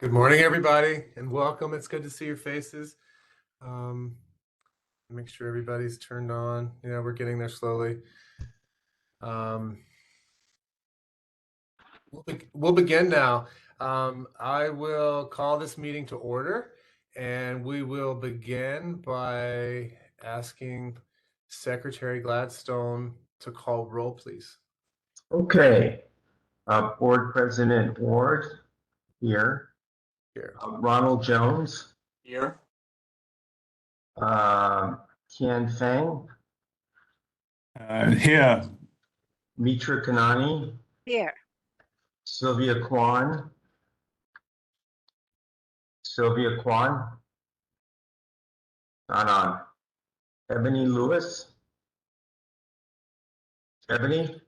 Good morning, everybody, and welcome. It's good to see your faces. Um, make sure everybody's turned on. We're getting there slowly. Um, we'll begin now. I will call this meeting to order, and we will begin by asking Secretary Gladstone to call roll, please. Okay, Board President Ward here. Here. Ronald Jones. Here. Qian Feng. Here. Mitra Kanani. Here. Sylvia Kwan. Not on. Ebony Lewis. Ebony.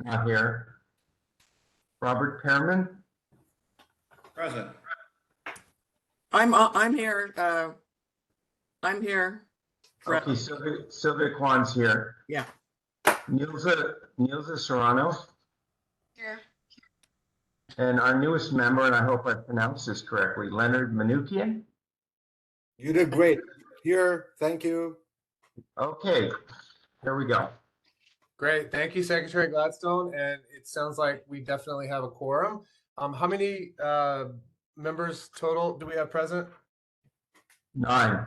Not here. Robert Pearman. Present. I'm here. I'm here. Okay, Sylvia Kwan's here. Yeah. Nilza Serrano. Here. And our newest member, and I hope I pronounced this correctly, Leonard Manukian. You did great. Here, thank you. Okay, here we go. Great. Thank you, Secretary Gladstone. And it sounds like we definitely have a quorum. How many members total do we have present? 9.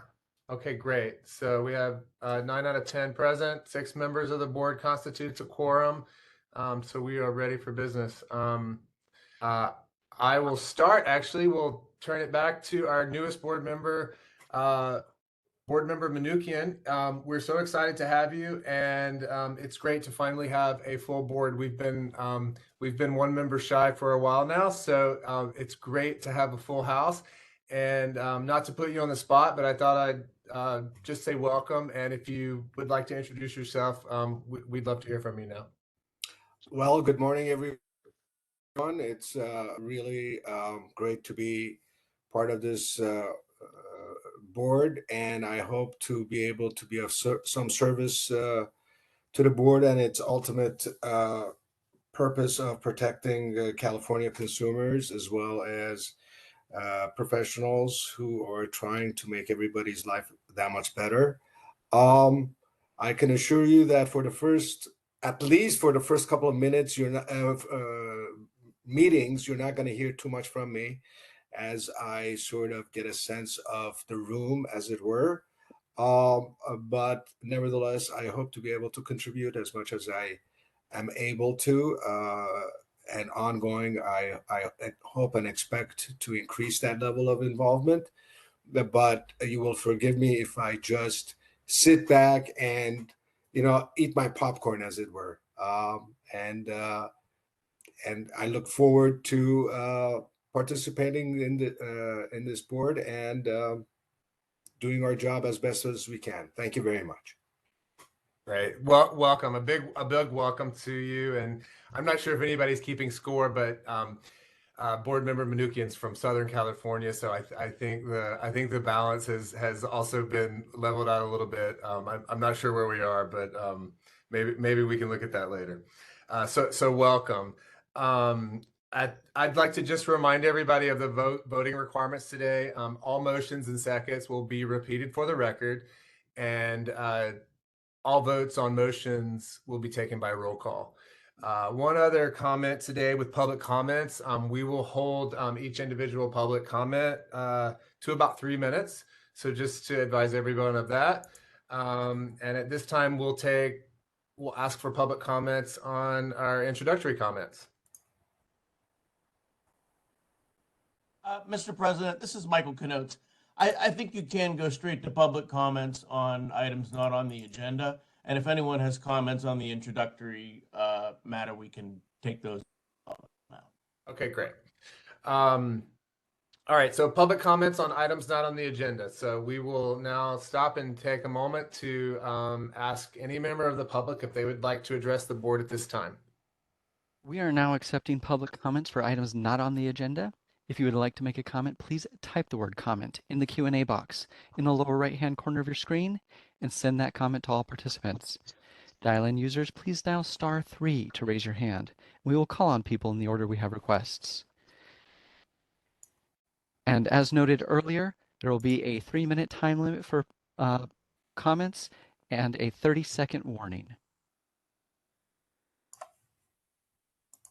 Okay, great. So we have 9 out of 10 present, 6 members of the board constitutes a quorum. So we are ready for business. I will start, actually, we'll turn it back to our newest board member, Manukian. We're so excited to have you, and it's great to finally have a full board. We've been one member shy for a while now, so it's great to have a full house. And not to put you on the spot, but I thought I'd just say welcome. And if you would like to introduce yourself, we'd love to hear from you now. Well, good morning, everyone. It's really great to be part of this board, and I hope to be able to be of some service to the board and its ultimate purpose of protecting California consumers, as well as professionals who are trying to make everybody's life that much better. I can assure you that at least for the first couple of minutes, meetings, you're not going to hear too much from me, as I sort of get a sense of the room, as it were. But nevertheless, I hope to be able to contribute as much as I am able to. And ongoing, I hope and expect to increase that level of involvement. But you will forgive me if I just sit back and eat my popcorn, as it were. And I look forward to participating in this board and doing our job as best as we can. Thank you very much. Great. Well, welcome. A big welcome to you. And I'm not sure if anybody's keeping score, but board member Manukian's from Southern California, so I think the balance has also been leveled out a little bit. I'm not sure where we are, but maybe we can look at that later. So welcome. I'd like to just remind everybody of the voting requirements today. All motions and seconds will be repeated for the record, and all votes on motions will be taken by roll call. One other comment today with public comments, we will hold each individual public comment to about 3 minutes. So just to advise everyone of that. And at this time, we'll ask for public comments on our introductory comments. Mr. President, this is Michael Kanotes. I think you can go straight to public comments on items not on the agenda. And if anyone has comments on the introductory matter, we can take those now. Okay, great. All right, so public comments on items not on the agenda. So we will now stop and take a moment to ask any member of the public if they would like to address the board at this time. We are now accepting public comments for items not on the agenda. If you would like to make a comment, please type the word comment in the Q&A box in the lower right-hand corner of your screen and send that comment to all participants. Dial-in users, please dial *3 to raise your hand. We will call on people in the order we have requests. And as noted earlier, there will be a 3-minute time limit for comments and a 30-second warning.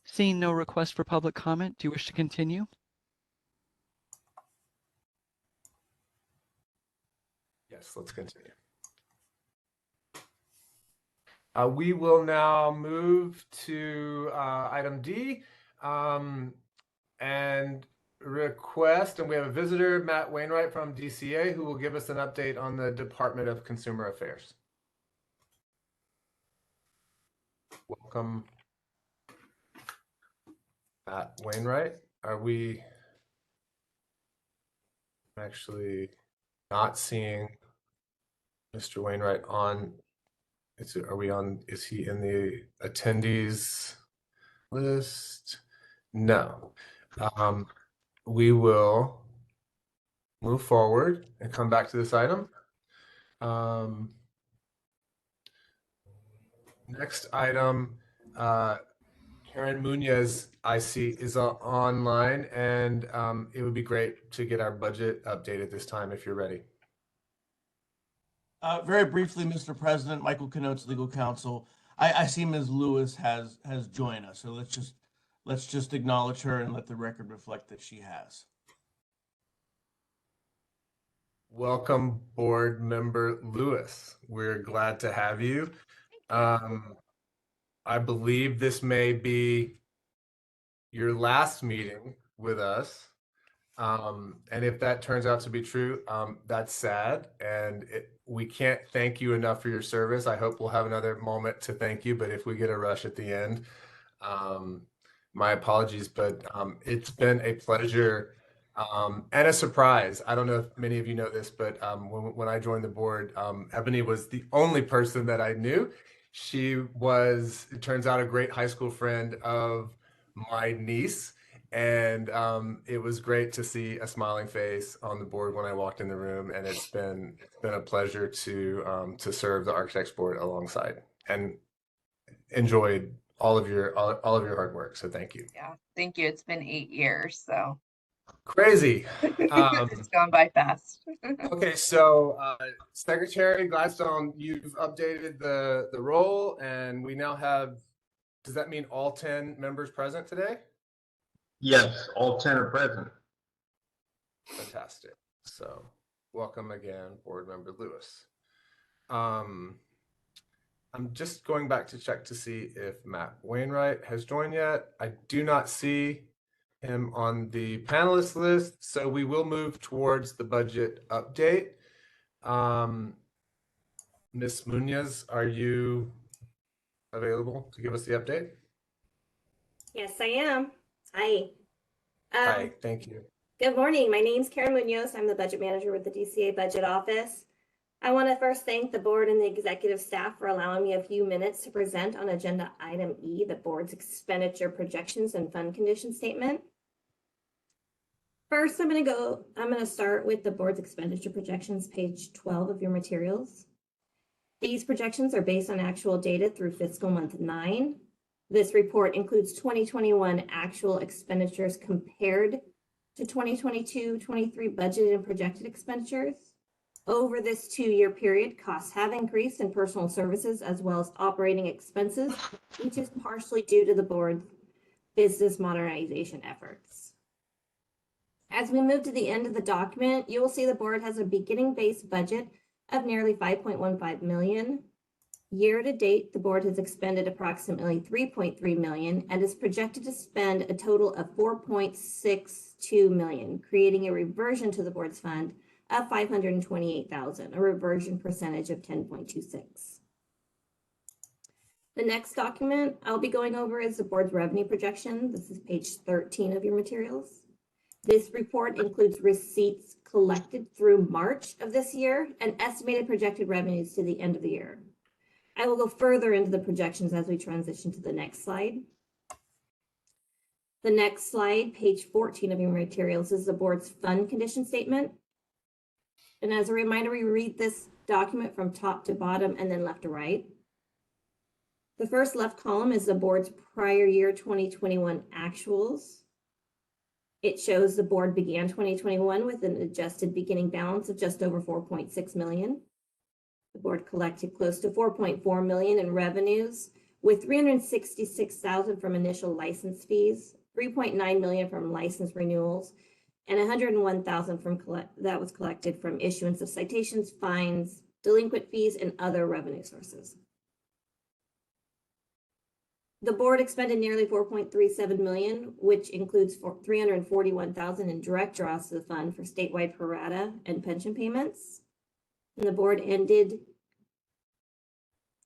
Seeing no request for public comment, do you wish to continue? Yes, let's continue. We will now move to item D and request, and we have a visitor, Matt Wainwright from DCA, who will give us an update on the Department of Consumer Affairs. Welcome, Matt Wainwright. Are we actually not seeing Mr. Wainwright on? Are we on? Is he in the attendees list? No. We will move forward and come back to this item. Next item, Karen Munoz, I see, is online, and it would be great to get our budget update at this time if you're ready. Very briefly, Mr. President, Michael Kanotes, legal counsel. I see Ms. Lewis has joined us, so let's just acknowledge her and let the record reflect that she has. Welcome, Board Member Lewis. We're glad to have you. I believe this may be your last meeting with us. And if that turns out to be true, that's sad. And we can't thank you enough for your service. I hope we'll have another moment to thank you, but if we get a rush at the end, my apologies, but it's been a pleasure and a surprise. I don't know if many of you know this, but when I joined the board, Ebony was the only person that I knew. She was, it turns out, a great high school friend of my niece. And it was great to see a smiling face on the board when I walked in the room, and it's been a pleasure to serve the Architects Board alongside, and enjoyed all of your hard work. So thank you. Yeah, thank you. It's been 8 years, so Crazy. it's gone by fast. Okay, so Secretary Gladstone, you've updated the role, and we now have. Does that mean all 10 members present today? Yes, all 10 are present. Fantastic. So welcome again, Board Member Lewis. I'm just going back to check to see if Matt Wainwright has joined yet. I do not see him on the panelist list, so we will move towards the budget update. Ms. Munoz, are you available to give us the update? Yes, I am. Hi. Hi, thank you. Good morning. My name's Karen Munoz. I'm the budget manager with the DCA Budget Office. I want to first thank the board and the executive staff for allowing me a few minutes to present on agenda item E, the board's expenditure projections and fund condition statement. First, I'm going to start with the board's expenditure projections, page 12 of your materials. These projections are based on actual data through fiscal month 9. This report includes 2021 actual expenditures compared to 2022-23 budgeted and projected expenditures. Over this 2-year period, costs have increased in personal services as well as operating expenses, which is partially due to the board's business modernization efforts. As we move to the end of the document, you will see the board has a beginning base budget of nearly $5.15 million. Year to date, the board has expended approximately $3.3 million and is projected to spend a total of $4.62 million, creating a reversion to the board's fund of $528,000, a reversion percentage of 10.26. The next document I'll be going over is the board's revenue projection. This is page 13 of your materials. This report includes receipts collected through March of this year and estimated projected revenues to the end of the year. I will go further into the projections as we transition to the next slide. The next slide, page 14 of your materials, is the board's fund condition statement. And as a reminder, we read this document from top to bottom and then left to right. The first left column is the board's prior year 2021 actuals. It shows the board began 2021 with an adjusted beginning balance of just over 4.6 million. The board collected close to 4.4 million in revenues, with 366,000 from initial license fees, 3.9 million from license renewals, and 101,000 that was collected from issuance of citations, fines, delinquent fees, and other revenue sources. The board expended nearly 4.37 million, which includes 341,000 in direct draws to the fund for statewide pro rata and pension payments. And the board ended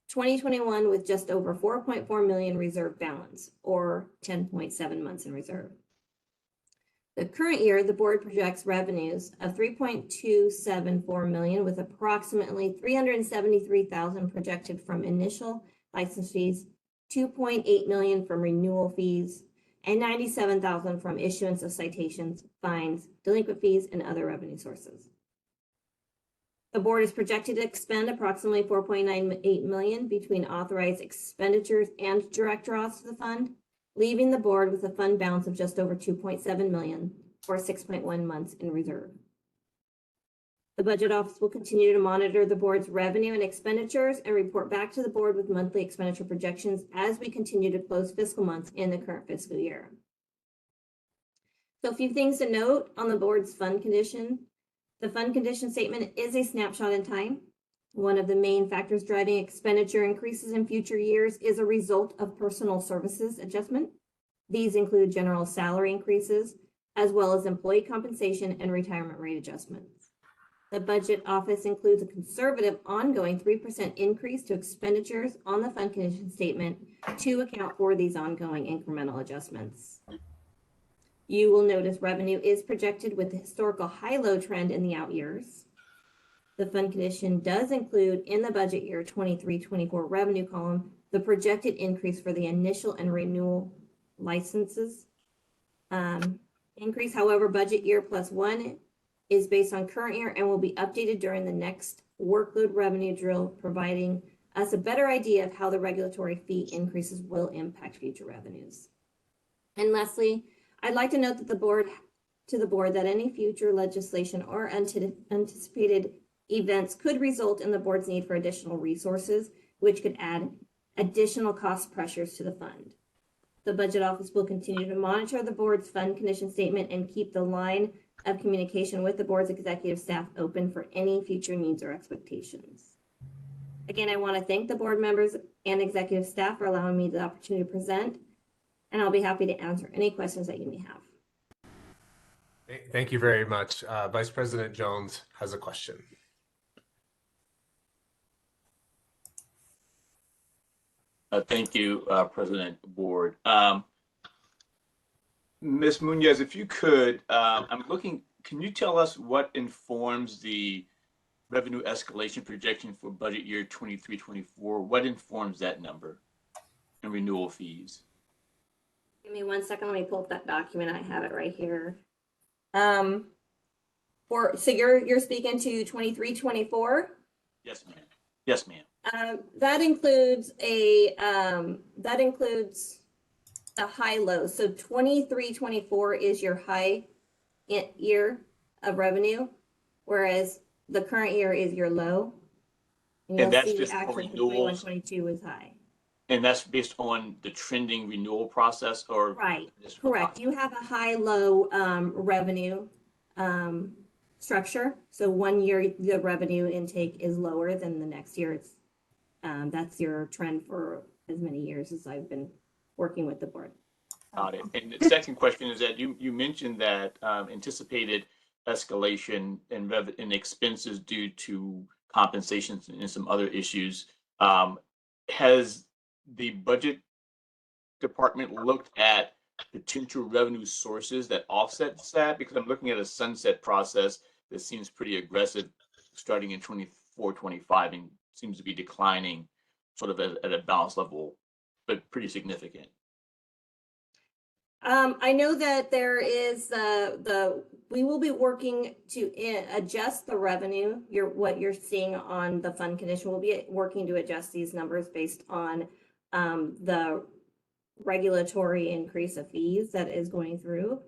2021 with just over 4.4 million reserve balance, or 10.7 months in reserve. The current year, the board projects revenues of 3.274 million, with approximately 373,000 projected from initial license fees, 2.8 million from renewal fees, and 97,000 from issuance of citations, fines, delinquent fees, and other revenue sources. The board is projected to expend approximately 4.98 million between authorized expenditures and direct draws to the fund, leaving the board with a fund balance of just over 2.7 million, or 6.1 months in reserve. The budget office will continue to monitor the board's revenue and expenditures and report back to the board with monthly expenditure projections as we continue to close fiscal months in the current fiscal year. So a few things to note on the board's fund condition. The fund condition statement is a snapshot in time. One of the main factors driving expenditure increases in future years is a result of personal services adjustment. These include general salary increases, as well as employee compensation and retirement rate adjustments. The budget office includes a conservative ongoing 3% increase to expenditures on the fund condition statement to account for these ongoing incremental adjustments. You will notice revenue is projected with the historical high-low trend in the out years. The fund condition does include in the budget year 23-24 revenue column the projected increase for the initial and renewal licenses. Increase, however, budget year +1 is based on current year and will be updated during the next workload revenue drill, providing us a better idea of how the regulatory fee increases will impact future revenues. And lastly, I'd like to note that the board that any future legislation or anticipated events could result in the board's need for additional resources, which could add additional cost pressures to the fund. The budget office will continue to monitor the board's fund condition statement and keep the line of communication with the board's executive staff open for any future needs or expectations. Again, I want to thank the board members and executive staff for allowing me the opportunity to present, and I'll be happy to answer any questions that you may have. Thank you very much. Vice President Jones has a question. Thank you, President Board. Ms. Munoz, if you could, I'm looking, can you tell us what informs the revenue escalation projection for budget year 23-24? What informs that number and renewal fees? Give me 1 second. Let me pull up that document. I have it right here. So you're speaking to 23-24? Yes, ma'am. Yes, ma'am. That includes a high-low. So 23-24 is your high year of revenue, whereas the current year is your low. And that's see just the for actual renewals. 21-22 is high. And that's based on the trending renewal process, or? Right, correct. You have a high-low revenue structure. So 1 year, the revenue intake is lower than the next year. It's that's your trend for as many years as I've been working with the board. Got it. And the second question is that you mentioned that anticipated escalation in expenses due to compensations and some other issues. Has the budget department looked at potential revenue sources that offsets that? Because I'm looking at a sunset process that seems pretty aggressive starting in 24-25 and seems to be declining sort of at a balance level, but pretty significant. I know that there is we will be working to adjust the revenue. What you're seeing on the fund condition, we'll be working to adjust these numbers based on the regulatory increase of fees that is going through.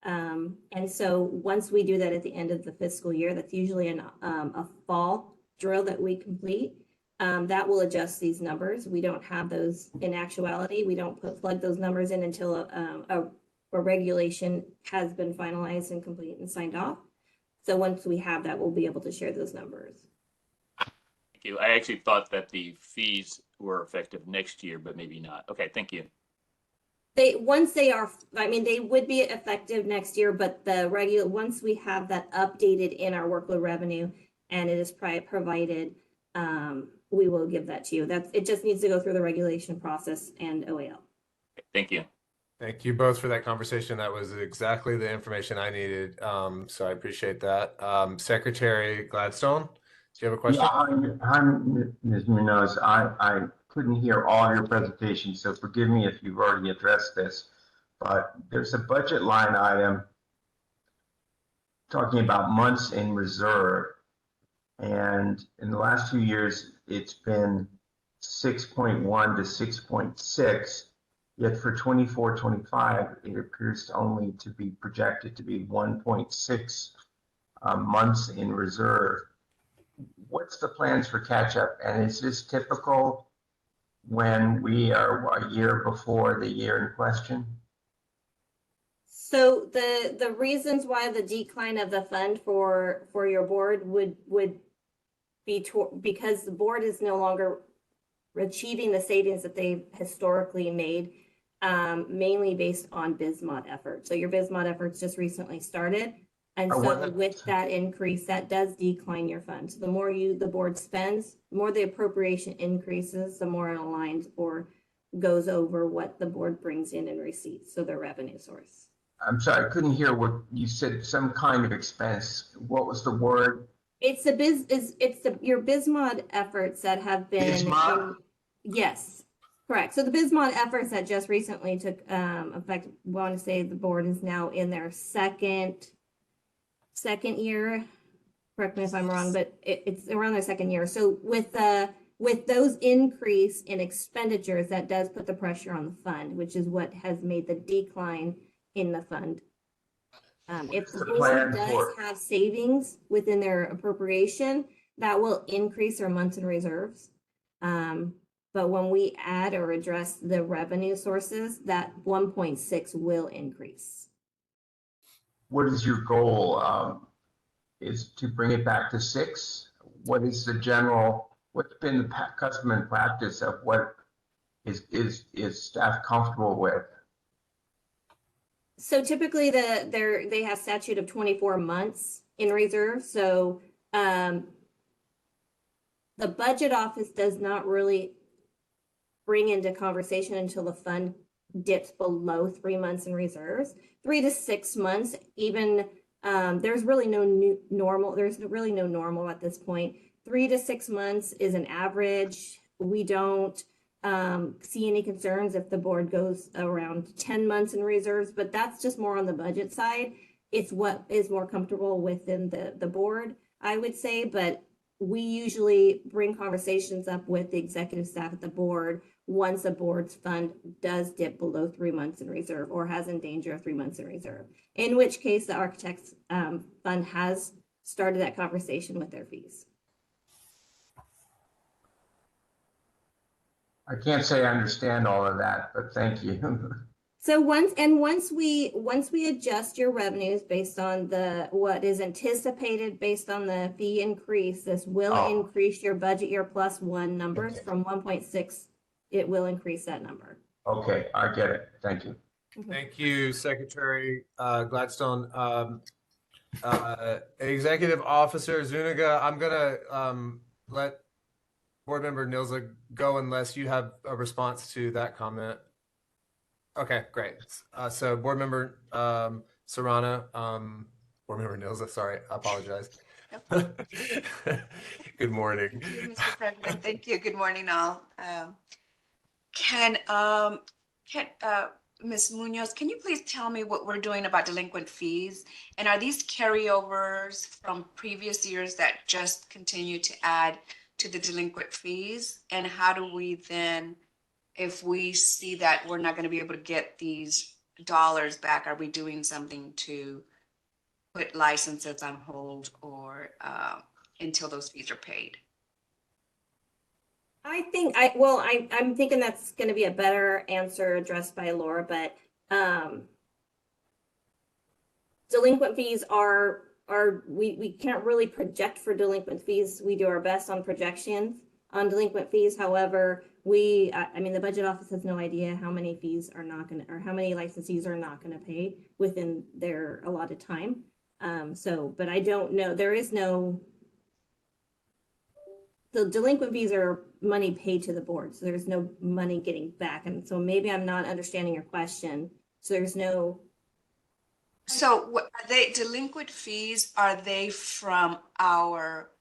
And so once we do that at the end of the fiscal year, that's usually a fall drill that we complete. That will adjust these numbers. We don't have those in actuality. We don't plug those numbers in until a regulation has been finalized and complete and signed off. So once we have that, we'll be able to share those numbers. Thank you. I actually thought that the fees were effective next year, but maybe not. Okay, thank you. They would be effective next year, but once we have that updated in our workload revenue and it is provided, we will give that to you. It just needs to go through the regulation process and OAL. Thank you. Thank you both for that conversation. That was exactly the information I needed. So I appreciate that. Secretary Gladstone, do you have a question? Yeah, I'm Ms. Munoz. I couldn't hear all your presentation, so forgive me if you've already addressed this, but there's a budget line item talking about months in reserve. And in the last 2 years, it's been 6.1 to 6.6. Yet for 24-25, it appears only to be projected to be 1.6 months in reserve. What's the plans for catch up? And is this typical when we are a year before the year in question? So the reasons why the decline of the fund for your board would be because the board is no longer achieving the savings that they've historically made, mainly based on BISMOD efforts. So your BISMOD efforts just recently started. And so with that increase, that does decline your fund. So the more the board spends, the more the appropriation increases, the more it aligns or goes over what the board brings in receipts, so the revenue source. I'm sorry, I couldn't hear what you said, some kind of expense. What was the word? It's your BISMOD efforts that have been. BISMOD? Yes, correct. So the BISMOD efforts that just recently took effect, I want to say the board is now in their second year. Correct me if I'm wrong, but it's around their second year. So with those increase in expenditures, that does put the pressure on the fund, which is what has made the decline in the fund. If the board does have savings within their appropriation, that will increase our months in reserves. But when we add or address the revenue sources, that 1.6 will increase. What is your goal? Is to bring it back to 6? What is what's been the custom and practice of what is staff comfortable with? So typically they have statute of 24 months in reserve. So the budget office does not really bring into conversation until the fund dips below 3 months in reserves. 3 to 6 months, even there's really no normal. There's really no normal at this point. 3 to 6 months is an average. We don't see any concerns if the board goes around 10 months in reserves, but that's just more on the budget side. It's what is more comfortable within the board, I would say, but we usually bring conversations up with the executive staff at the board once a board's fund does dip below 3 months in reserve or has in danger of 3 months in reserve, in which case the architect's fund has started that conversation with their fees. I can't say I understand all of that, but thank you. So once we adjust your revenues based on what is anticipated based on the fee increase, this will increase your budget year plus one numbers from 1.6. It will increase that number. Okay, I get it. Thank you. Thank you, Secretary Gladstone. Executive Officer Zuniga, I'm gonna let Board Member Nilza go unless you have a response to that comment. Okay, great. So Board Member Serrano, Board Member Nilza, sorry, I apologize. Good morning. Thank you, Mr. President. Thank you. Good morning, all. Ms. Munoz, can you please tell me what we're doing about delinquent fees? And are these carryovers from previous years that just continue to add to the delinquent fees? And how do we then, if we see that we're not going to be able to get these dollars back? Are we doing something to put licenses on hold or until those fees are paid? I'm thinking that's going to be a better answer addressed by Laura, but delinquent fees we can't really project for delinquent fees. We do our best on projections on delinquent fees. However, the budget office has no idea how many fees are not going to, or how many licensees are not going to pay within their allotted time. But I don't know, the delinquent fees are money paid to the board, so there's no money getting back. And so maybe I'm not understanding your question. So there's no. So what are they, delinquent fees, are they from our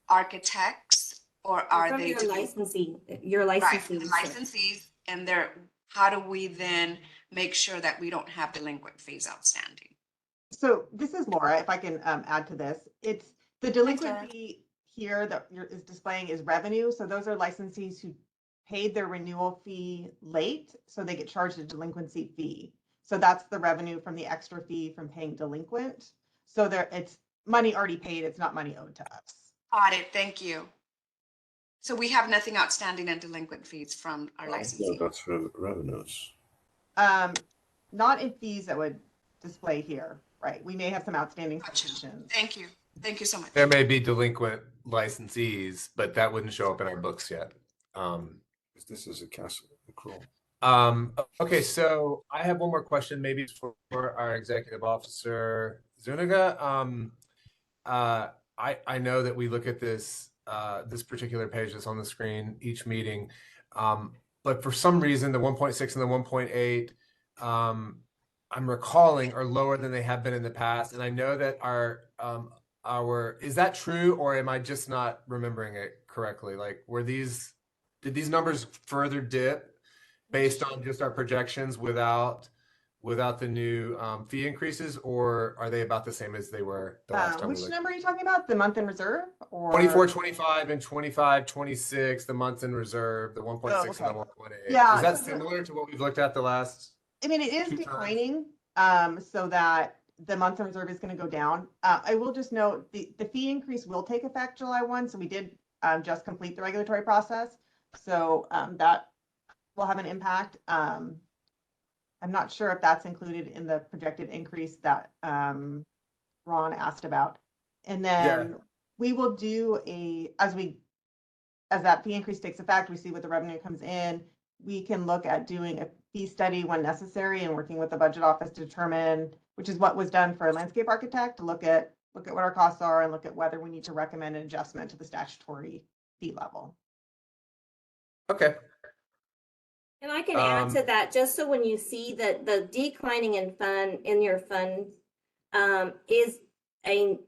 architects or are From they your delinquent- your Right, licensee? the licensees, and how do we then make sure that we don't have delinquent fees outstanding? So this is Laura, if I can add to this. It's the Laura. delinquent fee here that is displaying is revenue. So those are licensees who paid their renewal fee late, so they get charged a delinquency fee. So that's the revenue from the extra fee from paying delinquent. So it's money already paid, it's not money owed to us. Got it, thank you. So we have nothing outstanding in delinquent fees from our licensee. That's for revenues. Not in fees that would display here, right? We may have some outstanding Gotcha. subscriptions. Thank you so much. There may be delinquent licensees, but that wouldn't show up in our books yet. This is a cash accrual. Okay, so I have one more question, maybe for our executive officer, Zuniga. I know that we look at this particular page that's on the screen each meeting, but for some reason the 1.6 and the 1.8 I'm recalling are lower than they have been in the past, and I know that our is that true, or am I just not remembering it correctly? Like, did these numbers further dip based on just our projections without the new fee increases, or are they about the same as they were the last time? Which number are you talking about? The month in reserve? Or 24, 25, and 25, 26, the months in reserve, the 1.6 and the 1.8. Yeah. Is that similar to what we've looked at the last? I mean, it is two times? declining, so that the months in reserve is going to go down. I will just note the fee increase will take effect July 1. So we did just complete the regulatory process. So that will have an impact. I'm not sure if that's included in the projected increase that Ron asked about. And then we will do as that fee increase takes effect, we see what the revenue comes in. We can look at doing a fee study when necessary and working with the budget office to determine, which is what was done for a landscape architect, to look at what our costs are and look at whether we need to recommend an adjustment to the statutory fee level. Okay. And I can add to that, just so when you see that the declining in your funds is a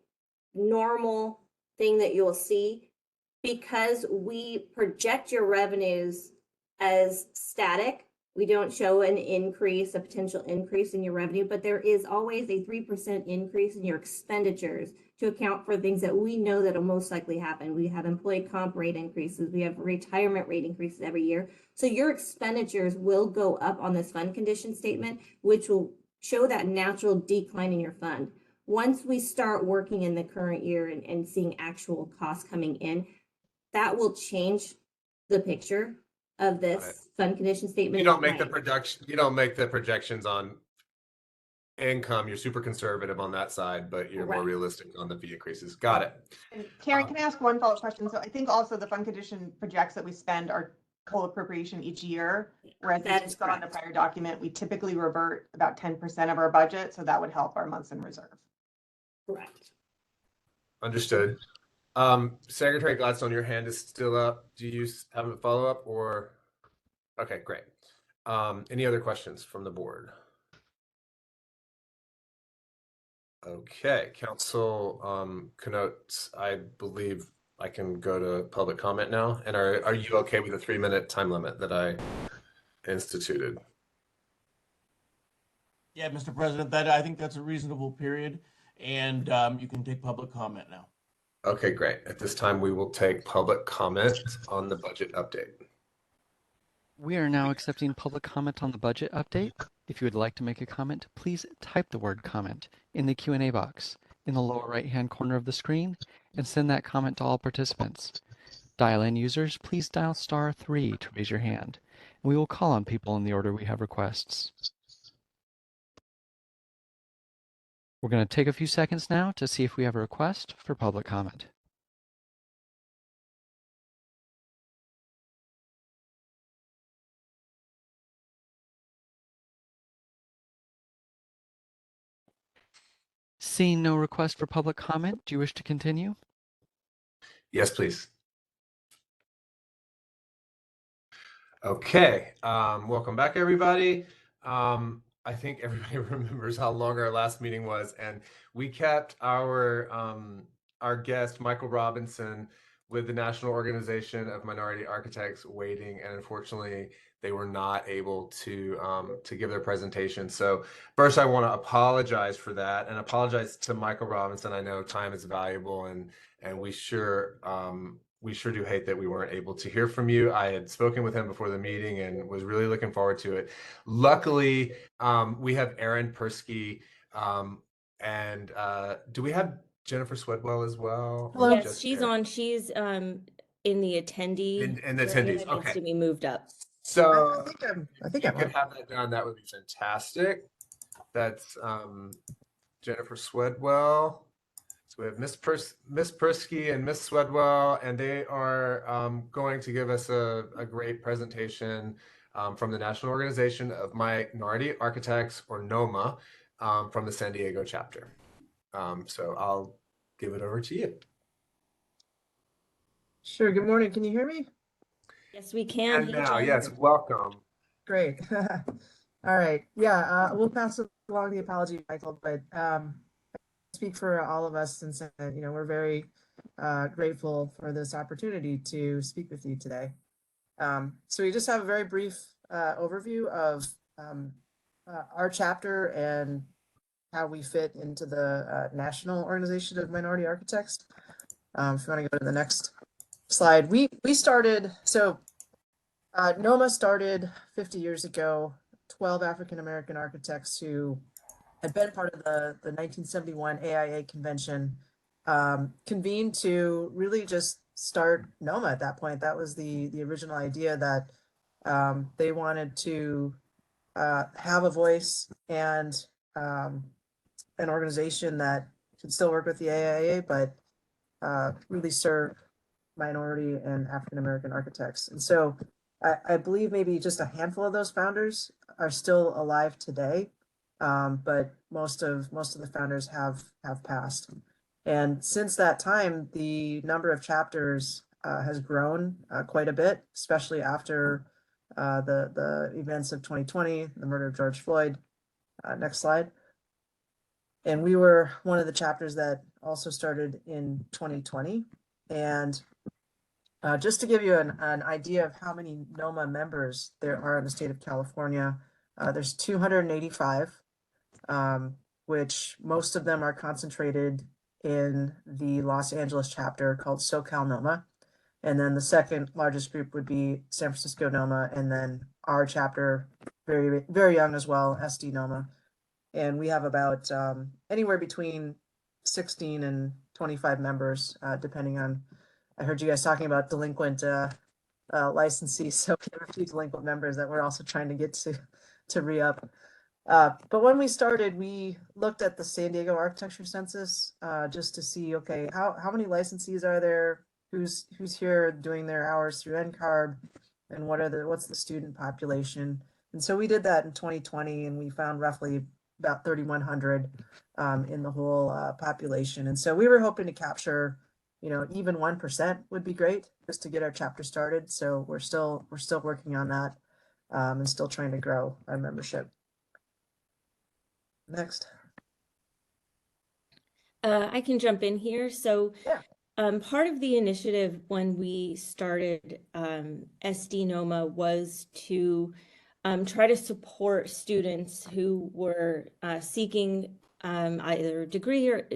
normal thing that you'll see, because we project your revenues as static. We don't show a potential increase in your revenue, but there is always a 3% increase in your expenditures to account for things that we know that will most likely happen. We have employee comp rate increases. We have retirement rate increases every year. So your expenditures will go up on this fund condition statement, which will show that natural decline in your fund. Once we start working in the current year and seeing actual costs coming in, that will change the picture of this fund condition statement. You don't make the projections on income. You're super conservative on that side, but you're more realistic on the fee increases. Got it. And Karen, can I ask one follow-up question? So I think also the fund condition projects that we spend our full appropriation each year, whereas as you saw on the prior document, we typically revert about 10% of our budget, so that would help our months in reserve. Correct. Understood. Secretary Gladstone, your hand is still up. Do you have a follow-up or? Okay, great. Any other questions from the board? Okay, Council connotes, I believe I can go to public comment now. And are you okay with the 3-minute time limit that I instituted? Yeah, Mr. President, I think that's a reasonable period, and you can take public comment now. Okay, great. At this time, we will take public comment on the budget update. We are now accepting public comment on the budget update. If you would like to make a comment, please type the word comment in the Q&A box in the lower right-hand corner of the screen and send that comment to all participants. Dial-in users, please dial *3 to raise your hand, and we will call on people in the order we have requests. We're going to take a few seconds now to see if we have a request for public comment. Seeing no request for public comment, do you wish to continue? Yes, please. Okay, welcome back, everybody. I think everybody remembers how long our last meeting was, and we kept our guest, Michael Robinson, with the National Organization of Minority Architects waiting, and unfortunately, they were not able to give their presentation. So first, I want to apologize for that, and apologize to Michael Robinson. I know time is valuable, and we sure do hate that we weren't able to hear from you. I had spoken with him before the meeting and was really looking forward to it. Luckily, we have Aaron Persky, and do we have Jennifer Swedwell as well? Yes, she's on. She's in the attendee. In the attendees. Needs Okay. to be moved up. So I think you I'm could on. have that done. That would be fantastic. That's Jennifer Swedwell. So we have Miss Persky and Miss Swedwell, and they are going to give us a great presentation from the National Organization of Minority Architects, or NOMA, from the San Diego chapter. So I'll give it over to you. Sure. Good morning. Can you hear me? Yes, we can. And now, yes, welcome. Great. All right. Yeah, we'll pass along the apology, Michael, but I speak for all of us and say that, we're very grateful for this opportunity to speak with you today. So we just have a very brief overview of our chapter and how we fit into the National Organization of Minority Architects. If you want to go to the next slide, we started, so NOMA started 50 years ago, 12 African-American architects who had been part of the 1971 AIA convention, convened to really just start NOMA at that point. That was the original idea, that they wanted to have a voice and an organization that could still work with the AIA, but really serve minority and African-American architects. And so I believe maybe just a handful of those founders are still alive today, but most of the founders have passed. And since that time, the number of chapters has grown quite a bit, especially after the events of 2020, the murder of George Floyd. Next slide. And we were one of the chapters that also started in 2020. And just to give you an idea of how many NOMA members there are in the state of California, there's 285, which most of them are concentrated in the Los Angeles chapter called SoCal NOMA. And then the second largest group would be San Francisco NOMA, and then our chapter, very, very young as well, SD NOMA. And we have about anywhere between 16 and 25 members, depending on, I heard you guys talking about delinquent licensees, so we have a few delinquent members that we're also trying to get to re-up. But when we started, we looked at the San Diego architecture census just to see, okay, how many licensees are there? Who's here doing their hours through NCARB, and what's the student population? And so we did that in 2020, and we found roughly about 3,100 in the whole population. And so we were hoping to capture, even 1% would be great, just to get our chapter started. So we're still working on that and still trying to grow our membership. Next. I can jump in here. So yeah. Part of the initiative when we started SD NOMA was to try to support students who were seeking either a degree or,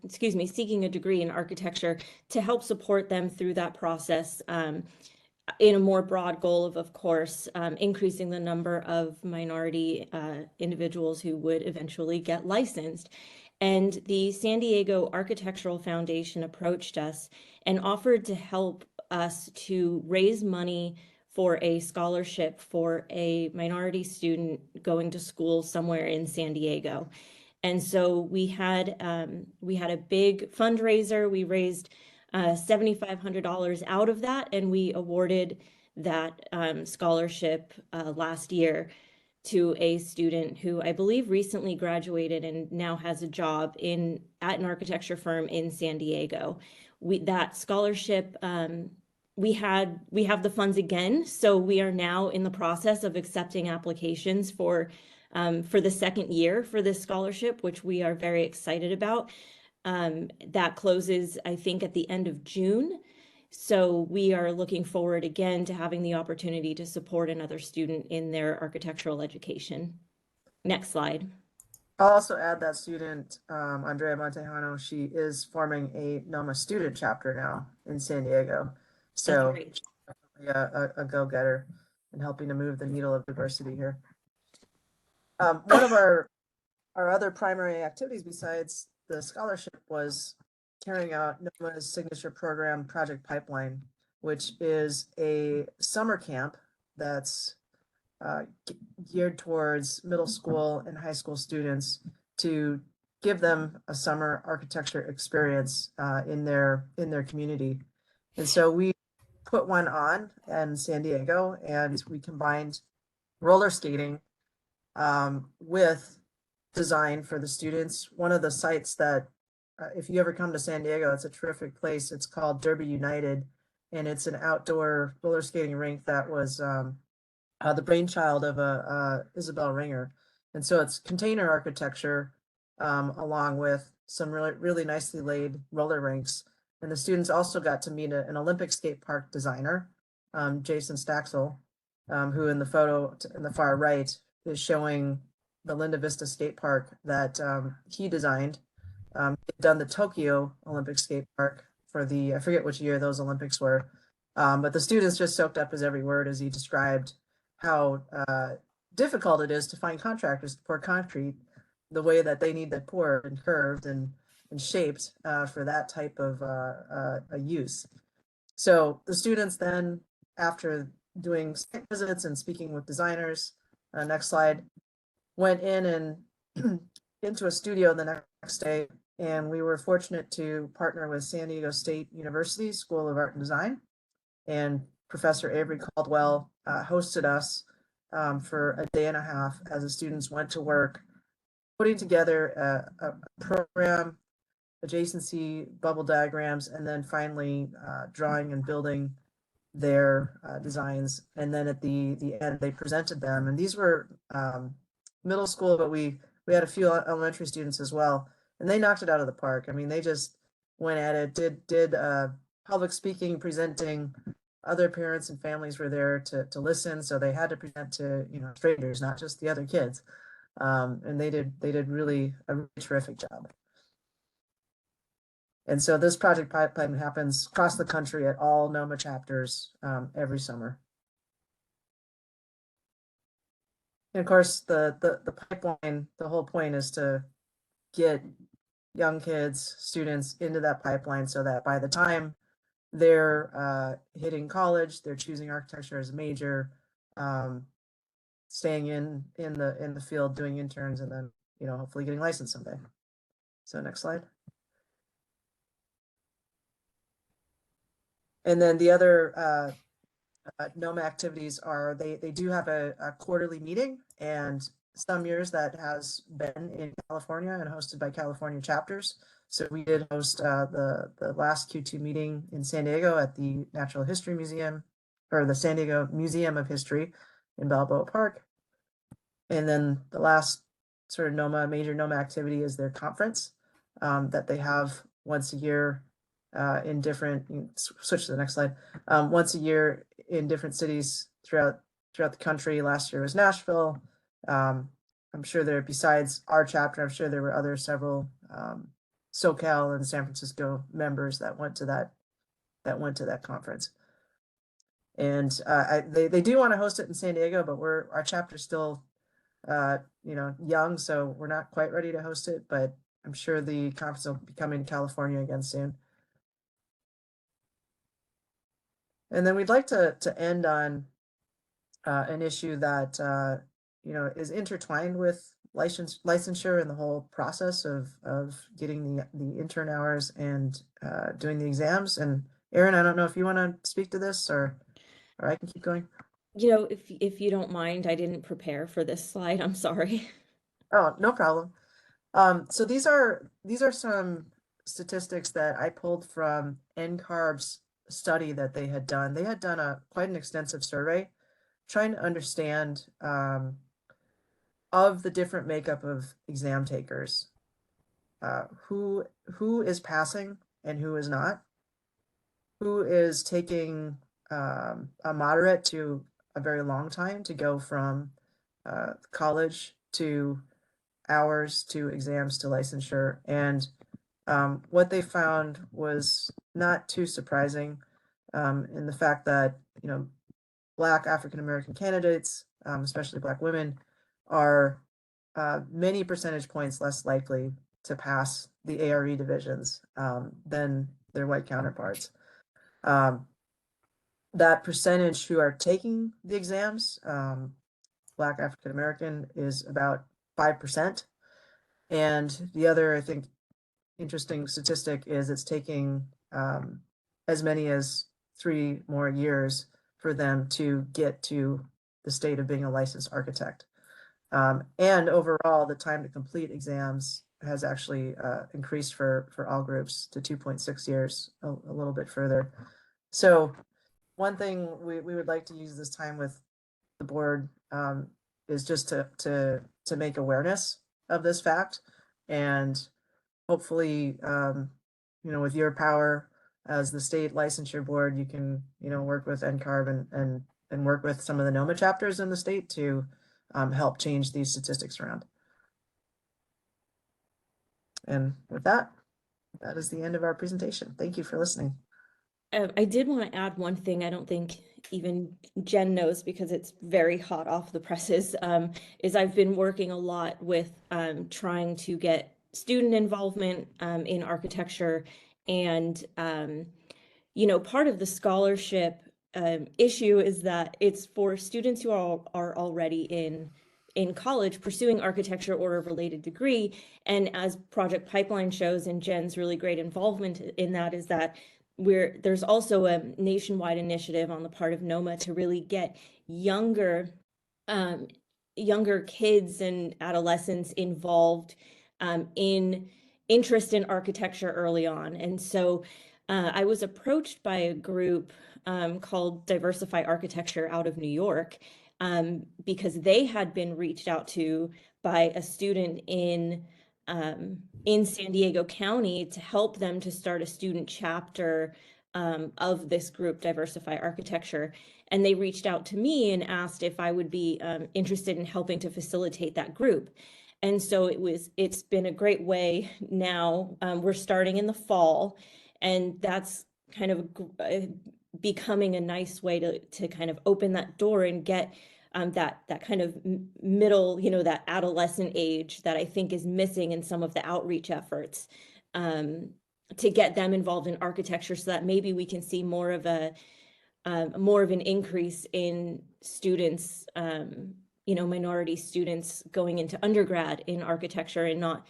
seeking a degree in architecture, to help support them through that process. in a more broad goal of course, increasing the number of minority individuals who would eventually get licensed. And the San Diego Architectural Foundation approached us and offered to help us to raise money for a scholarship for a minority student going to school somewhere in San Diego. And so we had a big fundraiser. We raised $7,500 out of that, and we awarded that scholarship last year to a student who I believe recently graduated and now has a job at an architecture firm in San Diego. That scholarship, we have the funds again, so we are now in the process of accepting applications for the second year for this scholarship, which we are very excited about. That closes, I think, at the end of June. So we are looking forward again to having the opportunity to support another student in their architectural education. Next slide. I'll also add that student, Andrea Montejano, she is forming a NOMA student chapter now in San Diego. So a go-getter in helping to move the needle of diversity here. One of our other primary activities besides the scholarship was carrying out NOMA's signature program, Project Pipeline, which is a summer camp that's geared towards middle school and high school students to give them a summer architecture experience in their community. And so we put one on in San Diego, and we combined roller skating with design for the students. One of the sites that if you ever come to San Diego, it's a terrific place. It's called Derby United, and it's an outdoor roller skating rink that was the brainchild of Isabel Ringer. And so it's container architecture along with some really nicely laid roller rinks. And the students also got to meet an Olympic skate park designer, Jason Staxel, who in the photo in the far right is showing the Linda Vista Skate Park that he designed. He'd done the Tokyo Olympic Skate Park for I forget which year those Olympics were, but the students just soaked up his every word as he described how difficult it is to find contractors to pour concrete the way that they need to pour and curved and shaped for that type of a use. So the students then, after doing site visits and speaking with designers, next slide, went in and into a studio the next day, and we were fortunate to partner with San Diego State University School of Art and Design, and Professor Avery Caldwell hosted us for a day and a half as the students went to work putting together a program, adjacency, bubble diagrams, and then finally drawing and building their designs. And then at the end, they presented them. And these were middle school, but we had a few elementary students as well, and they knocked it out of the park. I mean, they just went at it, did public speaking, presenting. Other parents and families were there to listen, so they had to present to strangers, not just the other kids. And they did really a really terrific job. And so this Project Pipeline happens across the country at all NOMA chapters every summer. And of course, the pipeline, the whole point is to get young kids, students into that pipeline so that by the time they're hitting college, they're choosing architecture as a major, staying in the field, doing interns, and then hopefully getting licensed someday. So next slide. And then the other NOMA activities are they do have a quarterly meeting, and some years that has been in California and hosted by California chapters. So we did host the last Q2 meeting in San Diego at the Natural History Museum, or the San Diego Museum of History in Balboa Park. And then the last sort of major NOMA activity is their conference that they have once a year in different, switch to the next slide, once a year in different cities throughout the country. Last year was Nashville. I'm sure besides our chapter, I'm sure there were several SoCal and San Francisco members that went to that conference. And they do want to host it in San Diego, but our chapter's still young, so we're not quite ready to host it, but I'm sure the conference will be coming to California again soon. And then we'd like to end on an issue that is intertwined with licensure and the whole process of getting the intern hours and doing the exams. And Erin, I don't know if you want to speak to this or I can keep going. If you don't mind, I didn't prepare for this slide. I'm sorry. Oh, no problem. So these are some statistics that I pulled from NCARB's study that they had done. They had done quite an extensive survey trying to understand of the different makeup of exam takers, who is passing and who is not, who is taking a moderate to a very long time to go from college to hours to exams to licensure. And what they found was not too surprising in the fact that, Black African-American candidates, especially Black women, are many percentage points less likely to pass the ARE divisions than their white counterparts. That percentage who are taking the exams, Black African-American, is about 5%. And the other, I think, interesting statistic is it's taking as many as 3 more years for them to get to the state of being a licensed architect. And overall, the time to complete exams has actually increased for all groups to 2.6 years, a little bit further. So one thing we would like to use this time with the board is just to make awareness of this fact, and hopefully, with your power as the state licensure board, you can, work with NCARB and work with some of the NOMA chapters in the state to help change these statistics around. And with that is the end of our presentation. Thank you for listening. I did want to add one thing I don't think even Jen knows because it's very hot off the presses, is I've been working a lot with trying to get student involvement in architecture. And, part of the scholarship issue is that it's for students who are already in college pursuing architecture or a related degree. And as Project Pipeline shows, and Jen's really great involvement in that, is that there's also a nationwide initiative on the part of NOMA to really get younger kids and adolescents involved in interest in architecture early on. And so I was approached by a group called Diversify Architecture out of New York because they had been reached out to by a student in San Diego County to help them to start a student chapter of this group, Diversify Architecture. And they reached out to me and asked if I would be interested in helping to facilitate that group. And so it's been a great way now. We're starting in the fall, and that's kind of becoming a nice way to kind of open that door and get that kind of middle, that adolescent age that I think is missing in some of the outreach efforts, to get them involved in architecture so that maybe we can see more of an increase in students, minority students going into undergrad in architecture, and not,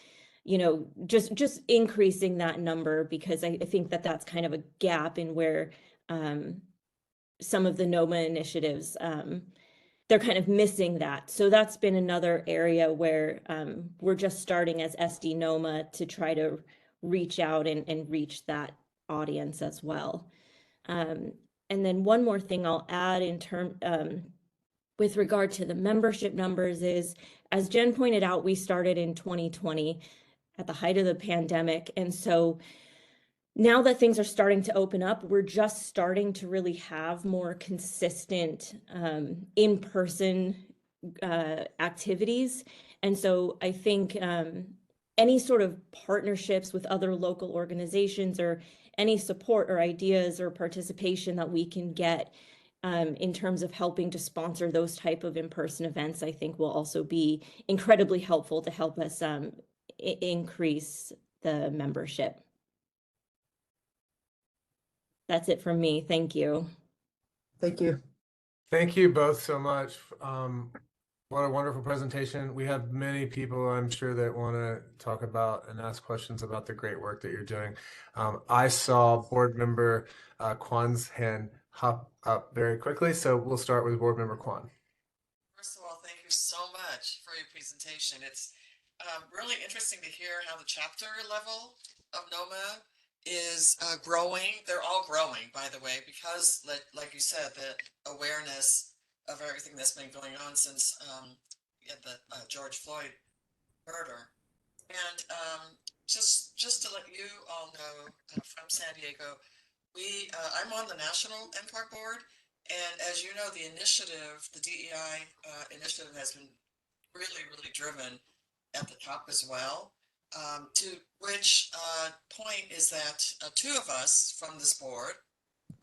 just increasing that number, because I think that that's kind of a gap in where some of the NOMA initiatives, they're kind of missing that. So that's been another area where we're just starting as SD NOMA to try to reach out and reach that audience as well. And then one more thing I'll add with regard to the membership numbers is, as Jen pointed out, we started in 2020 at the height of the pandemic. And so now that things are starting to open up, we're just starting to really have more consistent in-person activities. And so I think any sort of partnerships with other local organizations, or any support or ideas or participation that we can get in terms of helping to sponsor those type of in-person events, I think will also be incredibly helpful to help us increase the membership. That's it from me. Thank you. Thank you. Thank you both so much. What a wonderful presentation. We have many people, I'm sure, that want to talk about and ask questions about the great work that you're doing. I saw board member Kwan's hand hop up very quickly, so we'll start with board member Kwan. First of all, thank you so much for your presentation. It's really interesting to hear how the chapter level of NOMA is growing. They're all growing, by the way, because like you said, the awareness of everything that's been going on since the George Floyd murder. And just to let you all know, from San Diego, I'm on the National NCARB board, and as you know, the initiative, the DEI initiative, has been really driven at the top as well. To which point is that two of us from this board,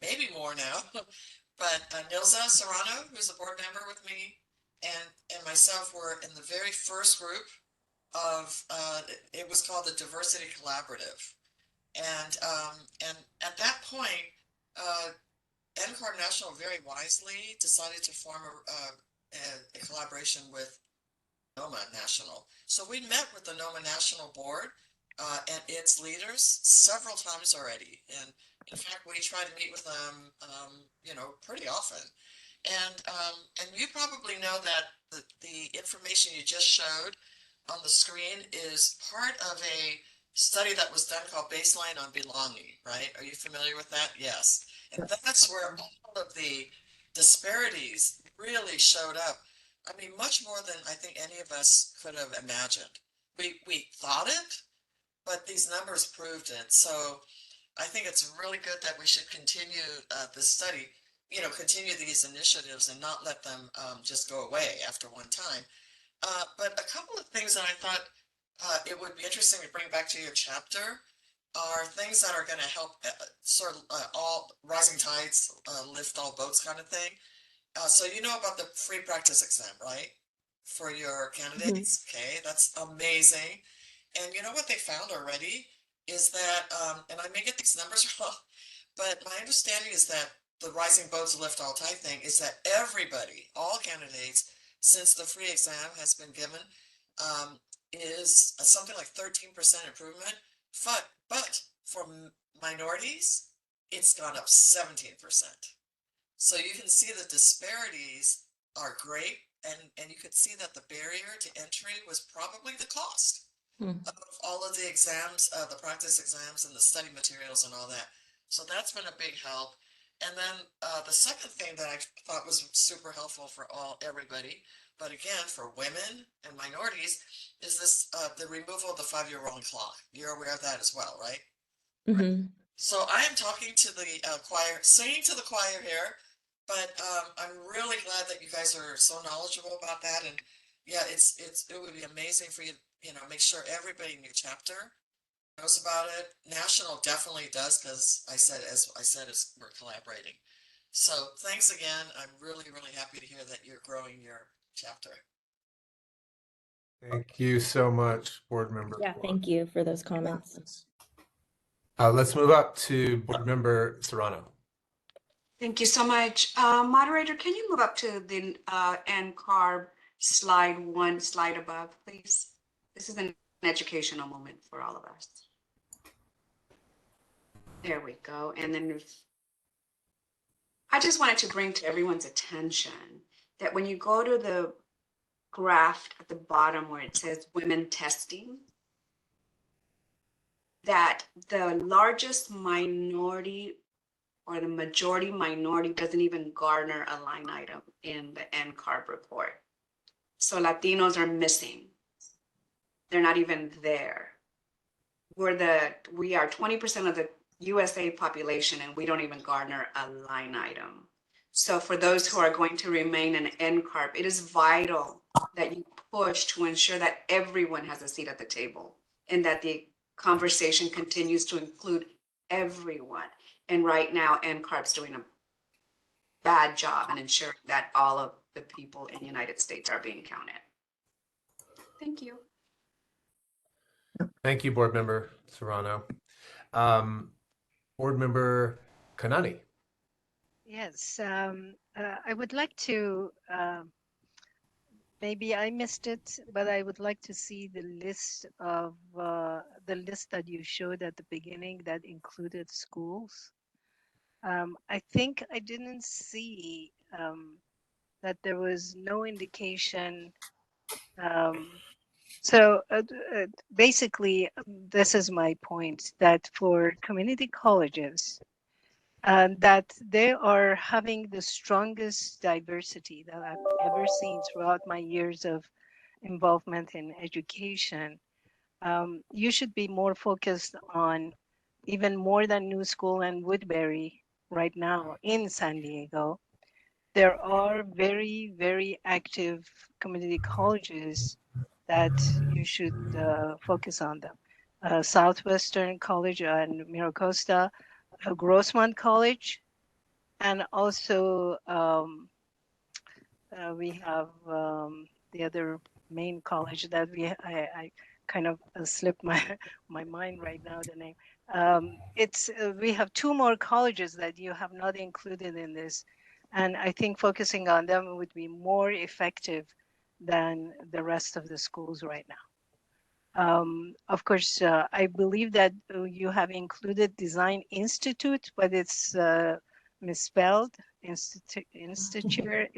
maybe more now, but Nilza Serrano, who's a board member with me, and myself were in the very first group of, it was called the Diversity Collaborative. And at that point, NCARB National very wisely decided to form a collaboration with NOMA National. So we met with the NOMA National Board and its leaders several times already. And in fact, we try to meet with them, pretty often. And you probably know that the information you just showed on the screen is part of a study that was done called Baseline on Belonging, right? Are you familiar with that? Yes. And that's where all of the disparities really showed up. I mean, much more than I think any of us could have imagined. We thought it, but these numbers proved it. So I think it's really good that we should continue the study, continue these initiatives and not let them just go away after one time. But a couple of things that I thought it would be interesting to bring back to your chapter are things that are going to help all rising tides lift all boats kind of thing. So you know about the free practice exam, right? For your candidates. Okay, that's amazing. And you know what they found already is that, and I may get these numbers wrong, but my understanding is that the rising boats lift all tide thing is that everybody, all candidates, since the free exam has been given, is something like 13% improvement. But for minorities, it's gone up 17%. So you can see the disparities are great, and you could see that the barrier to entry was probably the cost of all of the exams, the practice exams and the study materials and all that. So that's been a big help. And then the second thing that I thought was super helpful for everybody, but again, for women and minorities, is this the removal of the 5-year rolling clock. You're aware of that as well, right? Right. So I am talking to the choir, singing to the choir here, but I'm really glad that you guys are so knowledgeable about that. And yeah, it would be amazing for you, make sure everybody in your chapter knows about it. National definitely does, because as I said, we're collaborating. So thanks again. I'm really happy to hear that you're growing your chapter. Thank you so much, board member. Yeah, thank you for those comments. Let's move up to board member Serrano. Thank you so much. Moderator, can you move up to the NCARB slide 1, slide above, please? This is an educational moment for all of us. There we go. And then I just wanted to bring to everyone's attention that when you go to the graph at the bottom where it says women testing, that the largest minority or the majority minority doesn't even garner a line item in the NCARB report. So Latinos are missing. They're not even there. We are 20% of the USA population, and we don't even garner a line item. So for those who are going to remain in NCARB, it is vital that you push to ensure that everyone has a seat at the table and that the conversation continues to include everyone. And right now, NCARB's doing bad job in ensuring that all of the people in the United States are being counted. Thank you. Thank you, Board Member Serrano. Board Member Kanani. Yes, I would like to, maybe I missed it, but I would like to see the list of the list that you showed at the beginning that included schools. I think I didn't see that there was no indication. Basically, this is my point, that for community colleges, that they are having the strongest diversity that I've ever seen throughout my years of involvement in education. You should be more focused on, even more than New School and Woodbury right now in San Diego. There are very, very active community colleges that you should focus on them. Southwestern College and Mira Costa, Grossmont College, and also we have the other main college that I kind of slipped my mind right now, the name. We have two more colleges that you have not included in this, and I think focusing on them would be more effective than the rest of the schools right now. Of course, I believe that you have included Design Institute, but it's misspelled. Institute.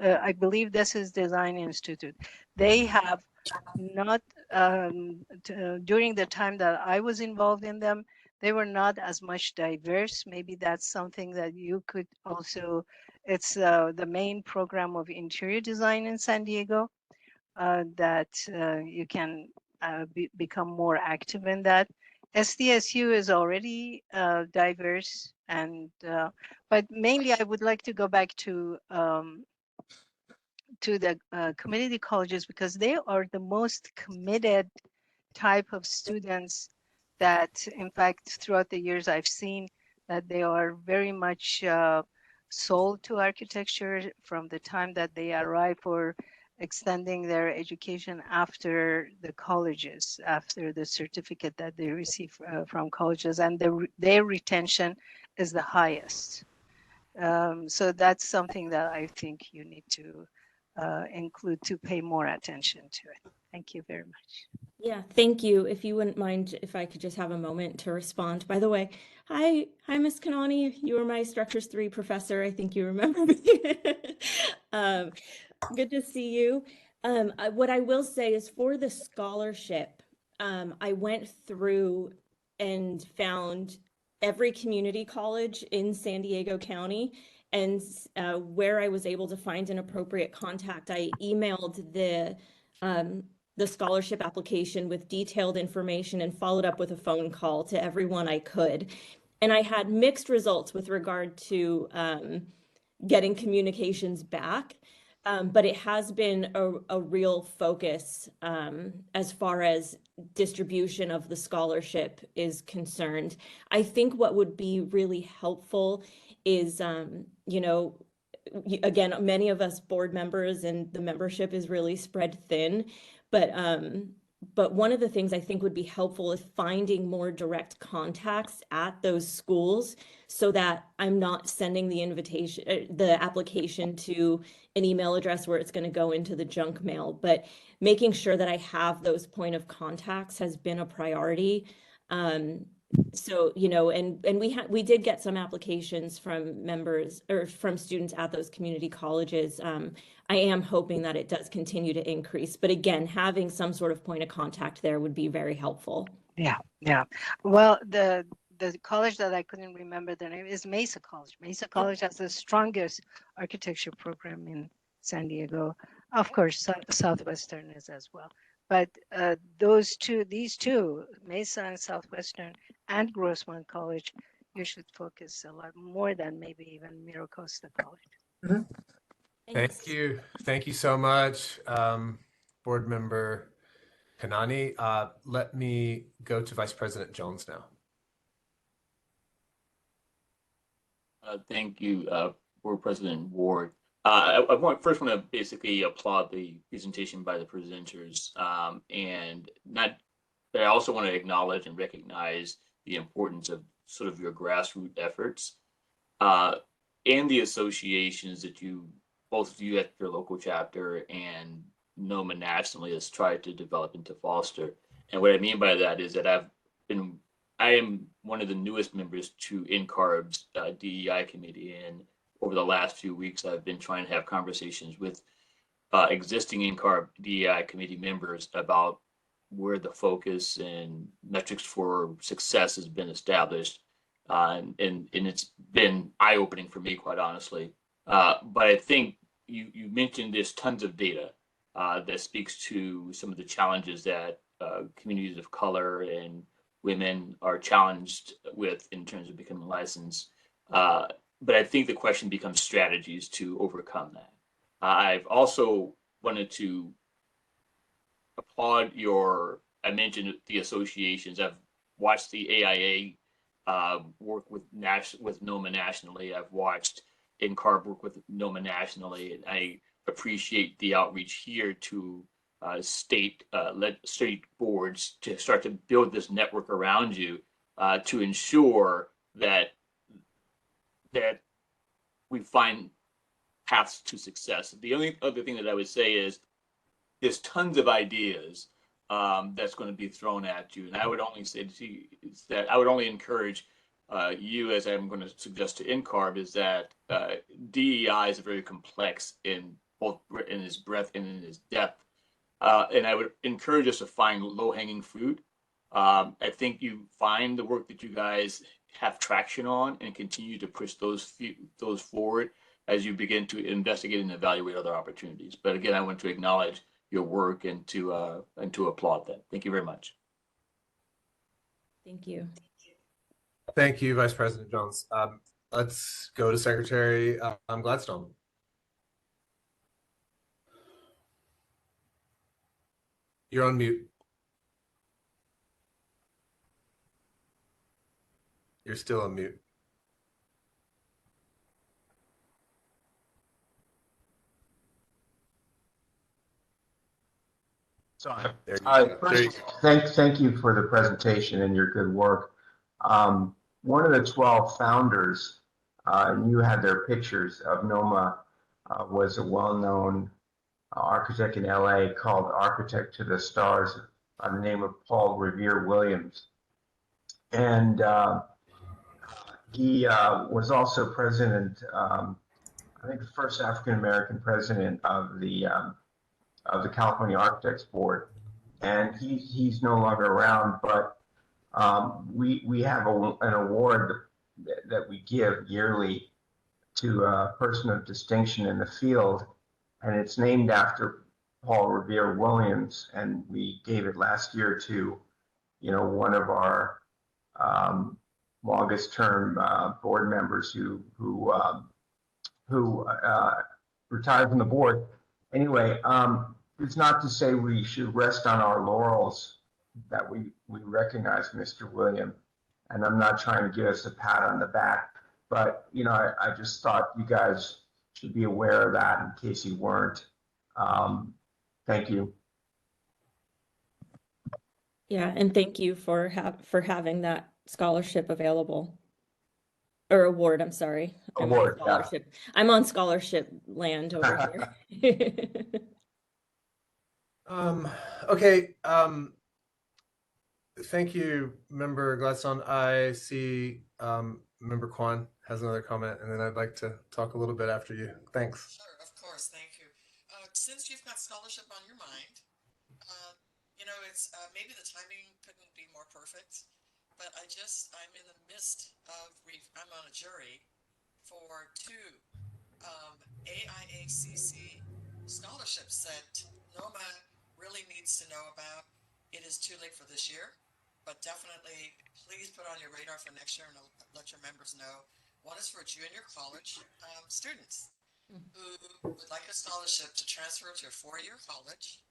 I believe this is Design Institute. They have not, during the time that I was involved in them, they were not as much diverse. Maybe that's something that you could also, it's the main program of interior design in San Diego, that you can become more active in that. SDSU is already diverse, and but mainly I would like to go back to the community colleges, because they are the most committed type of students that, in fact, throughout the years I've seen that they are very much sold to architecture from the time that they arrive for extending their education after the colleges, after the certificate that they receive from colleges, and their retention is the highest. So that's something that I think you need to include, to pay more attention to it. Thank you very much. Yeah, thank you. If you wouldn't mind, if I could just have a moment to respond. By the way, hi, Ms. Kanani. You were my Structures 3 professor. I think you remember me. Good to see you. What I will say is, for the scholarship, I went through and found every community college in San Diego County, and where I was able to find an appropriate contact, I emailed the scholarship application with detailed information and followed up with a phone call to everyone I could. And I had mixed results with regard to getting communications back. But it has been a real focus as far as distribution of the scholarship is concerned. I think what would be really helpful is, you know, again, many of us board members and the membership is really spread thin, but one of the things I think would be helpful is finding more direct contacts at those schools, so that I'm not sending the invitation, the application to an email address where it's going to go into the junk mail, but making sure that I have those point of contacts has been a priority. So, you know, and we did get some applications from members or from students at those community colleges. I am hoping that it does continue to increase, but again, having some sort of point of contact there would be very helpful. Yeah. Well, the college that I couldn't remember the name is Mesa College. Mesa College has the strongest architecture program in San Diego. Of course, Southwestern is as well. But these two, Mesa and Southwestern and Grossmont College, you should focus a lot more than maybe even Mira Costa College. Thank you so much, Board Member Kanani. Let me go to Vice President Jones now. Thank you, Board President Ward. First want to basically applaud the presentation by the presenters, but I also want to acknowledge and recognize the importance of sort of your grassroots efforts and the associations that both of you at your local chapter and NOMA nationally has tried to develop and to foster. And what I mean by that is that I am one of the newest members to NCARB's DEI committee, and over the last few weeks, I've been trying to have conversations with existing NCARB DEI committee members about where the focus and metrics for success has been established. And it's been eye-opening for me, quite honestly. But I think you mentioned there's tons of data that speaks to some of the challenges that communities of color and women are challenged with in terms of becoming licensed. But I think the question becomes strategies to overcome that. I've also wanted to applaud I mentioned the associations. I've watched the AIA work with NOMA nationally. I've watched NCARB work with NOMA nationally, and I appreciate the outreach here to state boards to start to build this network around you to ensure that we find paths to success. The only other thing that I would say is there's tons of ideas that's going to be thrown at you, and I would only say to you is that I would only encourage you, as I'm going to suggest to NCARB, is that DEI is very complex in both in its breadth and in its depth, and I would encourage us to find low-hanging fruit. I think you find the work that you guys have traction on and continue to push those forward as you begin to investigate and evaluate other opportunities. But again, I want to acknowledge your work and to applaud that. Thank you very much. Thank you. Thank you, Vice President Jones. Let's go to Secretary Gladstone. You're on mute. You're still on mute. Sorry. There you go. Thank you for the presentation and your good work. One of the 12 founders, and you had their pictures of NOMA, was a well-known architect in LA called Architect to the Stars by the name of Paul Revere Williams. And he was also president, I think the first African-American president of the California Architects Board. And he's no longer around, but we have an award that we give yearly to a person of distinction in the field, and it's named after Paul Revere Williams, and we gave it last year to, one of our longest term board members who retired from the board. Anyway, it's not to say we should rest on our laurels that we recognize Mr. William, and I'm not trying to give us a pat on the back, but I just thought you guys should be aware of that in case you weren't. Thank you. Yeah, and thank you for having that scholarship available, or award. I'm sorry. Award. Scholarship. Yeah. I'm on scholarship land over here. Okay. Thank you, Member Gladstone. I see Member Kwan has another comment, and then I'd like to talk a little bit after you. Thanks. Sure, of course. Thank you. Since you've got scholarship on your mind, it's maybe the timing couldn't be more perfect, but I'm in the midst of, I'm on a jury for 2 AIACC scholarships that NOMA really needs to know about. It is too late for this year, but definitely please put on your radar for next year and let your members know. One is for junior college students who would like a scholarship to transfer to a 4-year college.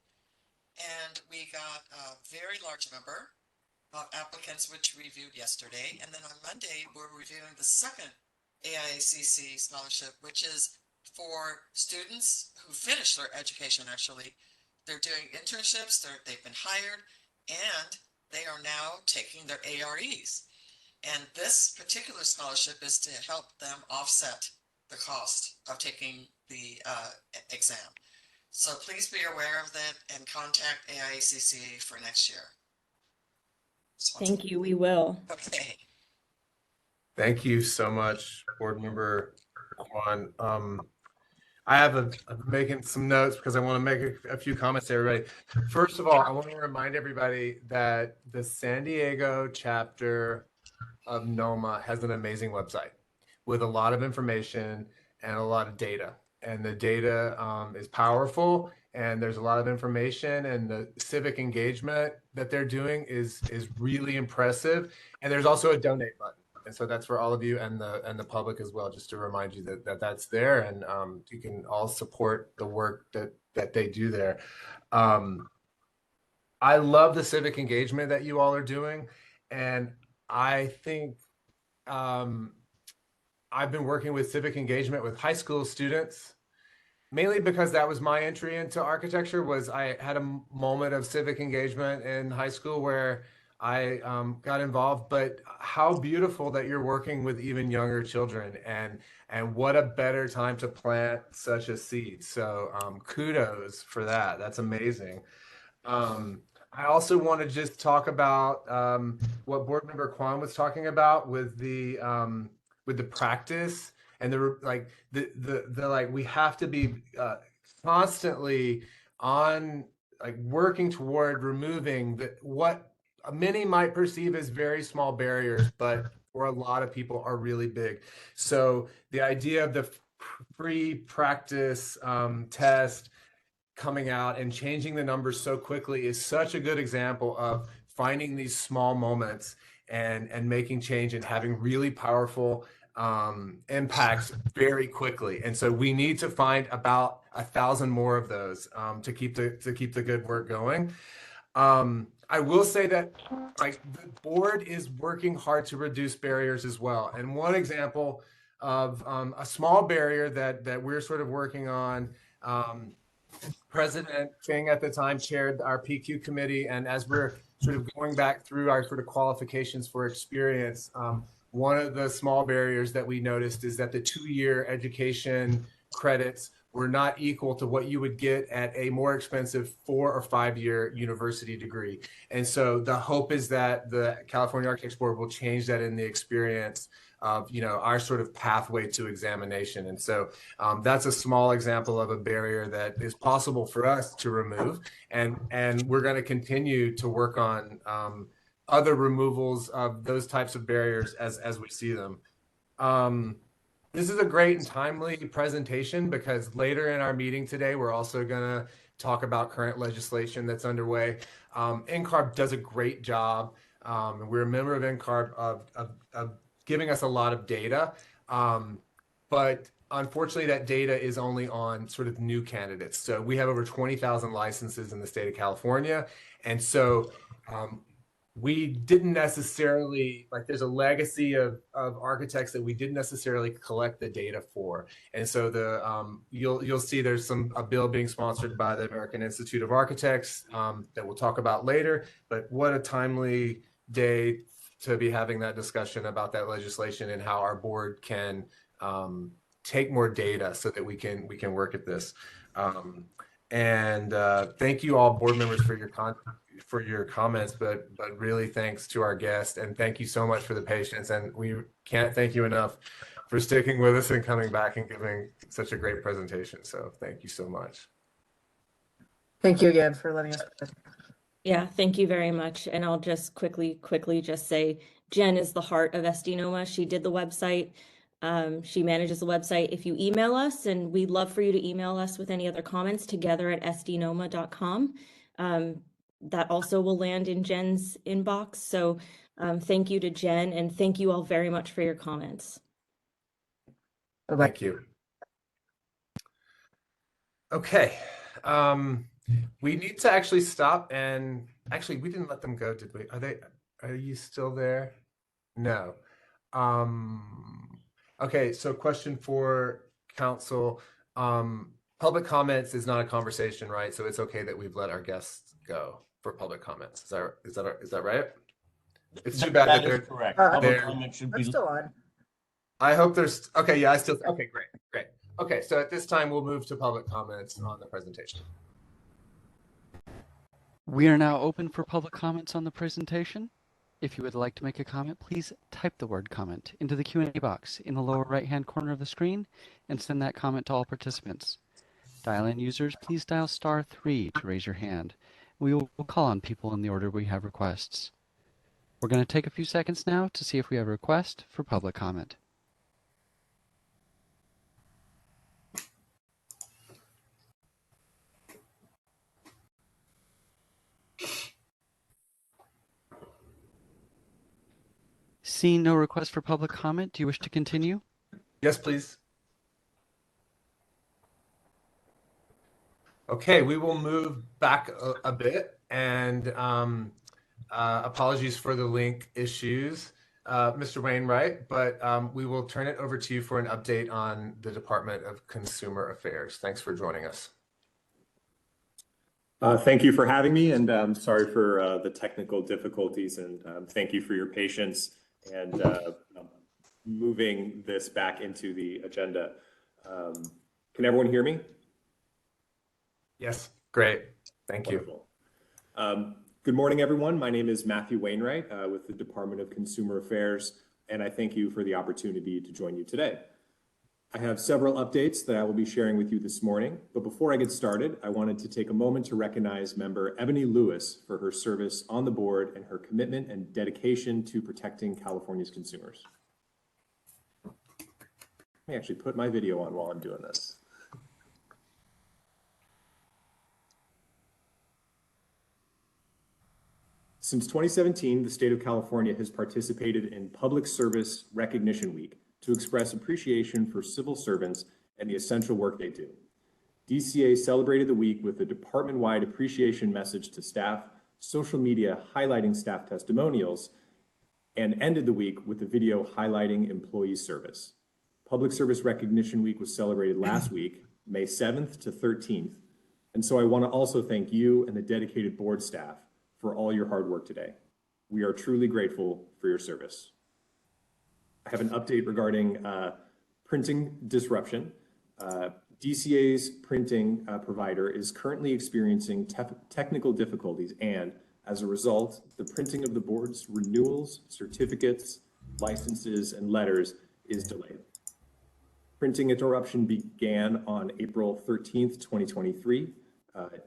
And we got a very large number of applicants, which we reviewed yesterday. And then on Monday, we're reviewing the second AICC scholarship, which is for students who finish their education. Actually, they're doing internships, they've been hired, and they are now taking their AREs. And this particular scholarship is to help them offset the cost of taking the exam. So please be aware of that and contact AICC for next year. Thank you, we will. Okay. Thank you so much, Board Member Kwan. I'm making some notes because I want to make a few comments to everybody. First of all, I want to remind everybody that the San Diego chapter of NOMA has an amazing website with a lot of information and a lot of data. And the data is powerful, and there's a lot of information, and the civic engagement that they're doing is really impressive. And there's also a donate button. And so that's for all of you and the public as well, just to remind you that that's there, and you can all support the work that they do there. I love the civic engagement that you all are doing, and I think I've been working with civic engagement with high school students, mainly because that was my entry into architecture. Was I had a moment of civic engagement in high school where I got involved. But how beautiful that you're working with even younger children, and what a better time to plant such a seed. So kudos for that. That's amazing. I also want to just talk about what Board Member Kwan was talking about with the practice and the we have to be constantly on working toward removing what many might perceive as very small barriers, but for a lot of people are really big. So the idea of the free practice test coming out and changing the numbers so quickly is such a good example of finding these small moments and making change and having really powerful impacts very quickly. And so we need to find about 1,000 more of those to keep the good work going. I will say that the board is working hard to reduce barriers as well. And one example of a small barrier that we're sort of working on, President King at the time chaired our PQ committee, and as we're sort of going back through our sort of qualifications for experience, one of the small barriers that we noticed is that the 2-year education credits were not equal to what you would get at a more expensive 4 or 5-year university degree. And so the hope is that the California Architects Board will change that in the experience of our sort of pathway to examination. And so that's a small example of a barrier that is possible for us to remove, and we're going to continue to work on other removals of those types of barriers as we see them. This is a great and timely presentation because later in our meeting today, we're also going to talk about current legislation that's underway. NCARB does a great job. We're a member of NCARB of giving us a lot of data, but unfortunately that data is only on sort of new candidates. So we have over 20,000 licenses in the state of California. And so we didn't necessarily, there's a legacy of architects that we didn't necessarily collect the data for. And so you'll see there's a bill being sponsored by the American Institute of Architects that we'll talk about later. But what a timely day to be having that discussion about that legislation and how our board can take more data so that we can work at this. Thank you all board members for your comments, but really thanks to our guest, and thank you so much for the patience, and we can't thank you enough for sticking with us and coming back and giving such a great presentation. So thank you so much. Thank you again for letting us. Yeah, thank you very much. And I'll just quickly just say, Jen is the heart of SD NOMA. She did the website. She manages the website. If you email us, and we'd love for you to email us with any other comments, together@sdnoma.com. That also will land in Jen's inbox. So thank you to Jen, and thank you all very much for your comments. Thank you. Okay. We need to actually stop, and actually we didn't let them go, did we? Are you still there? No. Okay, so question for council. Public comments is not a conversation, right? So it's okay that we've let our guests go for public comments. Is that right? It's too bad that That is they're correct. Uh, Public they're- comment should I'm be. still on. I hope there's okay. Yeah, okay. Great. Okay, so at this time we'll move to public comments on the presentation. We are now open for public comments on the presentation. If you would like to make a comment, please type the word comment into the Q&A box in the lower right-hand corner of the screen and send that comment to all participants. Dial-in users, please dial *3 to raise your hand. We will call on people in the order we have requests. We're going to take a few seconds now to see if we have a request for public comment. Seeing no request for public comment, do you wish to continue? Yes, please. Okay, we will move back a bit, and apologies for the link issues, Mr. Wainwright, but we will turn it over to you for an update on the Department of Consumer Affairs. Thanks for joining us. Thank you for having me, and I'm sorry for the technical difficulties, and thank you for your patience and moving this back into the agenda. Can everyone hear me? Yes, great. Thank you. Wonderful. Good morning, everyone. My name is Matthew Wainwright with the Department of Consumer Affairs, and I thank you for the opportunity to join you today. I have several updates that I will be sharing with you this morning, but before I get started, I wanted to take a moment to recognize member Ebony Lewis for her service on the board and her commitment and dedication to protecting California's consumers. Let me actually put my video on while I'm doing this. Since 2017, the state of California has participated in Public Service Recognition Week to express appreciation for civil servants and the essential work they do. DCA celebrated the week with a department-wide appreciation message to staff, social media highlighting staff testimonials, and ended the week with a video highlighting employee service. Public Service Recognition Week was celebrated last week, May 7th to 13th, and so I want to also thank you and the dedicated board staff for all your hard work today. We are truly grateful for your service. I have an update regarding printing disruption. DCA's printing provider is currently experiencing technical difficulties, and as a result, the printing of the board's renewals, certificates, licenses, and letters is delayed. Printing interruption began on April 13th, 2023.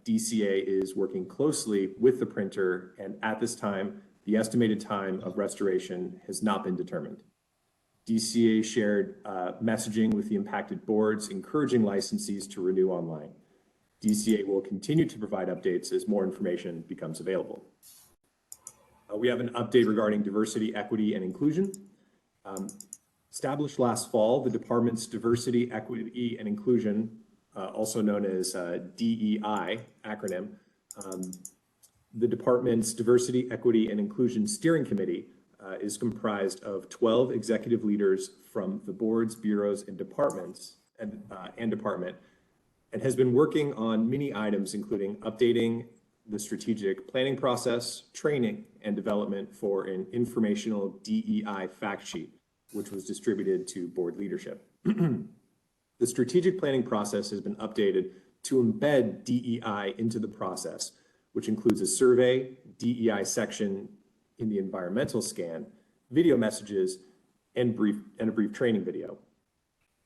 DCA is working closely with the printer, and at this time, the estimated time of restoration has not been determined. DCA shared messaging with the impacted boards, encouraging licensees to renew online. DCA will continue to provide updates as more information becomes available. We have an update regarding diversity, equity, and inclusion. Established last fall, the department's Diversity, Equity, and Inclusion, also known as DEI acronym, the department's Diversity, Equity, and Inclusion Steering Committee is comprised of 12 executive leaders from the boards, bureaus, and departments, and has been working on many items, including updating the strategic planning process, training, and development for an informational DEI fact sheet, which was distributed to board leadership. The strategic planning process has been updated to embed DEI into the process, which includes a survey, DEI section in the environmental scan, video messages, and a brief training video.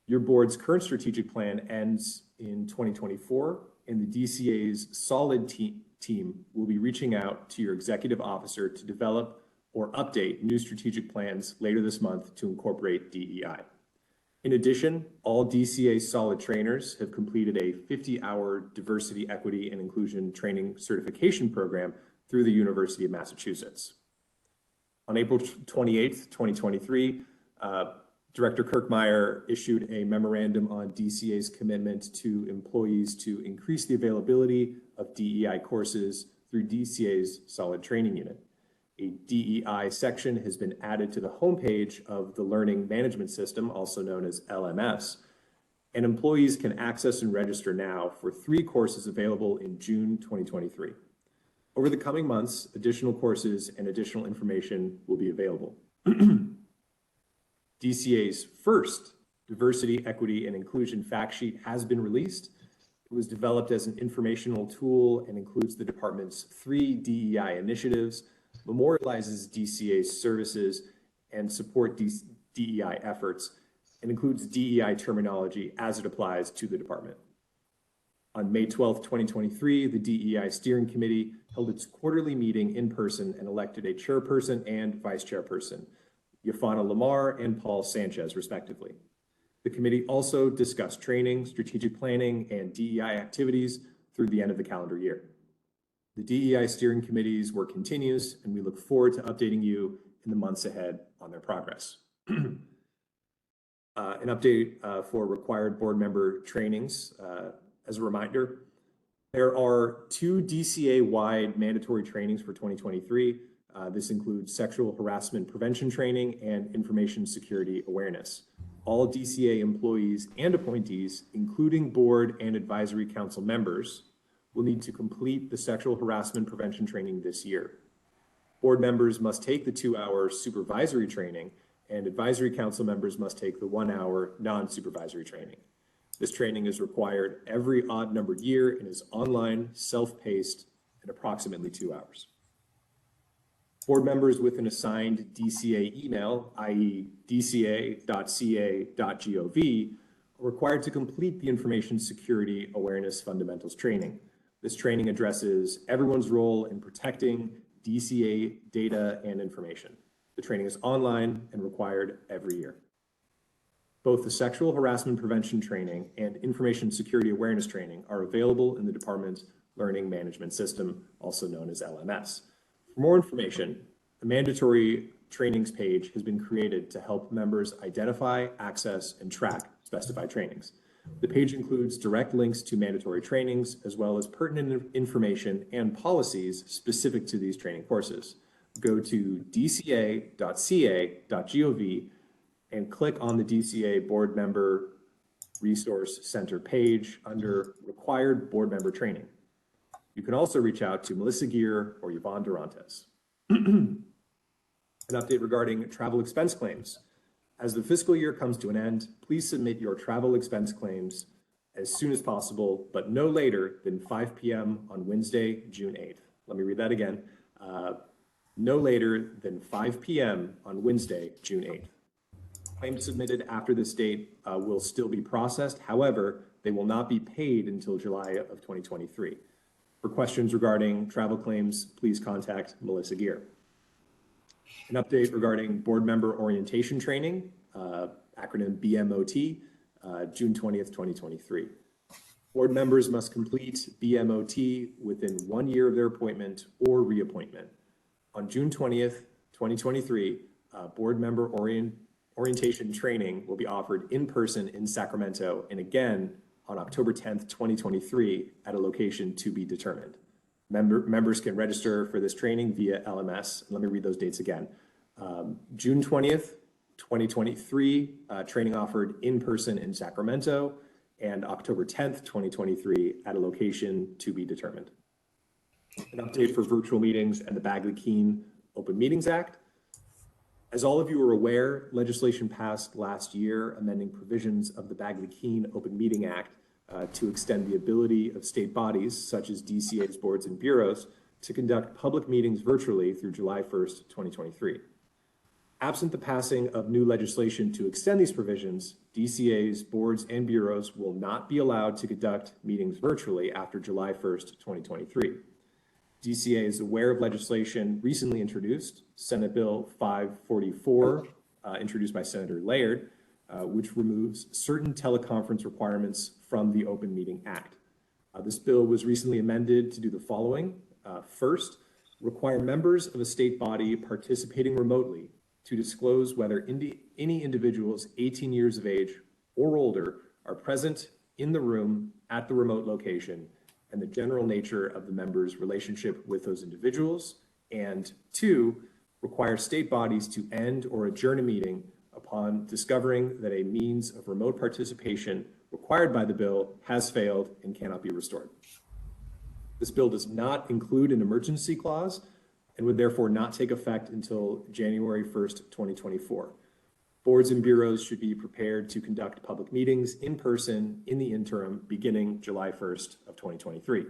Your board's current strategic plan ends in 2024, and the DCA's solid team will be reaching out to your executive officer to develop or update new strategic plans later this month to incorporate DEI. In addition, all DCA solid trainers have completed a 50-hour diversity, equity, and inclusion training certification program through the University of Massachusetts. On April 28th, 2023, Director Kirkmeyer issued a memorandum on DCA's commitment to employees to increase the availability of DEI courses through DCA's solid training unit. A DEI section has been added to the homepage of the Learning Management System, also known as LMS, and employees can access and register now for 3 courses available in June 2023. Over the coming months, additional courses and additional information will be available. DCA's first Diversity, Equity, and Inclusion fact sheet has been released. It was developed as an informational tool and includes the department's 3 DEI initiatives, memorializes DCA's services and support DEI efforts, and includes DEI terminology as it applies to the department. On May 12th, 2023, the DEI Steering Committee held its quarterly meeting in person and elected a chairperson and vice chairperson, Yafana Lamar and Paul Sanchez, respectively. The committee also discussed training, strategic planning, and DEI activities through the end of the calendar year. The DEI Steering Committee's work continues, and we look forward to updating you in the months ahead on their progress. An update for required board member trainings. As a reminder, there are 2 DCA-wide mandatory trainings for 2023. This includes sexual harassment prevention training and information security awareness. All DCA employees and appointees, including board and advisory council members, will need to complete the sexual harassment prevention training this year. Board members must take the 2-hour supervisory training, and advisory council members must take the 1-hour non-supervisory training. This training is required every odd-numbered year and is online, self-paced, and approximately 2 hours. Board members with an assigned DCA email, i.e. dca.ca.gov, are required to complete the Information Security Awareness Fundamentals training. This training addresses everyone's role in protecting DCA data and information. The training is online and required every year. Both the Sexual Harassment Prevention Training and Information Security Awareness Training are available in the department's Learning Management System, also known as LMS. For more information, the mandatory trainings page has been created to help members identify, access, and track specified trainings. The page includes direct links to mandatory trainings, as well as pertinent information and policies specific to these training courses. Go to dca.ca.gov and click on the DCA Board Member Resource Center page under Required Board Member Training. You can also reach out to Melissa Gear or Yvonne Durantes. An update regarding travel expense claims. As the fiscal year comes to an end, please submit your travel expense claims as soon as possible, but no later than 5 p.m. on Wednesday, June 8th. Let me read that again. No later than 5 p.m. on Wednesday, June 8th. Claims submitted after this date will still be processed. However, they will not be paid until July of 2023. For questions regarding travel claims, please contact Melissa Gear. An update regarding board member orientation training, acronym BMOT, June 20th, 2023. Board members must complete BMOT within 1 year of their appointment or reappointment. On June 20th, 2023, board member orientation training will be offered in person in Sacramento and again on October 10th, 2023 at a location to be determined. Members can register for this training via LMS. Let me read those dates again. June 20th, 2023, training offered in person in Sacramento, and October 10th, 2023 at a location to be determined. An update for virtual meetings and the Bagley-Keene Open Meetings Act. As all of you are aware, legislation passed last year amending provisions of the Bagley-Keene Open Meeting Act to extend the ability of state bodies, such as DCA's boards and bureaus, to conduct public meetings virtually through July 1st, 2023. Absent the passing of new legislation to extend these provisions, DCA's boards and bureaus will not be allowed to conduct meetings virtually after July 1st, 2023. DCA is aware of legislation recently introduced, Senate Bill 544, introduced by Senator Laird, which removes certain teleconference requirements from the Open Meeting Act. This bill was recently amended to do the following. First, require members of a state body participating remotely to disclose whether any individuals 18 years of age or older are present in the room at the remote location and the general nature of the member's relationship with those individuals And 2, require state bodies to end or adjourn a meeting upon discovering that a means of remote participation required by the bill has failed and cannot be restored. This bill does not include an emergency clause and would therefore not take effect until January 1st, 2024. Boards and bureaus should be prepared to conduct public meetings in person in the interim beginning July 1st of 2023.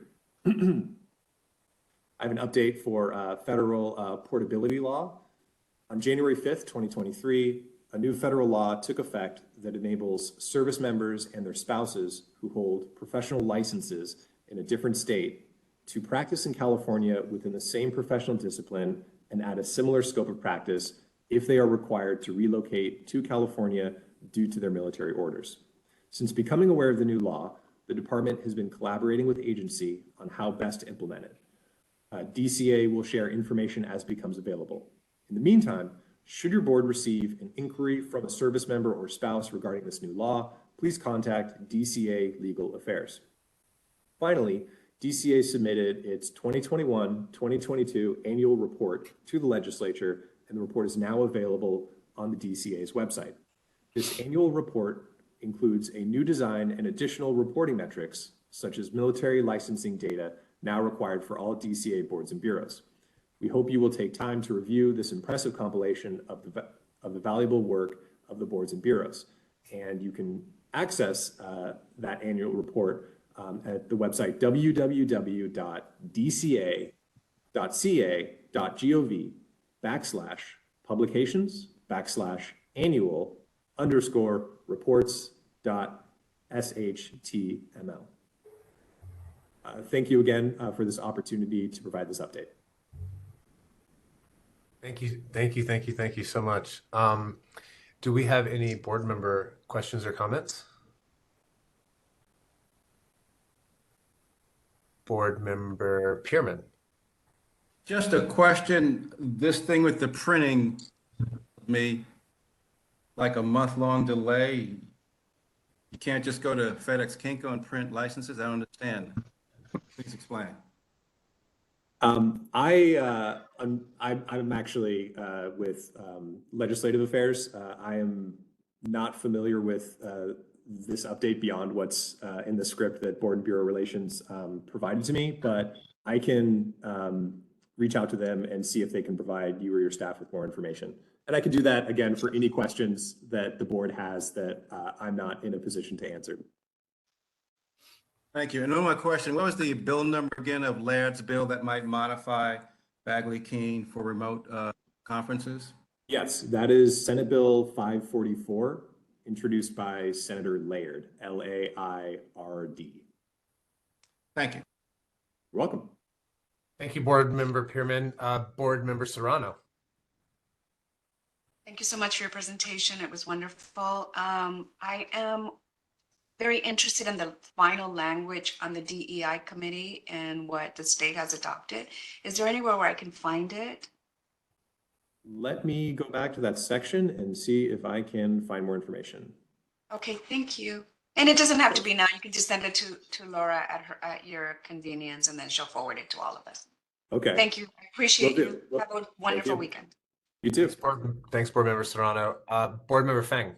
I have an update for federal portability law. On January 5th, 2023, a new federal law took effect that enables service members and their spouses who hold professional licenses in a different state to practice in California within the same professional discipline and at a similar scope of practice if they are required to relocate to California due to their military orders. Since becoming aware of the new law, the department has been collaborating with the agency on how best to implement it. DCA will share information as it becomes available. In the meantime, should your board receive an inquiry from a service member or spouse regarding this new law, please contact DCA Legal Affairs. Finally, DCA submitted its 2021-2022 annual report to the legislature, and the report is now available on the DCA's website. This annual report includes a new design and additional reporting metrics, such as military licensing data now required for all DCA boards and bureaus. We hope you will take time to review this impressive compilation of the valuable work of the boards and bureaus. And you can access that annual report at the website www.dca.gov/publications/annual_reports.shtml. Thank you again for this opportunity to provide this update. Thank you so much. Do we have any board member questions or comments? Board member Pearman. Just a question. This thing with the printing, me like a month-long delay. You can't just go to FedEx Kinko and print licenses. I don't understand. Please explain. I'm actually with legislative affairs. I am not familiar with this update beyond what's in the script that Board and Bureau Relations provided to me, but I can reach out to them and see if they can provide you or your staff with more information. And I can do that again for any questions that the board has that I'm not in a position to answer. Thank you. And one more question. What was the bill number again of Laird's bill that might modify Bagley-Keene for remote conferences? Yes, that is Senate Bill 544, introduced by Senator Laird, L-A-I-R-D. Thank you. You're welcome. Thank you, Board Member Pearman. Board Member Serrano. Thank you so much for your presentation. It was wonderful. I am very interested in the final language on the DEI committee and what the state has adopted. Is there anywhere where I can find it? Let me go back to that section and see if I can find more information. Okay, thank you. And it doesn't have to be now. You can just send it to Laura at your convenience, and then she'll forward it to all of us. Okay. Thank you. I appreciate Will you. do. Have a wonderful weekend. You too. Thanks, Board Member Serrano. Board Member Feng.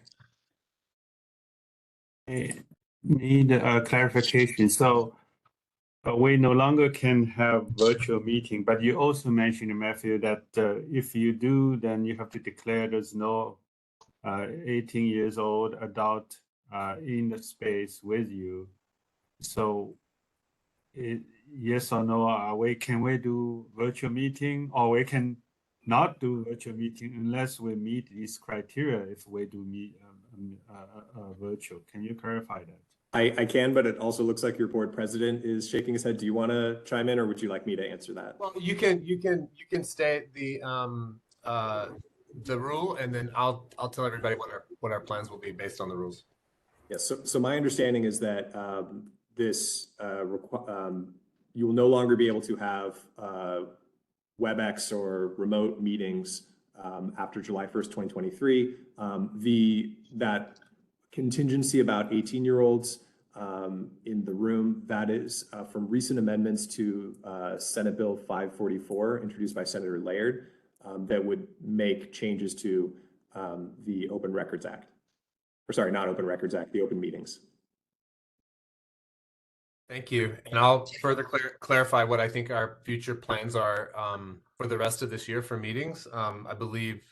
Need a clarification. So we no longer can have virtual meeting, but you also mentioned, Matthew, that if you do, then you have to declare there's no 18 years old adult in the space with you. So yes or no, can we do virtual meeting, or we can not do virtual meeting unless we meet these criteria if we do meet virtual? Can you clarify that? I can, but it also looks like your board president is shaking his head. Do you want to chime in, or would you like me to answer that? Well, you can state the rule, and then I'll tell everybody what our plans will be based on the rules. Yes. So my understanding is that you will no longer be able to have WebEx or remote meetings after July 1st, 2023. That contingency about 18-year-olds in the room. That is from recent amendments to Senate Bill 544, introduced by Senator Laird, that would make changes to the Open Records Act. Or sorry, not Open Records Act, the Open Meetings. Thank you. And I'll further clarify what I think our future plans are for the rest of this year for meetings. I believe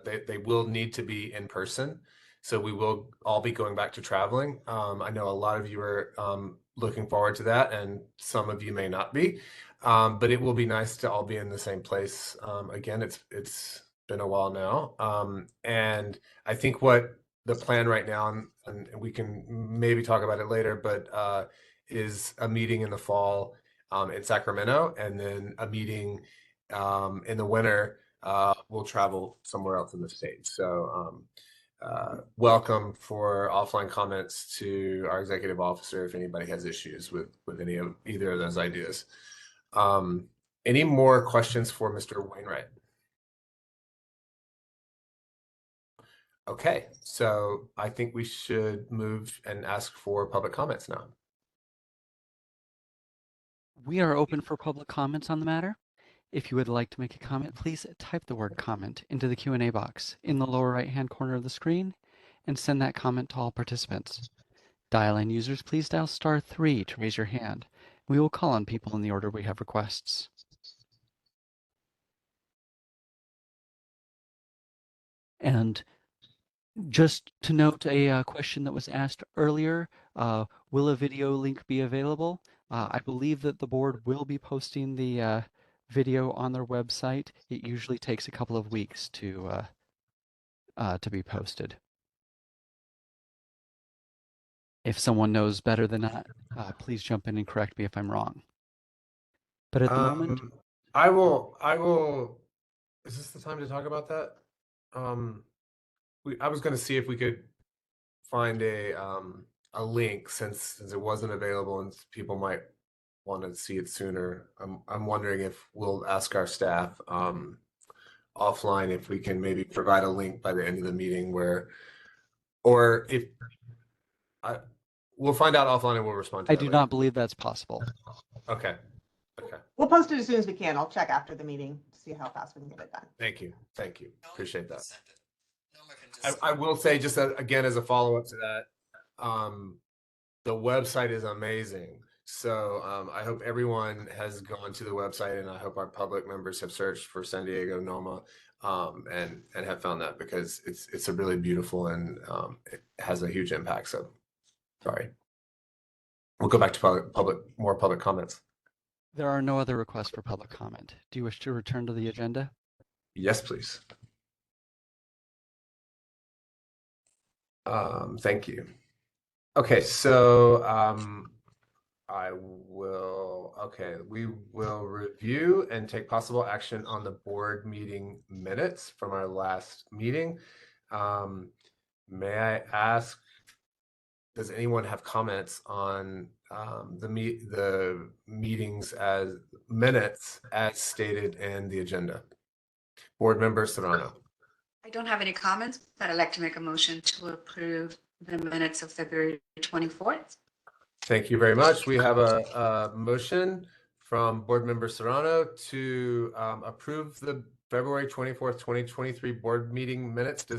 they will need to be in person. So we will all be going back to traveling. I know a lot of you are looking forward to that, and some of you may not be. But it will be nice to all be in the same place. Again, it's been a while now. And I think what the plan right now, and we can maybe talk about it later, but is a meeting in the fall in Sacramento, and then a meeting in the winter. We'll travel somewhere else in the state. So welcome for offline comments to our executive officer if anybody has issues with either of those ideas. Any more questions for Mr. Wainwright? Okay, so I think we should move and ask for public comments now. We are open for public comments on the matter. If you would like to make a comment, please type the word comment into the Q&A box in the lower right-hand corner of the screen and send that comment to all participants. Dial-in users, please dial *3 to raise your hand. We will call on people in the order we have requests. And just to note a question that was asked earlier, will a video link be available? I believe that the board will be posting the video on their website. It usually takes a couple of weeks to be posted. If someone knows better than that, please jump in and correct me if I'm wrong. But at the moment, I will. Is this the time to talk about that? I was going to see if we could find a link since it wasn't available and people might want to see it sooner. I'm wondering if we'll ask our staff offline if we can maybe provide a link by the end of the meeting or if we'll find out offline and we'll respond to I that do later. not believe that's possible. Okay. We'll post it as soon as we can. I'll check after the meeting to see how fast we can get it done. Thank you. Appreciate that. I will say just again as a follow-up to that, the website is amazing. So I hope everyone has gone to the website, and I hope our public members have searched for San Diego NOMA and have found that, because it's a really beautiful and it has a huge impact. So sorry. We'll go back to more public comments. There are no other requests for public comment. Do you wish to return to the agenda? Yes, please. Thank you. Okay, so we will review and take possible action on the board meeting minutes from our last meeting. May I ask, does anyone have comments on the meetings as minutes as stated in the agenda? Board Member Serrano. I don't have any comments, but I'd like to make a motion to approve the minutes of February 24th. Thank you very much. We have a motion from Board Member Serrano to approve the February 24th, 2023 board meeting minutes. Do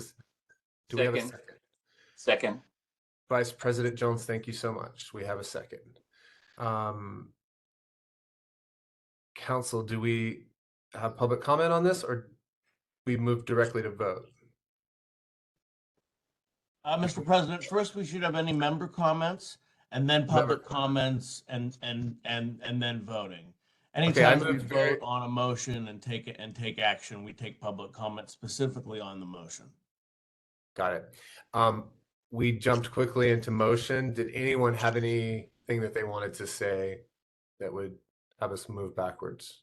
we have a second? Second. Vice President Jones, thank you so much. We have a second. Council, do we have public comment on this, or we move directly to vote? Mr. President, first we should have any member comments, and then public comments, and then voting. Anytime we vote on a motion and take action, we take public comment specifically on the motion. Got it. We jumped quickly into motion. Did anyone have anything that they wanted to say that would have us move backwards?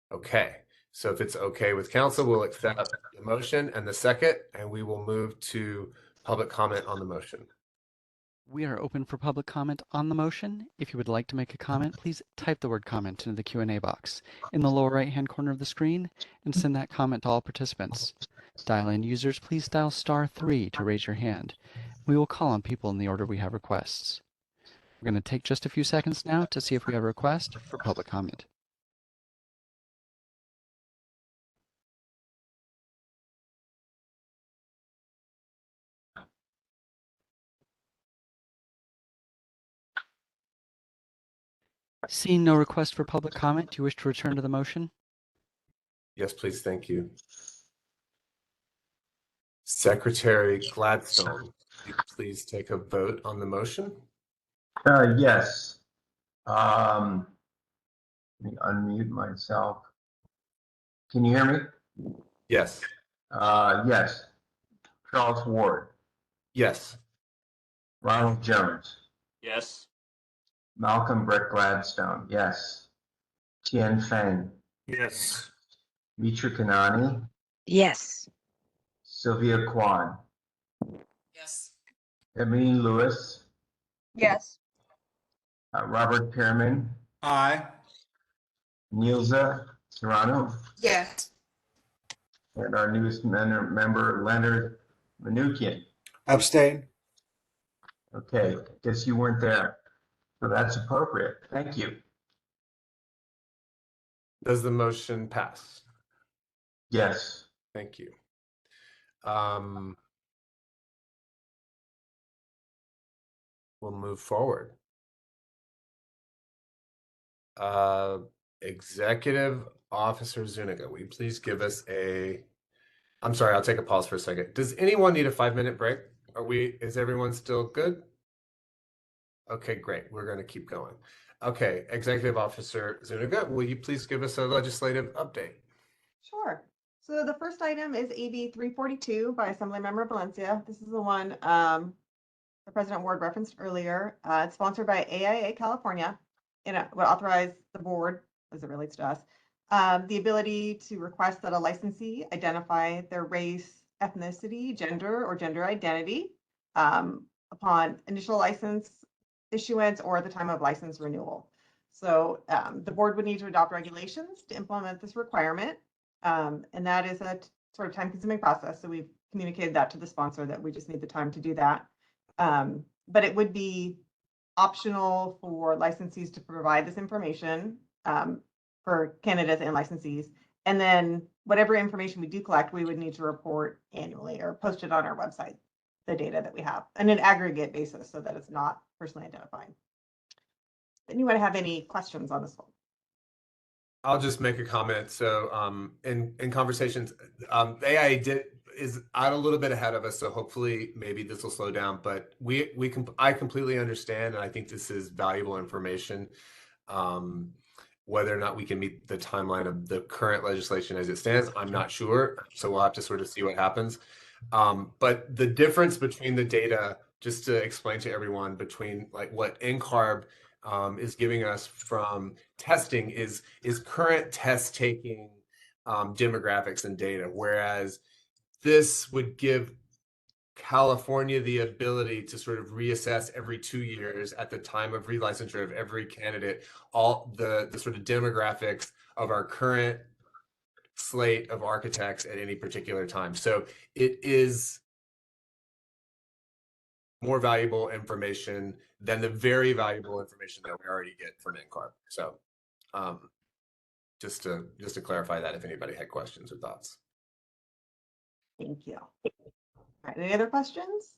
Okay. So if it's okay with council, we'll accept the motion and the second, and we will move to public comment on the motion. We are open for public comment on the motion. If you would like to make a comment, please type the word comment into the Q&A box in the lower right-hand corner of the screen and send that comment to all participants. Dial-in users, please dial *3 to raise your hand. We will call on people in the order we have requests. We're going to take just a few seconds now to see if we have a request for public comment. Seeing no request for public comment, do you wish to return to the motion? Yes, please. Thank you. Secretary Gladstone, would you please take a vote on the motion? Yes. Let me unmute myself. Can you hear me? Yes. Yes. Charles Ward, Yes. Ronald Jones, Yes. Malcolm Brett Gladstone, yes. Tian Feng, Yes. Mitra Kanani, Yes. Sylvia Kwan, Yes. Ebony Lewis, Yes. Robert Pearman, Aye. Nilza Serrano, Yes. and our newest member, Leonard Mnuchin. Abstain. Okay, guess you weren't there. So that's appropriate. Thank you. Does the motion pass? Yes. Thank you. We'll move forward. Executive Officer Zuniga, will you please give us I'm sorry, I'll take a pause for a second. Does anyone need a 5-minute break? Is everyone still good? Okay, great. We're going to keep going. Okay, Executive Officer Zuniga, will you please give us a legislative update? Sure. So the first item is AB 342 by Assemblymember Valencia. This is the one the President Ward referenced earlier. It's sponsored by AIA California, and it would authorize the board, as it relates to us, the ability to request that a licensee identify their race, ethnicity, gender, or gender identity upon initial license issuance or at the time of license renewal. So the board would need to adopt regulations to implement this requirement. And that is a sort of time-consuming process. So we've communicated that to the sponsor that we just need the time to do that. But it would be optional for licensees to provide this information for candidates and licensees. And then whatever information we do collect, we would need to report annually or post it on our website, the data that we have, on an aggregate basis so that it's not personally identifying. Anyone have any questions on this one? I'll just make a comment. So in conversations, AIA is out a little bit ahead of us, so hopefully maybe this will slow down. But I completely understand, and I think this is valuable information. Whether or not we can meet the timeline of the current legislation as it stands, I'm not sure. So we'll have to sort of see what happens. But the difference between the data, just to explain to everyone, between like what NCARB is giving us from testing is current test taking demographics and data, whereas this would give California the ability to sort of reassess every 2 years at the time of relicensure of every candidate, all the sort of demographics of our current slate of architects at any particular time. So it is more valuable information than the very valuable information that we already get for NCARB. So just to clarify that if anybody had questions or thoughts. Thank you. All right, any other questions?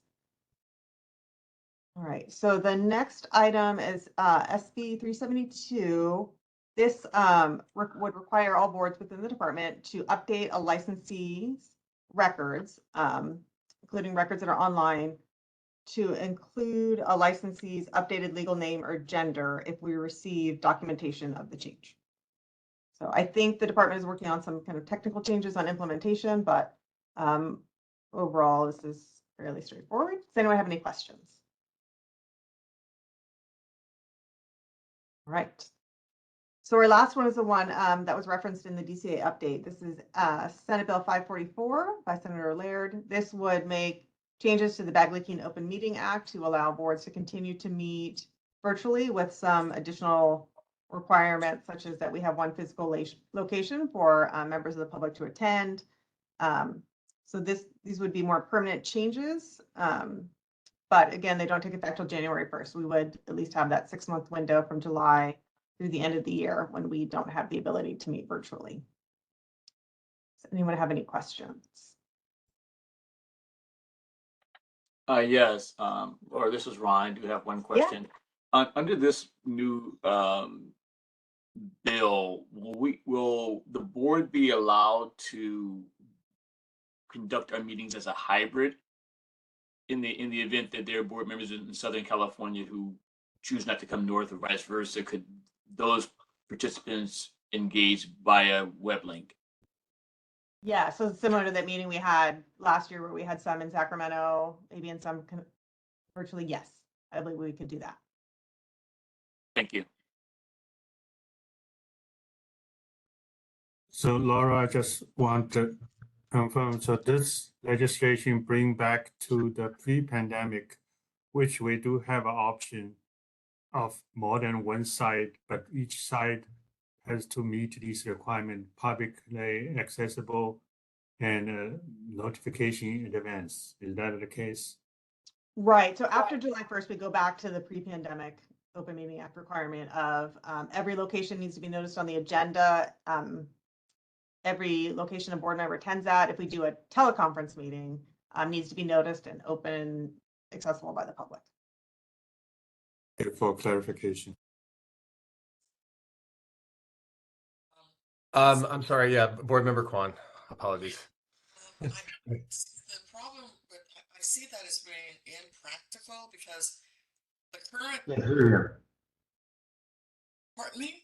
All right, so the next item is SB 372. This would require all boards within the department to update a licensee's records, including records that are online, to include a licensee's updated legal name or gender if we receive documentation of the change. So I think the department is working on some kind of technical changes on implementation, but overall, this is fairly straightforward. Does anyone have any questions? All right. So our last one is the one that was referenced in the DCA update. This is Senate Bill 544 by Senator Laird. This would make changes to the Bag Leaking Open Meeting Act to allow boards to continue to meet virtually with some additional requirements, such as that we have one physical location for members of the public to attend. So these would be more permanent changes But again, they don't take effect till January 1st. We would at least have that 6-month window from July through the end of the year when we don't have the ability to meet virtually. Does anyone have any questions? Yes, or this is Ron. I do have one question. Under this new bill, will the board be allowed to conduct our meetings as a hybrid in the event that there are board members in Southern California who choose not to come north or vice versa? Could those participants engage via web link? Yeah, so similar to that meeting we had last year where we had some in Sacramento, maybe in some virtually, yes, I believe we could do that. Thank you. So Laura, I just want to confirm, so this legislation bring back to the pre-pandemic, which we do have an option of more than one site, but each site has to meet these requirements, publicly accessible and notification in advance. Is that the case? Right, so after July 1st, we go back to the pre-pandemic Open Meeting Act requirement of every location needs to be noticed on the agenda. Every location a board member attends at, if we do a teleconference meeting, needs to be noticed and open, accessible by the public. For clarification. I'm sorry. Yeah, Board Member Kwan. Apologies. The problem, I see that as being impractical because the current. Yeah, hear you. Pardon me?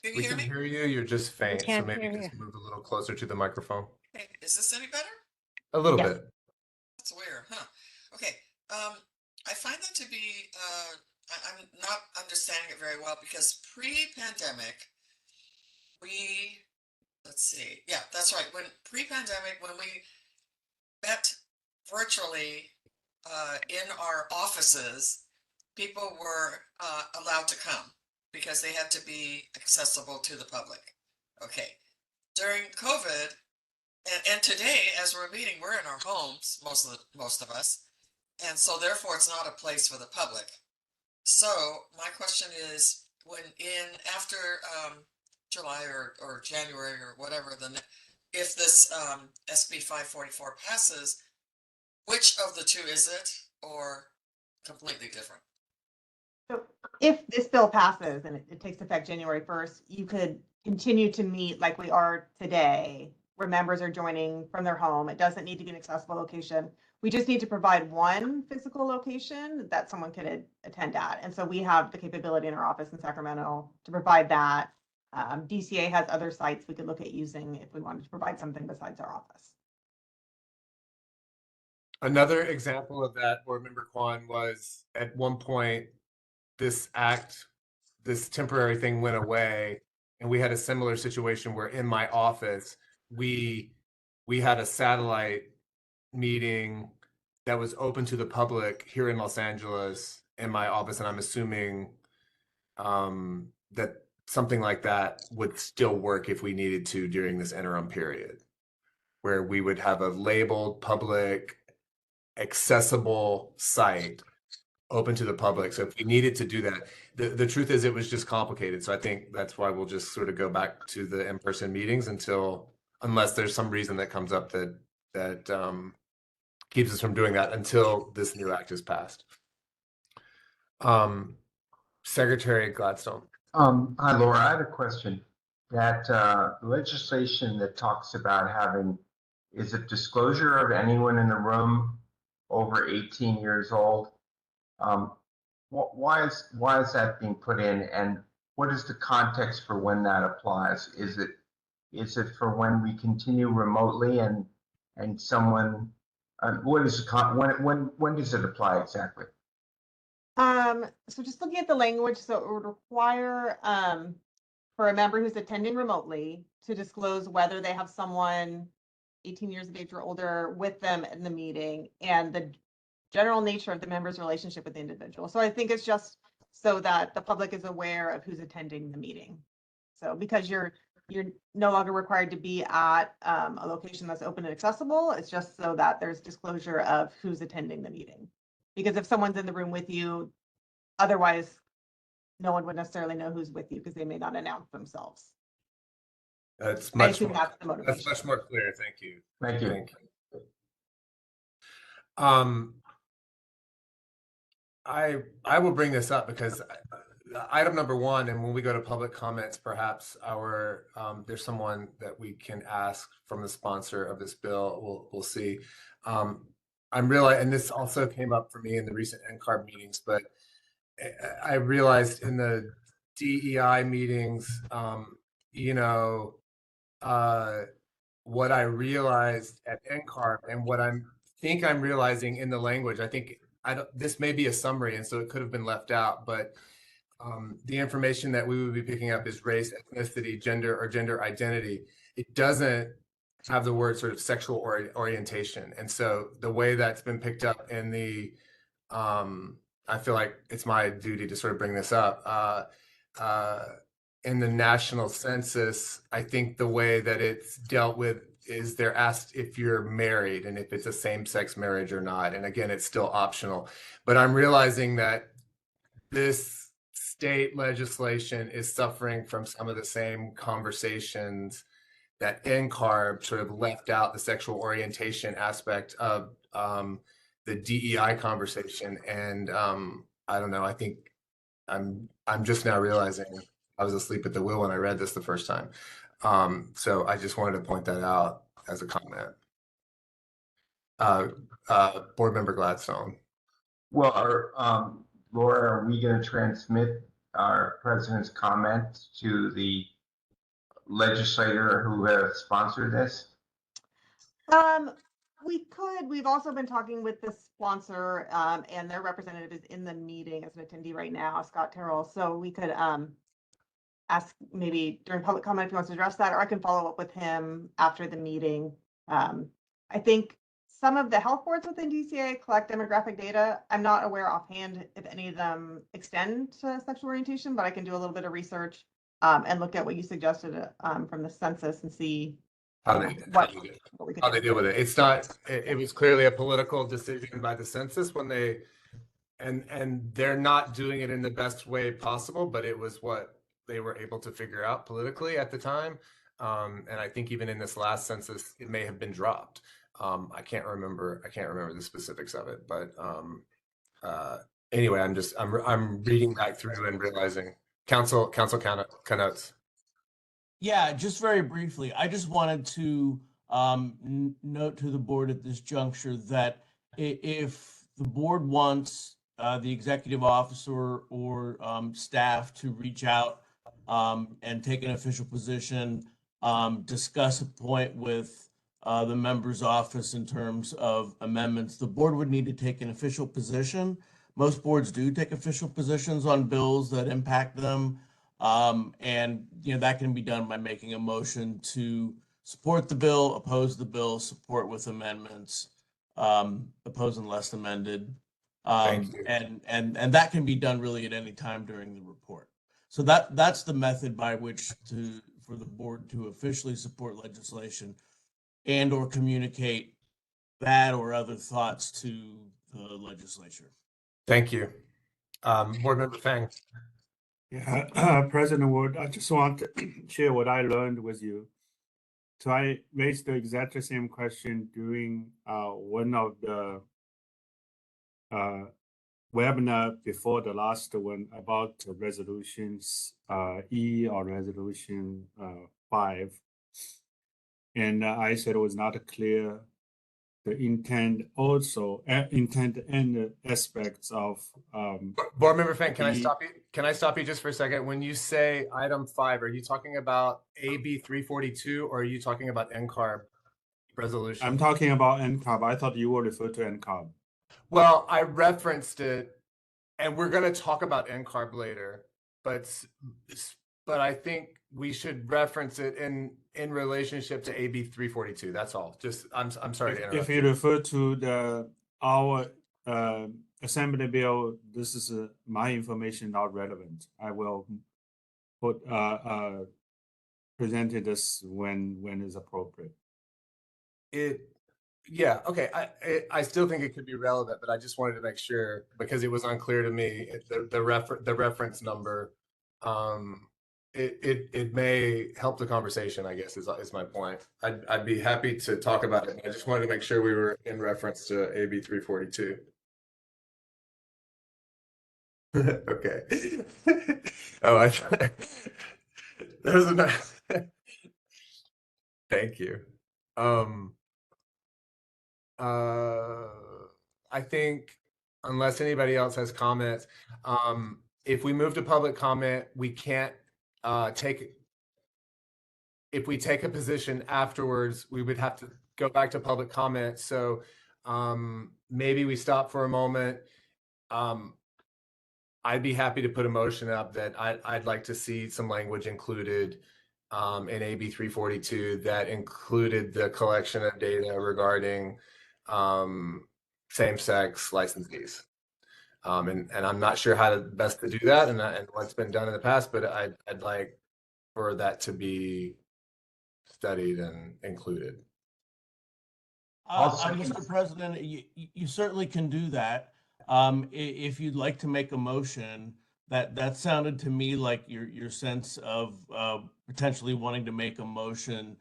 Can you We hear can me? hear you. You're just faint, so can't maybe hear just you. move a little closer to the microphone. Okay, is this any better? A little Yes. bit. That's weird, huh? Okay, I find that to be, I'm not understanding it very well because pre-pandemic, let's see, yeah, that's right. When pre-pandemic, when we met virtually in our offices, people were allowed to come because they had to be accessible to the public. Okay, during COVID, and today, as we're meeting, we're in our homes, most of us, and so therefore it's not a place for the public. So my question is, after July or January or whatever, if this SB 544 passes, which of the two is it, or completely different? So if this bill passes and it takes effect January 1st, you could continue to meet like we are today, where members are joining from their home. It doesn't need to be an accessible location. We just need to provide one physical location that someone can attend at. And so we have the capability in our office in Sacramento to provide that. DCA has other sites we could look at using if we wanted to provide something besides our office. Another example of that, Board Member Kwan, was at one point, this temporary thing went away, and we had a similar situation where in my office, we had a satellite meeting that was open to the public here in Los Angeles in my office, and I'm assuming that something like that would still work if we needed to during this interim period, where we would have a labeled public accessible site open to the public. So if we needed to do that, the truth is it was just complicated. So I think that's why we'll just sort of go back to the in-person meetings unless there's some reason that comes up that keeps us from doing that until this new act is passed. Secretary Gladstone. Hi, Laura. I had a question. That legislation that talks about is it disclosure of anyone in the room over 18 years old? Why is that being put in, and what is the context for when that applies? Is it for when we continue remotely and someone? What is when does it apply exactly? So just looking at the language, so it would require for a member who's attending remotely to disclose whether they have someone 18 years of age or older with them in the meeting and the general nature of the member's relationship with the individual. So I think it's just so that the public is aware of who's attending the meeting. So because you're no longer required to be at a location that's open and accessible, it's just so that there's disclosure of who's attending the meeting. Because if someone's in the room with you, otherwise, no one would necessarily know who's with you because they may not announce themselves. That's I much assume more, that's the that's motivation. much more clear. Thank you. Thank you. Thank you. I will bring this up because item number one, and when we go to public comments, perhaps there's someone that we can ask from the sponsor of this bill. We'll see. I'm realizing, and this also came up for me in the recent NCARB meetings, but I realized in the DEI meetings, what I realized at NCARB and what I'm realizing in the language. I think this may be a summary, and so it could have been left out, but the information that we would be picking up is race, ethnicity, gender, or gender identity. It doesn't have the word sort of sexual orientation. And so the way that's been picked up in the, I feel like it's my duty to sort of bring this up. In the national census, I think the way that it's dealt with is they're asked if you're married and if it's a same-sex marriage or not. And again, it's still optional. But I'm realizing that this state legislation is suffering from some of the same conversations that NCARB sort of left out the sexual orientation aspect of the DEI conversation. And I don't know, I think I'm just now realizing I was asleep at the wheel when I read this the first time. So I just wanted to point that out as a comment. Board Member Gladstone. Well, Laura, are we going to transmit our president's comment to the legislator who has sponsored this? We could. We've also been talking with the sponsor, and their representative is in the meeting as an attendee right now, Scott Terrell. So we could ask maybe during public comment if he wants to address that, or I can follow up with him after the meeting. I think some of the health boards within DCA collect demographic data. I'm not aware offhand if any of them extend to sexual orientation, but I can do a little bit of research and look at what you suggested from the census and see how they deal with it. It's not, it was clearly a political decision by the census when they, and they're not doing it in the best way possible, but it was what they were able to figure out politically at the time. And I think even in this last census, it may have been dropped. I can't remember the specifics of it, but anyway, I'm reading back through and realizing council connotes. Yeah, just very briefly, I just wanted to note to the board at this juncture that if the board wants the executive officer or staff to reach out and take an official position, discuss a point with the member's office in terms of amendments, the board would need to take an official position. Most boards do take official positions on bills that impact them. And that can be done by making a motion to support the bill, oppose the bill, support with amendments, oppose unless amended. And that can be done really at any time during the report. So that's the method by which for the board to officially support legislation and or communicate that or other thoughts to the legislature. Thank you. Board Member Fang. Yeah, President Wood, I just want to share what I learned with you. So I raised the exact same question during one of the webinar before the last one about resolutions E or resolution 5. And I said it was not clear the intent and aspects of Board Member Fang, can I stop you just for a second? When you say item 5, are you talking about AB 342 or are you talking about NCARB resolution? I'm talking about NCARB. I thought you were referred to NCARB. Well, I referenced it, and we're going to talk about NCARB later, but I think we should reference it in relationship to AB 342. That's all. Just I'm sorry to interrupt. If you refer to our assembly bill, this is my information not relevant. I will put present this when is appropriate. Yeah, okay. I still think it could be relevant, but I just wanted to make sure because it was unclear to me the reference number. It may help the conversation, I guess, is my point. I'd be happy to talk about it. I just wanted to make sure we were in reference to AB 342. Okay. Oh, there's a nice. Thank you. I think unless anybody else has comments, if we move to public comment, we can't if we take a position afterwards, we would have to go back to public comment. So maybe we stop for a moment. I'd be happy to put a motion up that I'd like to see some language included in AB 342 that included the collection of data regarding same-sex licensees. And I'm not sure how best to do that and what's been done in the past, but I'd like for that to be studied and included. Mr. President, you certainly can do that. If you'd like to make a motion, that sounded to me like your sense of potentially wanting to make a motion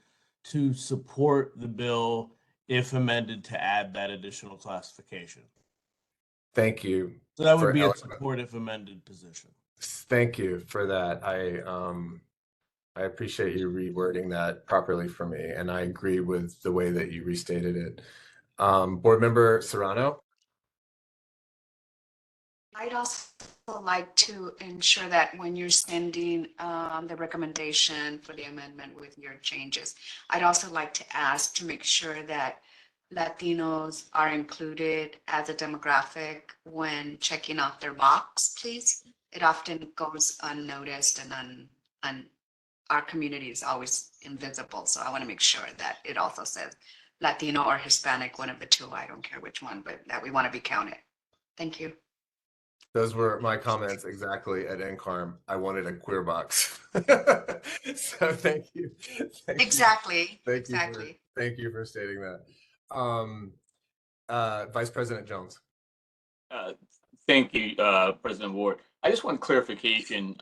to support the bill if amended to add that additional classification. Thank you. So that would for be a eloquent- support if amended position. Thank you for that. I appreciate you rewording that properly for me, and I agree with the way that you restated it. Board Member Serrano? I'd also like to ensure that when you're sending the recommendation for the amendment with your changes, I'd also like to ask to make sure that Latinos are included as a demographic when checking off their box, please. It often goes unnoticed and our community is always invisible. So I want to make sure that it also says Latino or Hispanic, one of the two, I don't care which one, but that we want to be counted. Thank you. Those were my comments exactly at NCARM. I wanted a queer box. So thank you. Exactly. Thank you for stating that. Vice President Jones. Thank you, President Ward. I just want clarification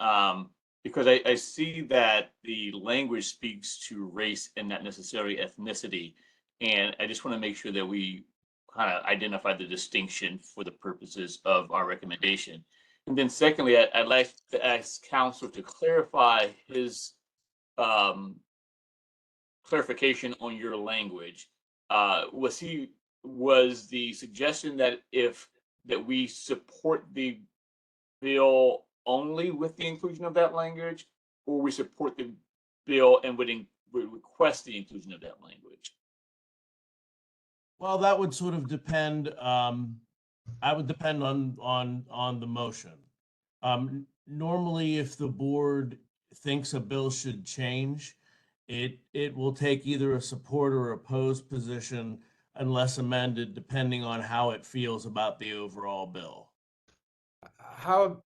because I see that the language speaks to race and not necessarily ethnicity. And I just want to make sure that we kind of identify the distinction for the purposes of our recommendation. And then secondly, I'd like to ask counsel to clarify his clarification on your language. Was the suggestion that that we support the bill only with the inclusion of that language, or we support the bill and would request the inclusion of that language? Well, that would sort of depend. That would depend on the motion. Normally, if the board thinks a bill should change, it will take either a support or opposed position unless amended, depending on how it feels about the overall bill. How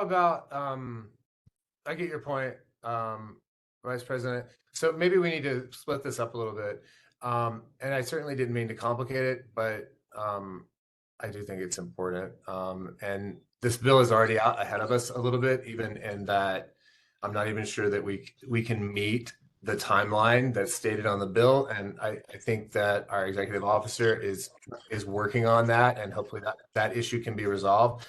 about I get your point, Vice President. So maybe we need to split this up a little bit. And I certainly didn't mean to complicate it, but I do think it's important. And this bill is already out ahead of us a little bit, even in that I'm not even sure that we can meet the timeline that's stated on the bill. And I think that our executive officer is working on that, and hopefully that issue can be resolved.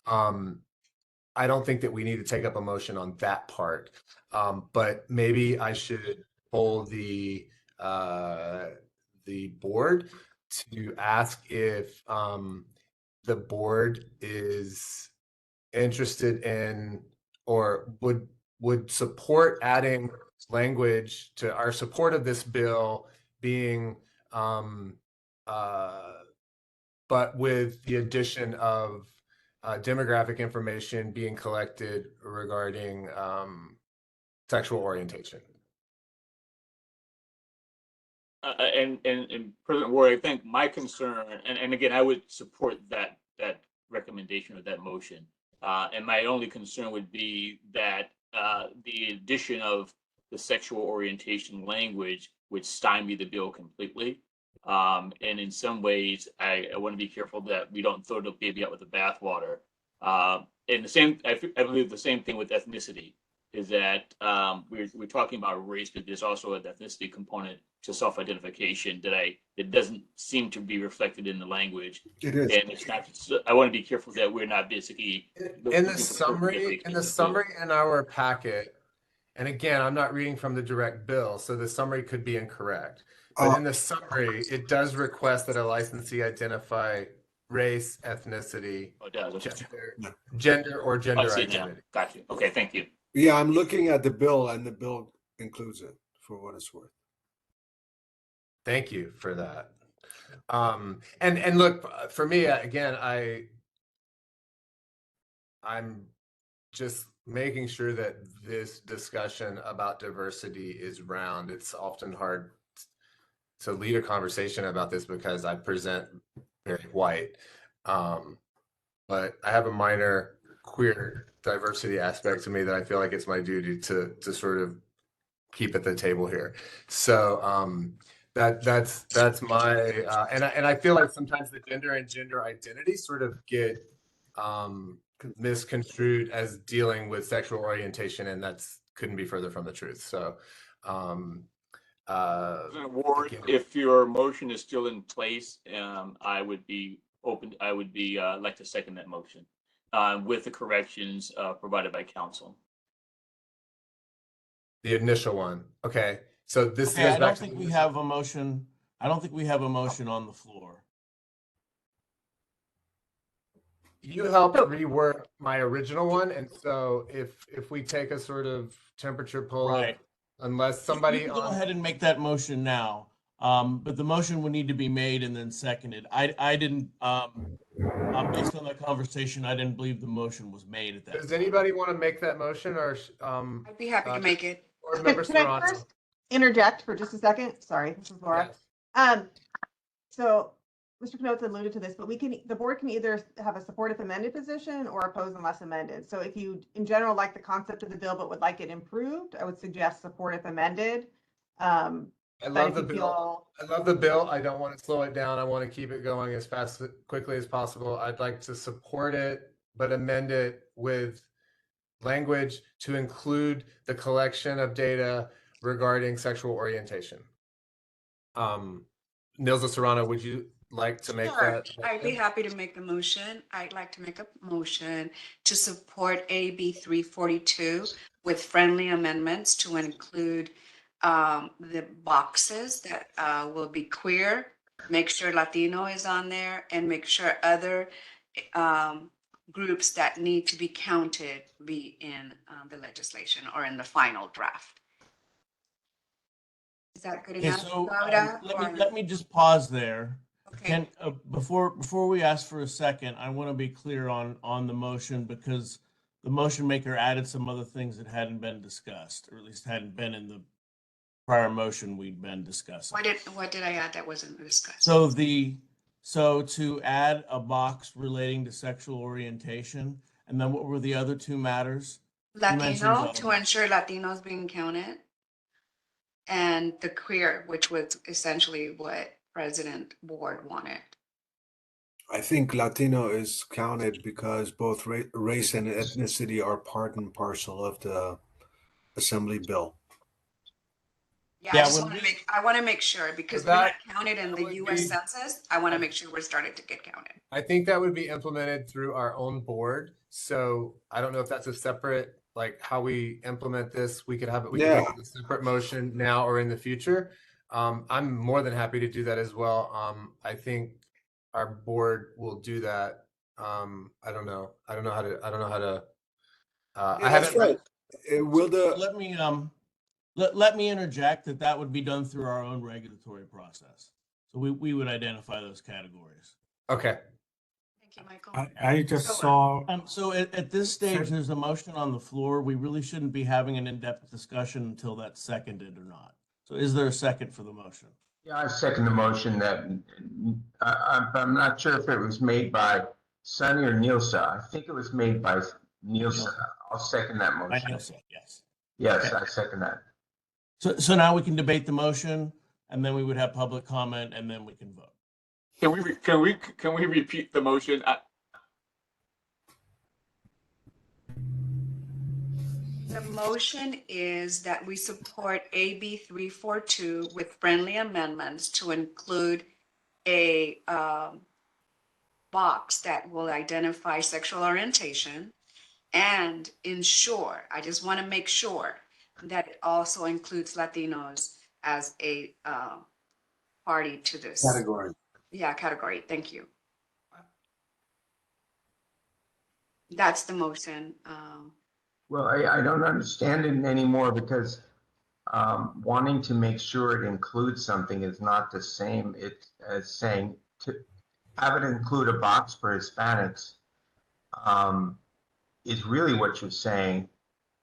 I don't think that we need to take up a motion on that part, but maybe I should poll the board to ask if the board is interested in or would support adding language to our support of this bill being but with the addition of demographic information being collected regarding sexual orientation. And President Ward, I think my concern, and again, I would support that recommendation or that motion. And my only concern would be that the addition of the sexual orientation language would stymie the bill completely. And in some ways, I want to be careful that we don't throw the baby out with the bathwater. And the same, I believe the same thing with ethnicity is that we're talking about race, but there's also an ethnicity component to self-identification that doesn't seem to be reflected in the language. It is. And it's not. I want to be careful that we're not basically in the summary in our packet. And again, I'm not reading from the direct bill, so the summary could be incorrect. But in the summary, it does request that a licensee identify race, ethnicity, gender or gender identity. Gotcha. Okay, thank you. Yeah, I'm looking at the bill, and the bill includes it for what it's worth. Thank you for that. And look, for me, again, I'm just making sure that this discussion about diversity is round. It's often hard to lead a conversation about this because I present very white, but I have a minor queer diversity aspect to me that I feel like it's my duty to sort of keep at the table here. So that's my and I feel like sometimes the gender and gender identity sort of get misconstrued as dealing with sexual orientation, and that's couldn't be further from the truth. So Ward, if your motion is still in place, I would be open. I would be like to second that motion with the corrections provided by counsel. The initial one. Okay. So this Okay, goes I back don't to think we have a motion. I don't think we have a motion on the floor. you helped rework my original one, and so if we take a sort of temperature poll, Right. unless You somebody can go on ahead and make that motion now, but the motion would need to be made and then seconded. I didn't, based on that conversation, I didn't believe the motion was made at that. does anybody want to make that motion, or I'd be happy to make it. Board Member Can I Serrano? first interject for just a second? Sorry, this is Laura. So Mr. Knowles alluded to this, but the board can either have a support if amended position or oppose unless amended. So if you, in general, like the concept of the bill but would like it improved, I would suggest support if amended. I love the bill. I love the bill. I don't want to slow it down. I want to keep it going as quickly as possible. I'd like to support it, but amend it with language to include the collection of data regarding sexual orientation. Nilza Serrano, would you like to make Sure, that? I'd be happy to make the motion. I'd like to make a motion to support AB 342 with friendly amendments to include the boxes that will be queer, make sure Latino is on there, and make sure other groups that need to be counted be in the legislation or in the final draft. Is that good Okay, enough? so Laura, let me just pause there. Okay. Can before we ask for a second, I want to be clear on the motion because the motion maker added some other things that hadn't been discussed, or at least hadn't been in the prior motion we'd been discussing. What did I add that wasn't discussed? So to add a box relating to sexual orientation, and then what were the other two matters? You mentioned, Latino, to ensure Latinos being counted, and the queer, which was essentially what President Ward wanted. I think Latino is counted because both race and ethnicity are part and parcel of the assembly bill. Yeah, I want to make sure because we're not counted in the U.S. be- Census. I want to make sure we're starting to get counted. I think that would be implemented through our own board. So I don't know if that's a separate, like how we implement this. We could have it. We could Yeah. make it a separate motion now or in the future. I'm more than happy to do that as well. I think our board will do that. I don't know how to. I haven't. right. Will the Let me interject that would be done through our own regulatory process. So we would identify those categories. Okay. Thank you, Michael. I just saw, So at this stage, there's a motion on the floor. We really shouldn't be having an in-depth discussion until that's seconded or not. So is there a second for the motion? Yeah, I second the motion that, I'm not sure if it was made by Sonny or Nilsa. I think it was made by Nilsa. I'll second that By motion. Nielsen, yes. Yes, Okay. I second that. So now we can debate the motion. and then we would have public comment, and then we can vote. Can we repeat the motion? The motion is that we support AB 342 with friendly amendments to include a box that will identify sexual orientation and ensure, I just want to make sure that it also includes Latinos as a party to this. Category. Yeah, category. Thank you. That's the motion. Well, I don't understand it anymore because wanting to make sure it includes something is not the same as saying to have it include a box for Hispanics is really what you're saying.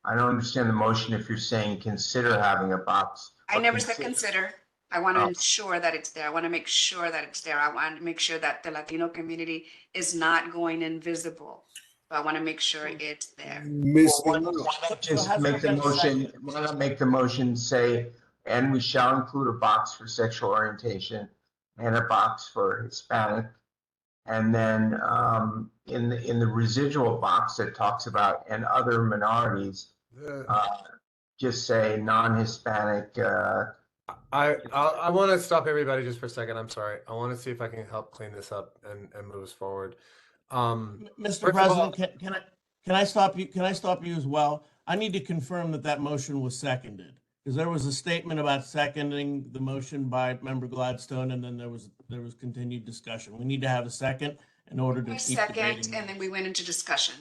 I don't understand the motion if you're saying consider having a box. I never said consider. I want to ensure that it's there. I want to make sure that it's there. I want to make sure that the Latino community is not going invisible. So I want to make sure it's there. Why not just make the motion? Why not make the motion say, and we shall include a box for sexual orientation and a box for Hispanic, and then in the residual box that talks about and other minorities, just say non-Hispanic. I want to stop everybody just for a second. I'm sorry. I want to see if I can help clean this up and move us forward. Mr. President, can I stop you? Can I stop you as well? I need to confirm that motion was seconded, because there was a statement about seconding the motion by Member Gladstone, and then there was continued discussion. We need to have a second in order to keep Second, debating. and then we went into discussion.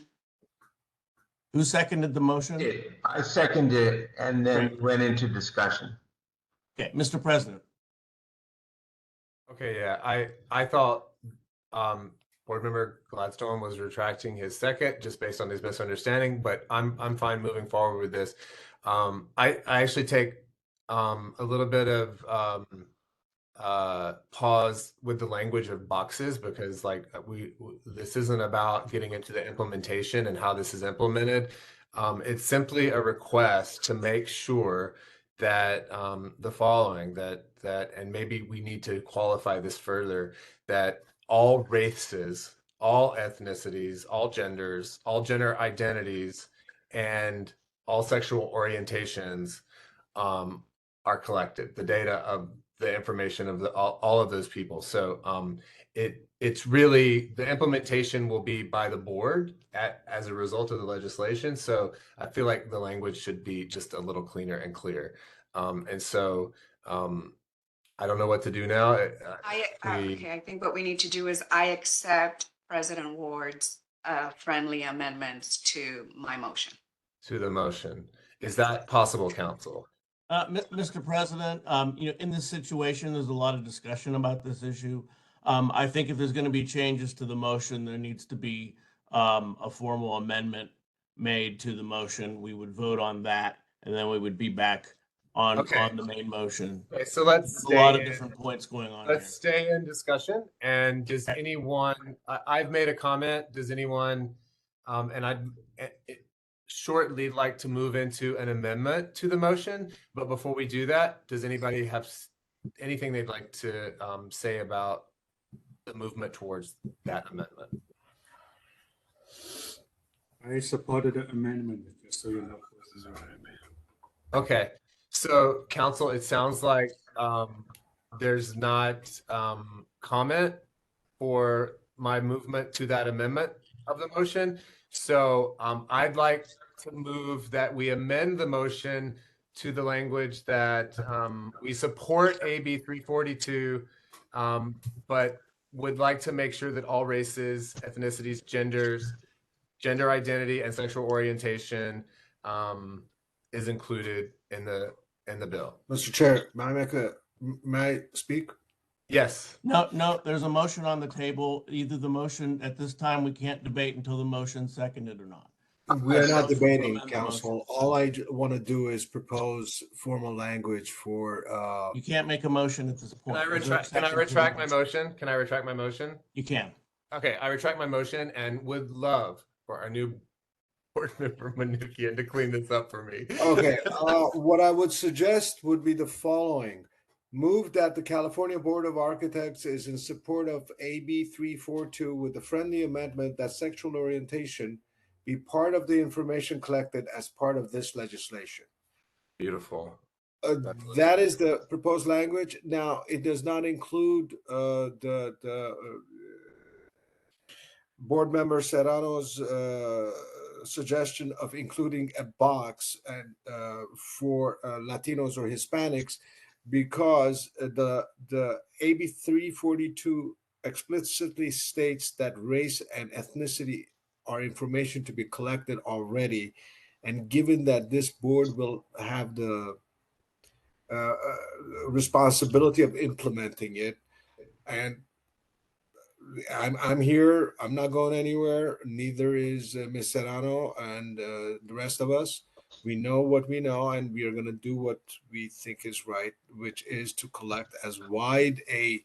Who seconded the motion? I seconded it, and then went into discussion. Okay, Mr. President. Okay, yeah, I thought Board Member Gladstone was retracting his second just based on his misunderstanding, but I'm fine moving forward with this. I actually take a little bit of pause with the language of boxes, because like this isn't about getting into the implementation and how this is implemented. It's simply a request to make sure that the following, that and maybe we need to qualify this further, that all races, all ethnicities, all genders, all gender identities, and all sexual orientations are collected. The data of the information of all of those people. So it's really, the implementation will be by the board as a result of the legislation. So I feel like the language should be just a little cleaner and clear. And so I don't know what to do now. Okay, I think what we need to do is I accept President Ward's friendly amendments to my motion. To the motion. Is that possible, Council? Mr. President, in this situation, there's a lot of discussion about this issue. I think if there's going to be changes to the motion, there needs to be a formal amendment made to the motion. We would vote on that, and then we would be back on the main motion. Okay, so let's a lot of different points going on. Let's stay in discussion. And does anyone? I've made a comment. Does anyone? And I'd shortly like to move into an amendment to the motion. But before we do that, does anybody have anything they'd like to say about the movement towards that amendment? I supported the amendment, just so you know. Okay, so Council, it sounds like there's not comment for my movement to that amendment of the motion. So I'd like to move that we amend the motion to the language that we support AB 342, but would like to make sure that all races, ethnicities, genders, gender identity, and sexual orientation is included in the bill. Mr. Chair, may I speak? Yes. No, there's a motion on the table. Either the motion at this time, we can't debate until the motion's seconded or not. We're not debating, Council. All I want to do is propose formal language for. You can't make a motion at this point. Can I retract my motion? Can I retract my motion? You can. Okay, I retract my motion and would love for our new board member Manoukian to clean this up for me. Okay, what I would suggest would be the following. Move that the California Board of Architects is in support of AB 342 with the friendly amendment that sexual orientation be part of the information collected as part of this legislation. Beautiful. That is the proposed language. Now, it does not include the board member Serrano's suggestion of including a box and for Latinos or Hispanics, because the AB 342 explicitly states that race and ethnicity are information to be collected already, and given that this board will have the responsibility of implementing it, and I'm here. I'm not going anywhere. Neither is Ms. Serrano and the rest of us. We know what we know, and we are going to do what we think is right, which is to collect as wide a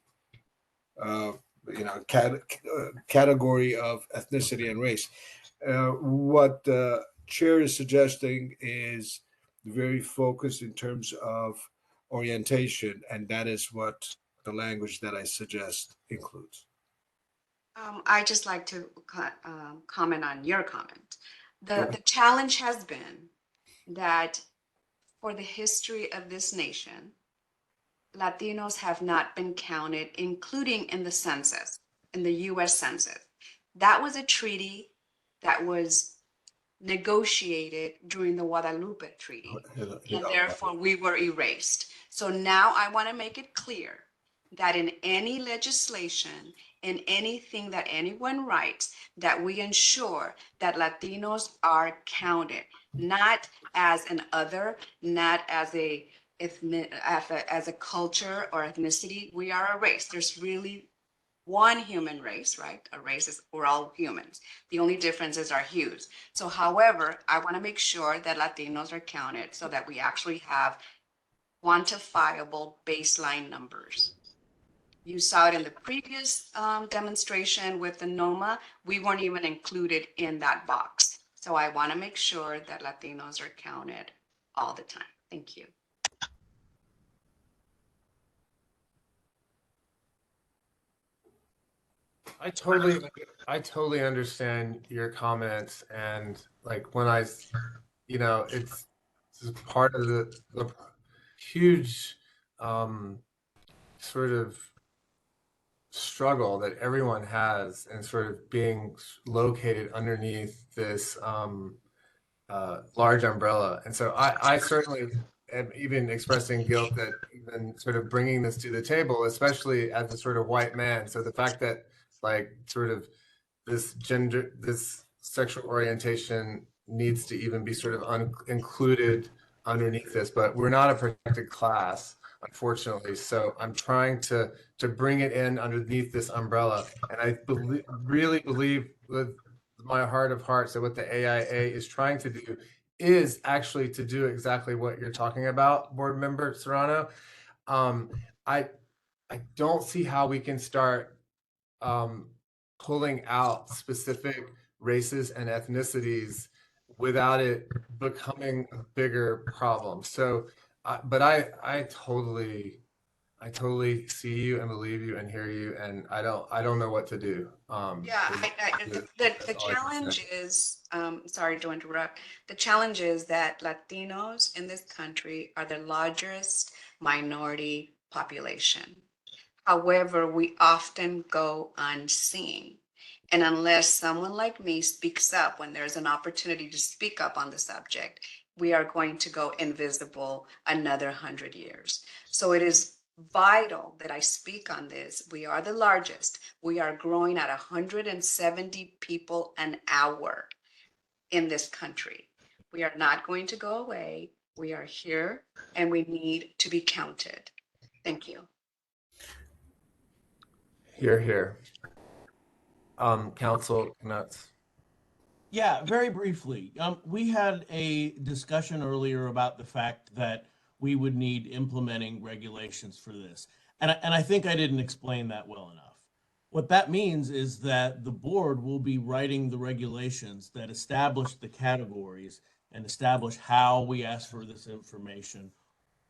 category of ethnicity and race. What the chair is suggesting is very focused in terms of orientation, and that is what the language that I suggest includes. I just like to comment on your comment. The challenge has been that for the history of this nation, Latinos have not been counted, including in the census, in the US Census. That was a treaty that was negotiated during the Guadalupe Treaty, and therefore we were erased. So now I want to make it clear that in any legislation, in anything that anyone writes, that we ensure that Latinos are counted, not as an other, not as a culture or ethnicity. We are a race. There's really one human race, right? A race is, we're all humans. The only difference is our hues. So however, I want to make sure that Latinos are counted so that we actually have quantifiable baseline numbers. You saw it in the previous demonstration with the NOMA. We weren't even included in that box. So I want to make sure that Latinos are counted all the time. Thank you. I totally understand your comments, and like when it's part of the huge sort of struggle that everyone has, and sort of being located underneath this large umbrella. And so I certainly am even expressing guilt that even sort of bringing this to the table, especially as a sort of white man. So the fact that like sort of this sexual orientation needs to even be sort of included underneath this, but we're not a protected class, unfortunately. So I'm trying to bring it in underneath this umbrella. And I really believe with my heart of hearts that what the AIA is trying to do is actually to do exactly what you're talking about, Board Member Serrano. I don't see how we can start pulling out specific races and ethnicities without it becoming a bigger problem. So, but I totally see you and believe you and hear you, and I don't know what to do. The challenge is, sorry to interrupt. The challenge is that Latinos in this country are the largest minority population. However, we often go unseen. And unless someone like me speaks up when there's an opportunity to speak up on the subject, we are going to go invisible another 100 years. So it is vital that I speak on this. We are the largest. We are growing at 170 people an hour in this country. We are not going to go away. We are here and we need to be counted. Thank you. Here. Council Nuts. Yeah, very briefly. We had a discussion earlier about the fact that we would need implementing regulations for this. And I think I didn't explain that well enough. What that means is that the board will be writing the regulations that establish the categories and establish how we ask for this information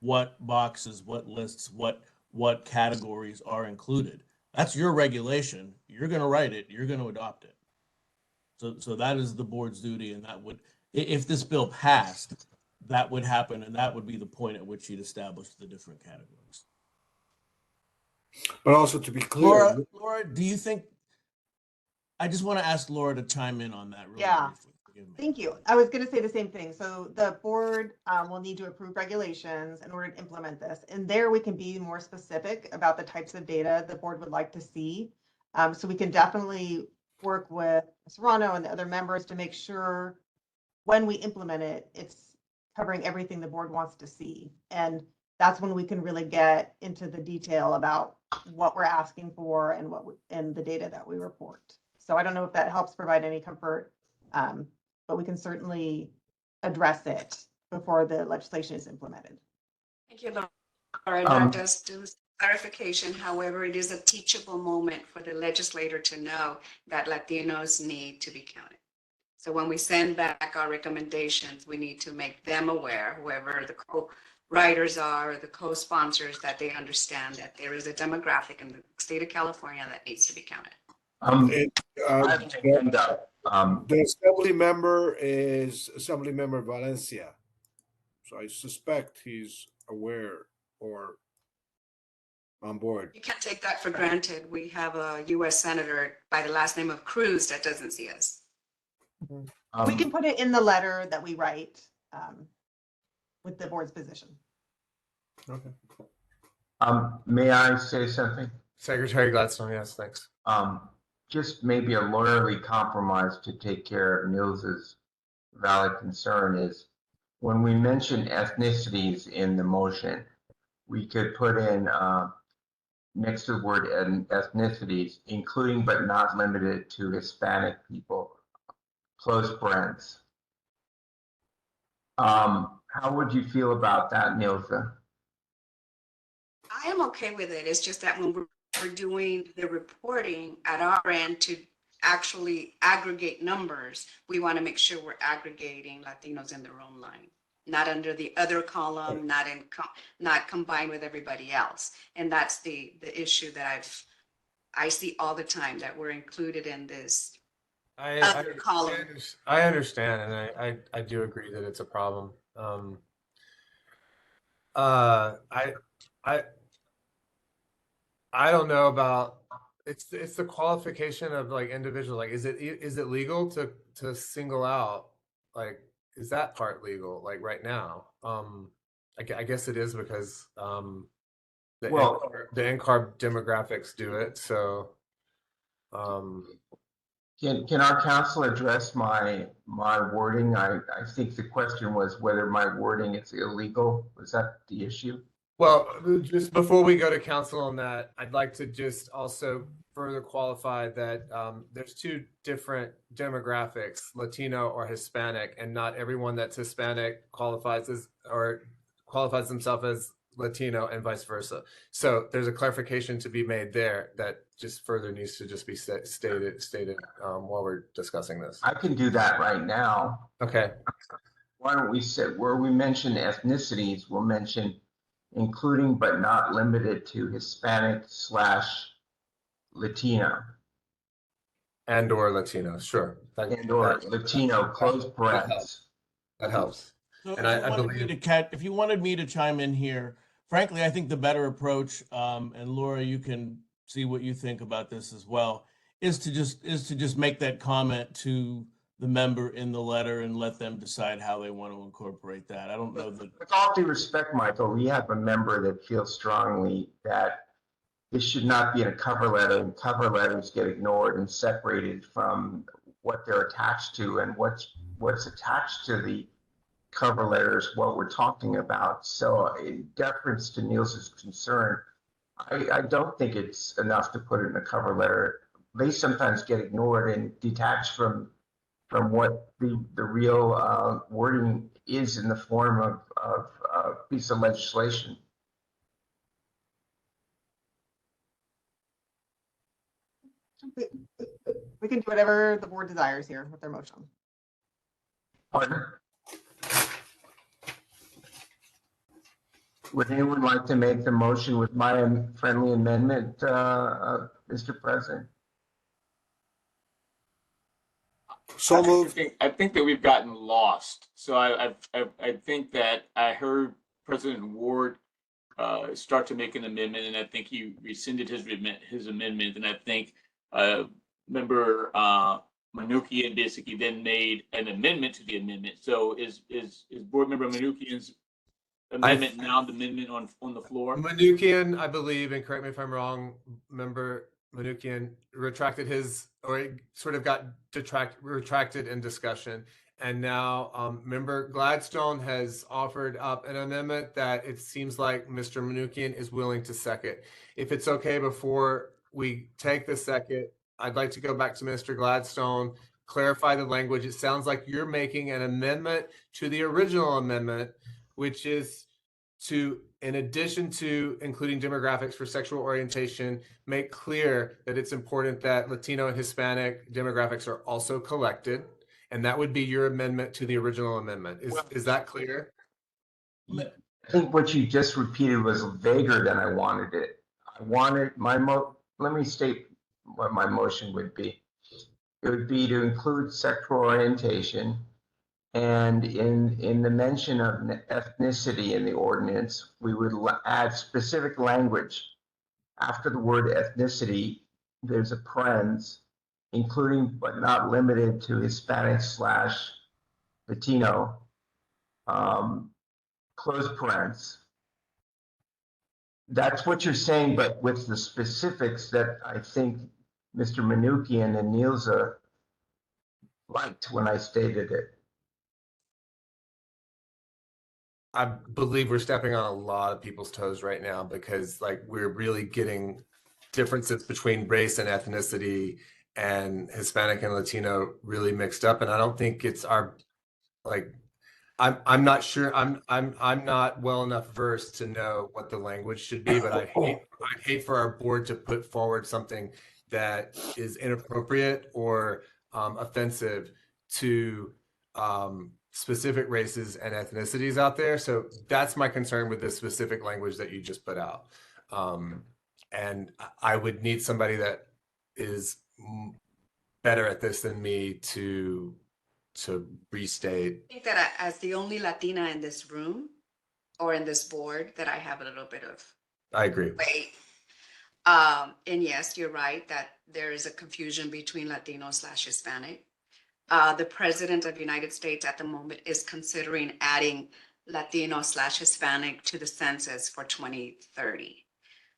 what boxes, what lists, what categories are included. That's your regulation. You're going to write it. You're going to adopt it. So that is the board's duty, and that would, if this bill passed, that would happen, and that would be the point at which you'd establish the different categories. But also to be clear, Laura, do you think? I just want to ask Laura to chime in on that. Really Yeah. briefly. Forgive me. Thank you. I was going to say the same thing. So the board will need to approve regulations in order to implement this. And there we can be more specific about the types of data the board would like to see. So we can definitely work with Serrano and the other members to make sure when we implement it, it's covering everything the board wants to see. And that's when we can really get into the detail about what we're asking for and and the data that we report. So I don't know if that helps provide any comfort, but we can certainly address it before the legislation is implemented. Thank you, Laura. That does do clarification. However, it is a teachable moment for the legislator to know that Latinos need to be counted. So when we send back our recommendations, we need to make them aware, whoever the co-writers are, or the co-sponsors, that they understand that there is a demographic in the state of California that needs to be counted. The assembly member is Assemblymember Valencia. So I suspect he's aware or on board. You can't take that for granted. We have a U.S. Senator by the last name of Cruz that doesn't see us. We can put it in the letter that we write with the board's position. Okay. May I say something? Secretary Gladstone, yes, thanks. Just maybe a lawyerly compromise to take care of Nils's valid concern is when we mention ethnicities in the motion, we could put in next to the word ethnicities, including but not limited to Hispanic people, close friends. How would you feel about that, Nilsa? I am okay with it. It's just that when we're doing the reporting at our end to actually aggregate numbers, we want to make sure we're aggregating Latinos in their own line, not under the other column, not combined with everybody else. And that's the issue that I see all the time, that we're included in this other column. I understand, and I do agree that it's a problem. I don't know about it's the qualification of like individual. Like, is it legal to single out? Like, is that part legal? Like right now? I guess it is because the NCARB demographics do it. So can our counsel address my wording? I think the question was whether my wording is illegal. Was that the issue? Well, just before we go to council on that, I'd like to just also further qualify that there's two different demographics, Latino or Hispanic, and not everyone that's Hispanic qualifies themselves as Latino and vice versa. So there's a clarification to be made there that just further needs to just be stated while we're discussing this. I can do that right now. Okay. Why don't we say where we mention ethnicities, we'll mention including but not limited to Hispanic/Latino. And or Latino, sure. Latino, close brackets. That helps. So And if you wanted me to chime in here, frankly, I think the better approach, and Laura, you can see what you think about this as well, is to just make that comment to the member in the letter and let them decide how they want to incorporate that. I don't know that. With all due respect, Michael, we have a member that feels strongly that this should not be in a cover letter, and cover letters get ignored and separated from what they're attached to, and what's attached to the cover letters, what we're talking about. So in deference to Niels's concern, I don't think it's enough to put it in a cover letter. They sometimes get ignored and detached from what the real wording is in the form of a piece of legislation. We can do whatever the board desires here with their motion. Pardon? Would anyone like to make the motion with my friendly amendment, Mr. President? So moved. I think that we've gotten lost. So I think that I heard President Ward start to make an amendment, and I think he rescinded his amendment, and I think member Manoukian basically then made an amendment to the amendment. So is board member Manoukian's amendment now the amendment on the floor? Manoukian, I believe, and correct me if I'm wrong, member Manoukian retracted his, or it sort of got retracted in discussion. And now member Gladstone has offered up an amendment that it seems like Mr. Manoukian is willing to second. If it's okay, before we take the second, I'd like to go back to Mr. Gladstone, clarify the language. It sounds like you're making an amendment to the original amendment, which is to, in addition to including demographics for sexual orientation, make clear that it's important that Latino and Hispanic demographics are also collected. And that would be your amendment to the original amendment. Is that clear? I think what you just repeated was vaguer than I wanted it. I wanted let me state what my motion would be. It would be to include sexual orientation, and in the mention of ethnicity in the ordinance, we would add specific language. After the word ethnicity, there's a parens, including but not limited to Hispanic/Latino, close parens. That's what you're saying, but with the specifics that I think Mr. Manoukian and Nielsa liked when I stated it. I believe we're stepping on a lot of people's toes right now, because like we're really getting differences between race and ethnicity and Hispanic and Latino really mixed up. And I don't think it's our, like, I'm not sure, I'm not well enough versed to know what the language should be, but I'd hate for our board to put forward something that is inappropriate or offensive to specific races and ethnicities out there. So that's my concern with this specific language that you just put out. And I would need somebody that is better at this than me to restate. I think that as the only Latina in this room or in this board, that I have a little bit of I agree. weight. And yes, you're right that there is a confusion between Latino/Hispanic. The president of the United States at the moment is considering adding Latino/Hispanic to the census for 2030.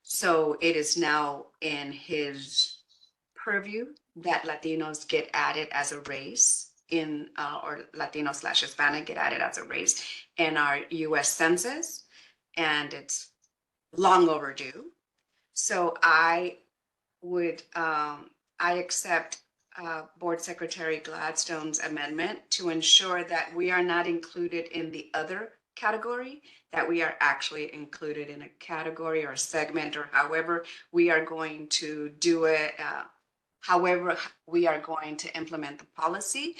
So it is now in his purview that Latinos get added as a race in, or Latino/Hispanic get added as a race in our US Census, and it's long overdue. So I would, I accept Board Secretary Gladstone's amendment to ensure that we are not included in the other category, that we are actually included in a category or a segment, or however we are going to do it, however we are going to implement the policy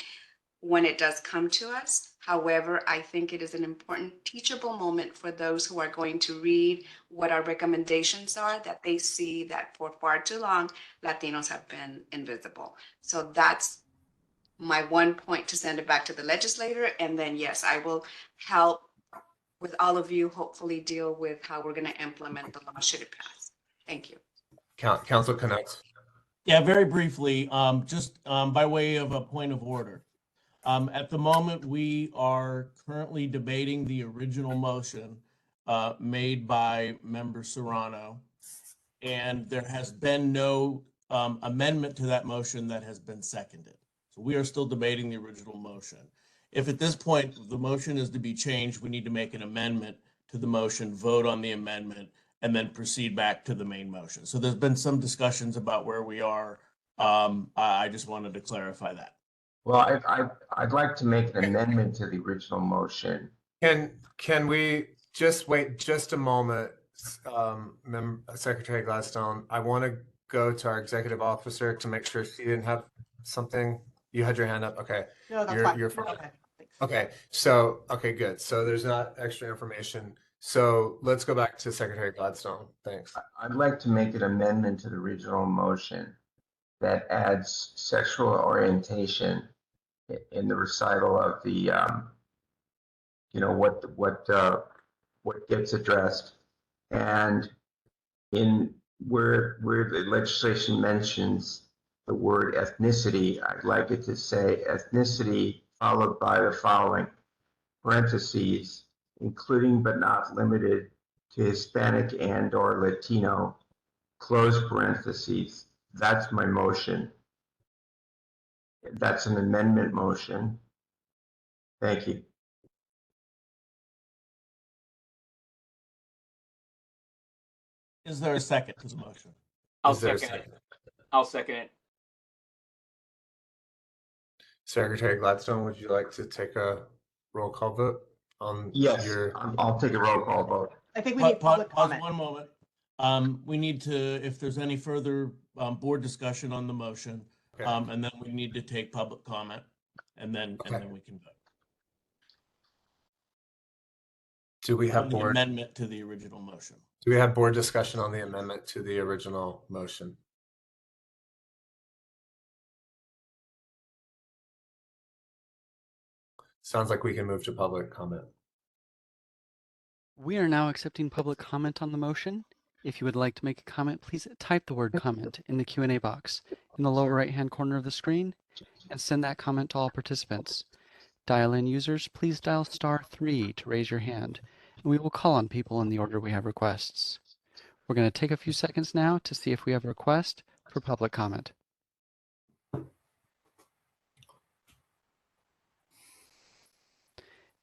when it does come to us. However, I think it is an important teachable moment for those who are going to read what our recommendations are, that they see that for far too long, Latinos have been invisible. So that's my one point, to send it back to the legislator. And then, yes, I will help with all of you, hopefully deal with how we're going to implement the law should it pass. Thank you. Council Connects. Yeah, very briefly, just by way of a point of order. At the moment, we are currently debating the original motion made by member Serrano, and there has been no amendment to that motion that has been seconded. So we are still debating the original motion. If at this point the motion is to be changed, we need to make an amendment to the motion, vote on the amendment, and then proceed back to the main motion. So there's been some discussions about where we are. I just wanted to clarify that. Well, I'd like to make an amendment to the original motion. Can we just wait just a moment, Secretary Gladstone? I want to go to our executive officer to make sure she didn't have something. You had your hand up. Okay. No, that's fine. You're fine. Okay. Okay. So, okay, good. So there's not extra information So let's go back to Secretary Gladstone. Thanks. I'd like to make an amendment to the original motion that adds sexual orientation in the recital of the, what gets addressed. And in where the legislation mentions the word ethnicity, I'd like it to say ethnicity followed by the following parentheses, including but not limited to Hispanic and or Latino, close parentheses. That's my motion. That's an amendment motion. Thank you. Is there a second to the motion? I'll Is there a second it. I'll second it. Secretary Gladstone, would you like to take a roll call vote on Yes, your? I'll take a roll call vote. I think we need public Pause comment. one moment. We need to, if there's any further board discussion on the motion, Okay. and then we need to take public comment, and then we can vote. Do we have On the board? amendment to the original motion? Do we have board discussion on the amendment to the original motion? Sounds like we can move to public comment. We are now accepting public comment on the motion. If you would like to make a comment, please type the word comment in the Q&A box in the lower right-hand corner of the screen and send that comment to all participants. Dial-in users, please dial *3 to raise your hand, and we will call on people in the order we have requests. We're going to take a few seconds now to see if we have a request for public comment.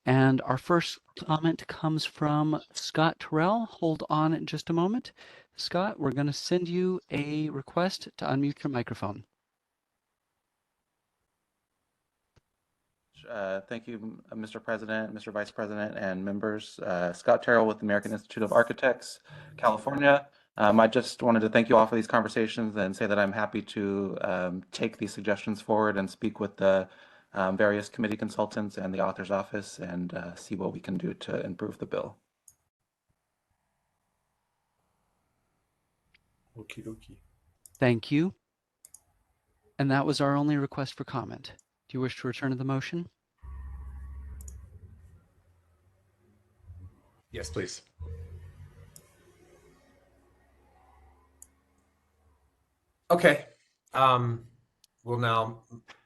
And our first comment comes from Scott Terrell. Hold on just a moment. Scott, we're going to send you a request to unmute your microphone. Thank you, Mr. President, Mr. Vice President, and members. Scott Terrell with the American Institute of Architects, California. I just wanted to thank you all for these conversations and say that I'm happy to take these suggestions forward and speak with the various committee consultants and the author's office and see what we can do to improve the bill. Okie dokie. Thank you. And that was our only request for comment. Do you wish to return to the motion? Yes, please. Okay. We'll now,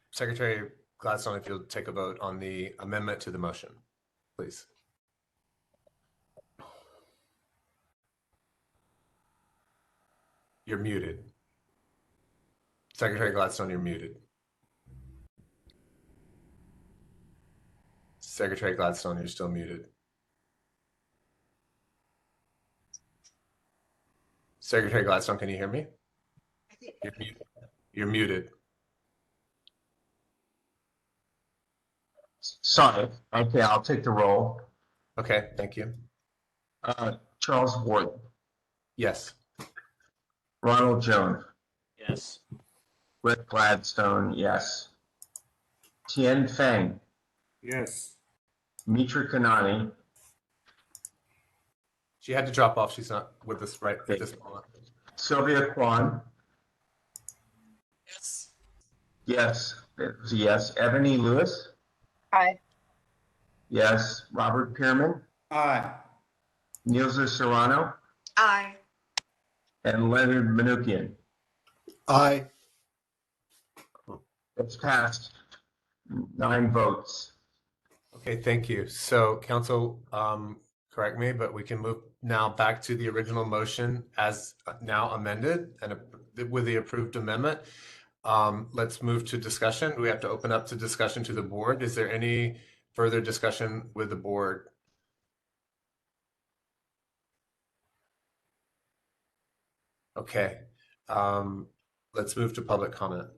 Secretary Gladstone, if you'll take a vote on the amendment to the motion, please. You're muted. Secretary Gladstone, you're muted. Secretary Gladstone, you're still muted. Secretary Gladstone, can you hear me? You're muted. You're muted. Sorry. Okay, I'll take the roll. Okay, thank you. Charles Ward. Yes. Ronald Jones. Yes. Rick Gladstone, yes. Tien Feng. Yes. Mitra Kanani. She had to drop off. She's not with us right at this moment. Sylvia Kwan. Yes. Yes. It was a yes. Ebony Lewis. Aye. Yes. Robert Pierman. Aye. Nielsa Serrano. Aye. And Leonard Mnuchin. Aye. It's passed. 9 votes. Okay, thank you. So council, correct me, but we can move now back to the original motion as now amended and with the approved amendment. Let's move to discussion. We have to open up to discussion to the board. Is there any further discussion with the board? Okay, let's move to public comment.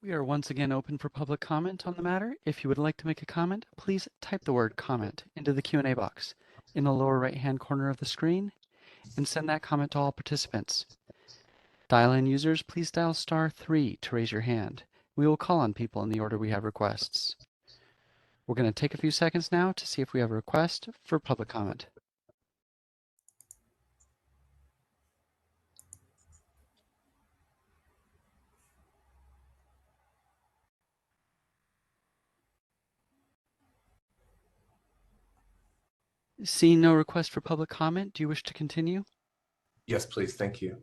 We are once again open for public comment on the matter. If you would like to make a comment, please type the word comment into the Q&A box in the lower right-hand corner of the screen and send that comment to all participants. Dial-in users, please dial *3 to raise your hand. We will call on people in the order we have requests. We're going to take a few seconds now to see if we have a request for public comment. Seeing no request for public comment, do you wish to continue? Yes, please. Thank you.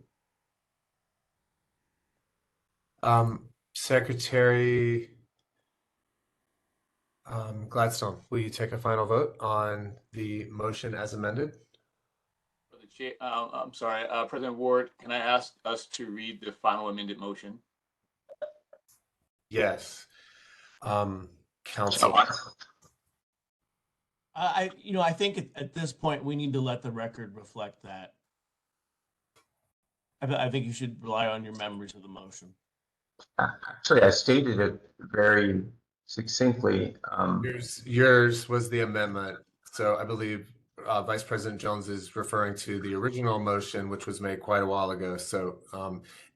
Secretary Gladstone, will you take a final vote on the motion as amended? For the chair, I'm sorry, President Ward, can I ask us to read the final amended motion? Yes. Council. I think at this point, we need to let the record reflect that. I think you should rely on your memories of the motion. Actually, I stated it very succinctly. Yours was the amendment. So I believe Vice President Jones is referring to the original motion, which was made quite a while ago. So,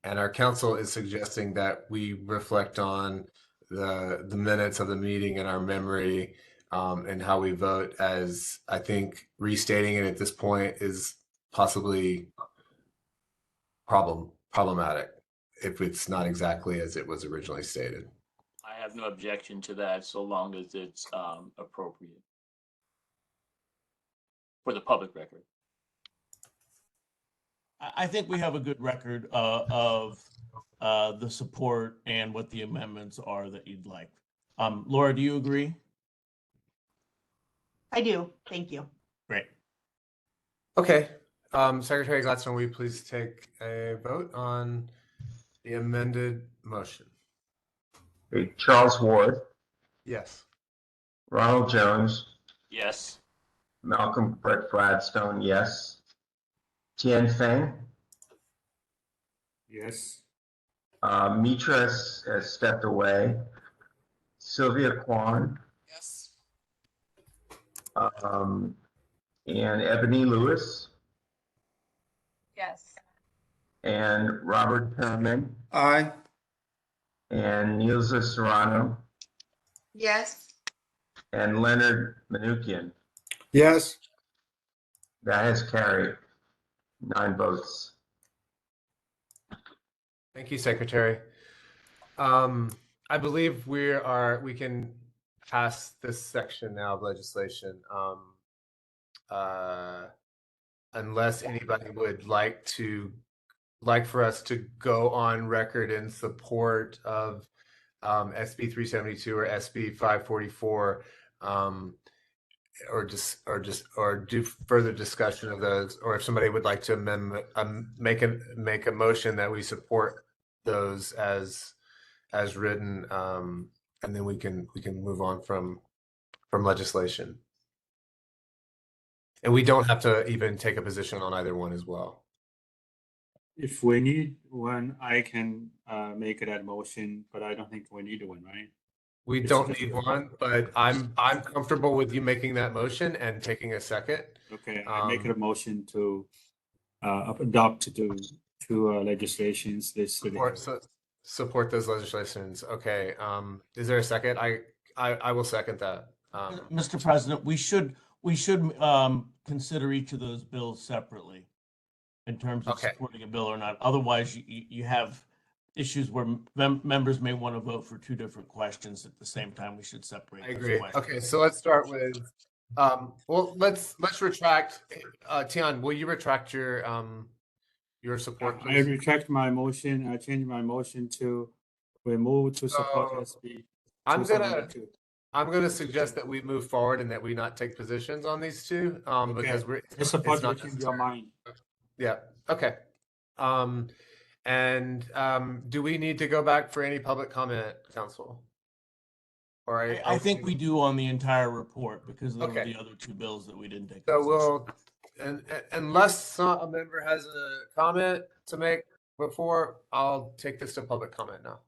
and our council is suggesting that we reflect on the minutes of the meeting in our memory and how we vote, as I think restating it at this point is possibly problematic if it's not exactly as it was originally stated. I have no objection to that so long as it's appropriate for the public record. I think we have a good record of the support and what the amendments are that you'd like. Laura, do you agree? I do. Thank you. Great. Okay. Secretary Gladstone, will you please take a vote on the amended motion? Okay, Charles Ward, Yes. Ronald Jones, Yes. Malcolm Brett Gladstone, yes. Tian Feng, Yes. Mitra has stepped away. Sylvia Kwan. Yes. And Ebony Lewis Yes. and Robert Perman Aye. and Nilza Serrano Yes. and Leonard Manukian. Yes. That has carried 9 votes. Thank you, Secretary. I believe we can pass this section now of legislation. Unless anybody would like for us to go on record in support of SB 372 or SB 544, or do further discussion of those, or if somebody would like to make a motion that we support those as written, and then we can move on from legislation. And we don't have to even take a position on either one as well. If we need one, I can make that motion, but I don't think we need one, right? We don't need one, but I'm comfortable with you making that motion and taking a second. Okay, I make a motion to adopt the two legislations listed. Support those legislations. Okay. Is there a second? I will second that. Mr. President, we should consider each of those bills separately in terms of supporting a bill or not. Otherwise, you have issues where members may want to vote for two different questions at the same time. We should separate. I agree. Okay, so let's start with. Well, let's retract. Tian, will you retract your support? I retract my motion. I change my motion to remove to support SB. I'm gonna suggest that we move forward and that we not take positions on these two, because I support it's not what's in your mind. Yeah. Okay. Do we need to go back for any public comment, Council? Or I think we do on the entire report, because those are the other two bills that we didn't take. So we'll, unless a member has a comment to make before, I'll take this to public comment now.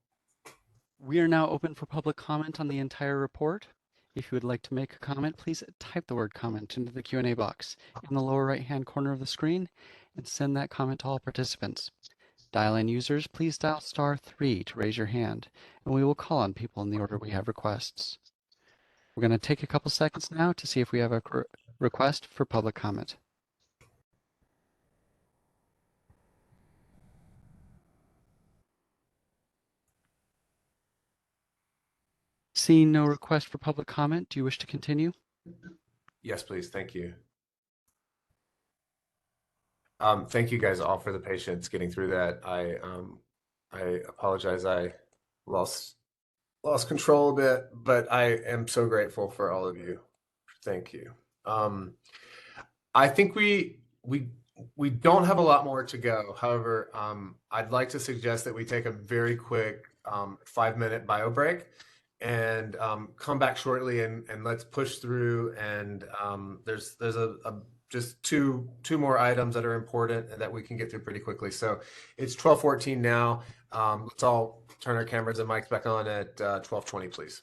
We are now open for public comment on the entire report. If you would like to make a comment, please type the word comment into the Q&A box in the lower right-hand corner of the screen and send that comment to all participants. Dial-in users, please dial *3 to raise your hand, and we will call on people in the order we have requests. We're going to take a couple seconds now to see if we have a request for public comment. Seeing no request for public comment, do you wish to continue? Yes, please. Thank you. Thank you guys all for the patience getting through that. I apologize. I lost control a bit, but I am so grateful for all of you. Thank you. I think we don't have a lot more to go. However, I'd like to suggest that we take a very quick 5-minute bio break and come back shortly and let's push through. And there's just two more items that are important and that we can get through pretty quickly. So it's 12:14 now. Let's all turn our cameras and mics back on at 12:20, please.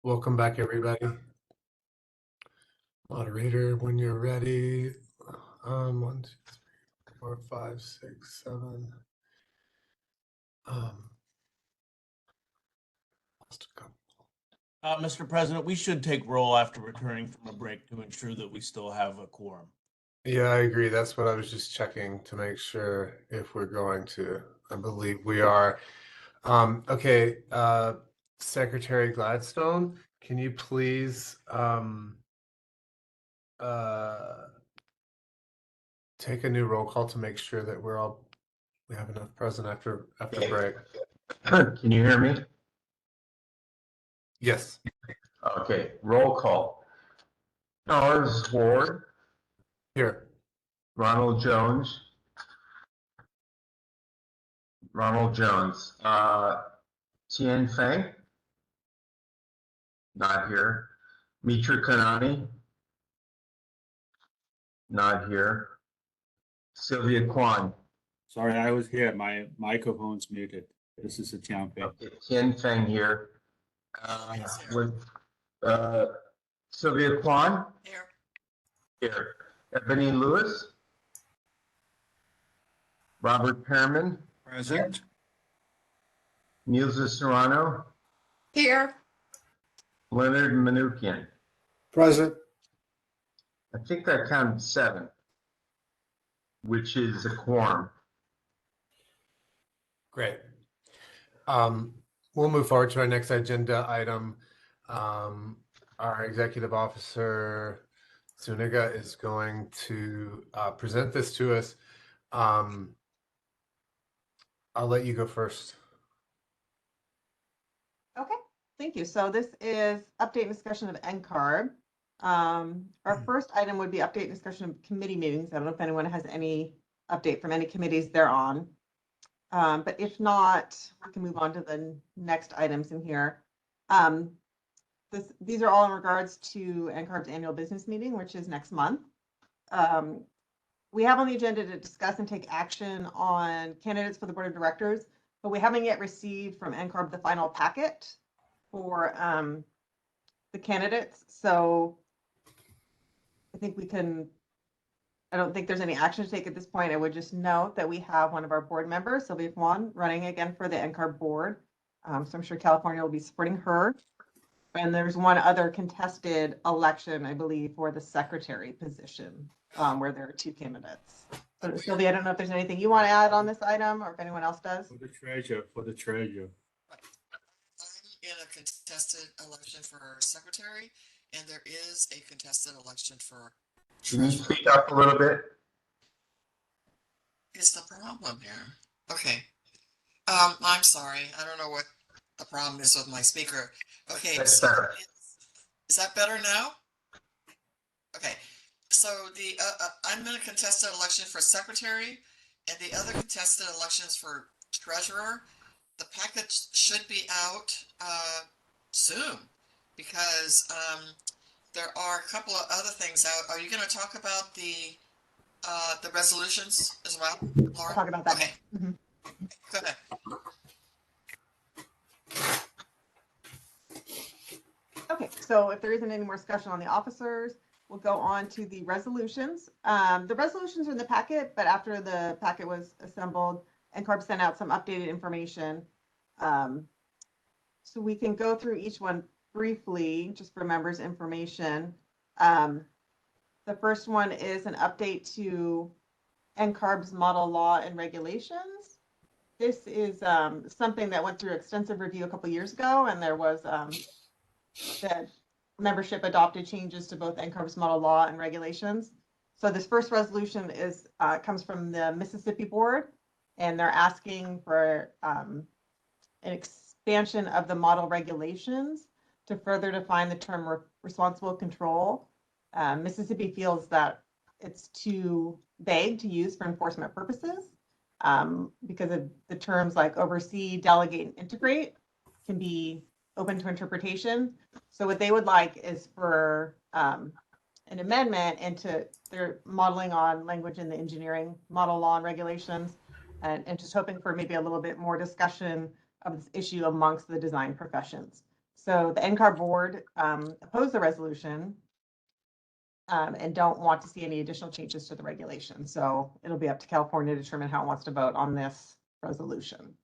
Welcome back, everybody. Moderator, when you're ready. 1, 2, 3, 4, 5, 6, 7. Lost a couple. Mr. President, we should take roll after returning from a break to ensure that we still have a quorum. Yeah, I agree. That's what I was just checking to make sure if we're going to. I believe we are. Okay, Secretary Gladstone, can you please take a new roll call to make sure that we have enough present after break? Can you hear me? Yes. Okay, roll call. Charles Ward. Here. Ronald Jones. Tien Feng. Not here. Mitra Kanani. Not here. Sylvia Kwan. Sorry, I was here. My microphone's muted. This is a Tianfei. Okay, Tien Feng here. With Sylvia Kwan. Here. Ebony Lewis. Robert Pearman. Present. Musa Serrano. Here. Leonard Manukian. Present. I think that counted 7, which is a quorum. Great. We'll move forward to our next agenda item. Our executive officer, Zuniga, is going to present this to us. I'll let you go first. Okay, thank you. So this is update and discussion of NCARB. Our first item would be update and discussion of committee meetings. I don't know if anyone has any update from any committees they're on. But if not, we can move on to the next items in here. These are all in regards to NCARB's annual business meeting, which is next month. We have on the agenda to discuss and take action on candidates for the board of directors, but we haven't yet received from NCARB the final packet for the candidates. So I think I don't think there's any action to take at this point. I would just note that we have one of our board members, Sylvia Kwan, running again for the NCARB board. So I'm sure California will be supporting her. And there's one other contested election, I believe, for the secretary position, where there are 2 candidates. So Sylvia, I don't know if there's anything you want to add on this item or if anyone else does. For the treasurer. I'm in a contested election for secretary, and there is a contested election for Can you speak up a little bit? Is the problem here. Okay. I'm sorry. I don't know what the problem is with my speaker. Okay. That's So better. is that better now? Okay. So I'm in a contested election for secretary, and the other contested elections for treasurer. The package should be out soon because there are a couple of other things out. Are you going to talk about the resolutions as well, Laura? Talk about that. Okay. Go ahead. Okay, so if there isn't any more discussion on the officers, we'll go on to the resolutions. The resolutions are in the packet, but after the packet was assembled, NCARB sent out some updated information. So we can go through each one briefly, just for members' information. The first one is an update to NCARB's model law and regulations. This is something that went through extensive review a couple years ago, and there was that membership adopted changes to both NCARB's model law and regulations. So this first resolution is comes from the Mississippi board, and they're asking for an expansion of the model regulations to further define the term responsible control. Mississippi feels that it's too vague to use for enforcement purposes because of the terms like oversee, delegate, and integrate can be open to interpretation. So what they would like is for an amendment into their modeling on language in the engineering model law and regulations, and just hoping for maybe a little bit more discussion of this issue amongst the design professions. So the NCAR board opposed the resolution and don't want to see any additional changes to the regulation. So it'll be up to California to determine how it wants to vote on this resolution.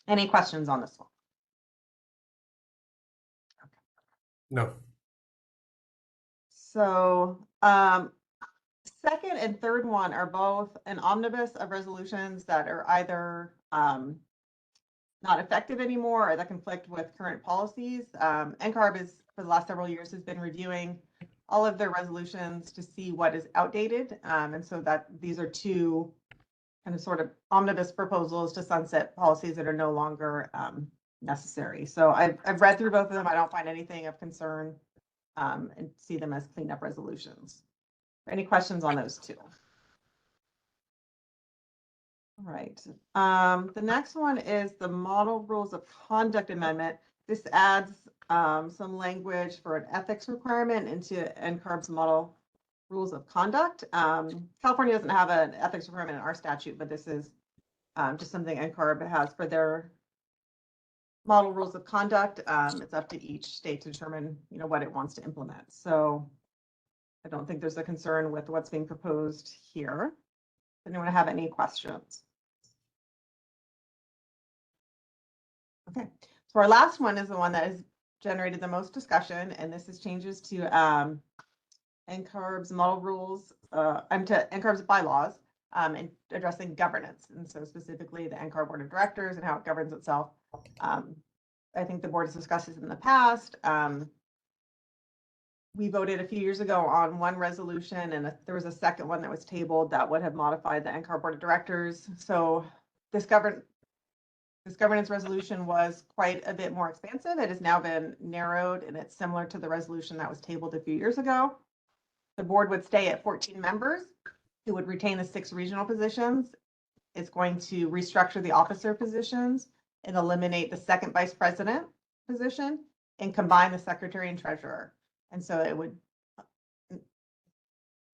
Any questions on this one? No. So second and third one are both an omnibus of resolutions that are either not effective anymore or that conflict with current policies. NCARB is, for the last several years, has been reviewing all of their resolutions to see what is outdated. And so that these are two kind of sort of omnibus proposals to sunset policies that are no longer necessary. So I've read through both of them. I don't find anything of concern and see them as cleanup resolutions. Any questions on those two? All right. The next one is the model rules of conduct amendment. This adds some language for an ethics requirement into NCARB's model rules of conduct. California doesn't have an ethics requirement in our statute, but this is just something NCARB has for their model rules of conduct. It's up to each state to determine, what it wants to implement. So I don't think there's a concern with what's being proposed here. Does anyone have any questions? Okay, so our last one is the one that has generated the most discussion, and this is changes to NCARB's model rules, to NCARB's bylaws, and addressing governance, and so specifically the NCARB Board of Directors and how it governs itself. I think the board has discussed this in the past. We voted a few years ago on one resolution, and there was a second one that was tabled that would have modified the NCARB Board of Directors. So this governance resolution was quite a bit more expansive. It has now been narrowed, and it's similar to the resolution that was tabled a few years ago. The board would stay at 14 members who would retain the 6 regional positions. It's going to restructure the officer positions and eliminate the second vice president position and combine the secretary and treasurer. And so it would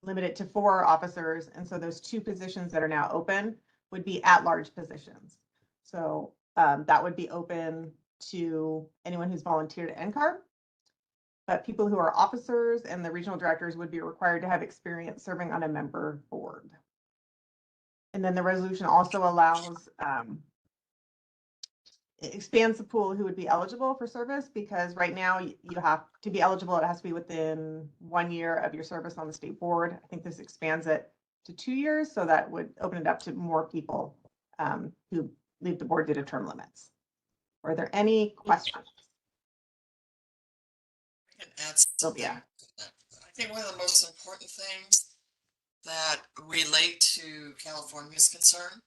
limit it to 4 officers. And so those 2 positions that are now open would be at-large positions. So that would be open to anyone who's volunteered at NCARB. But people who are officers and the regional directors would be required to have experience serving on a member board. And then the resolution also allows, it expands the pool who would be eligible for service, because right now you have to be eligible. It has to be within 1 year of your service on the state board. I think this expands it to 2 years, so that would open it up to more people who leave the board due to term limits. Are there any questions? I can add something. Sylvia. I think one of the most important things that relate to California's concern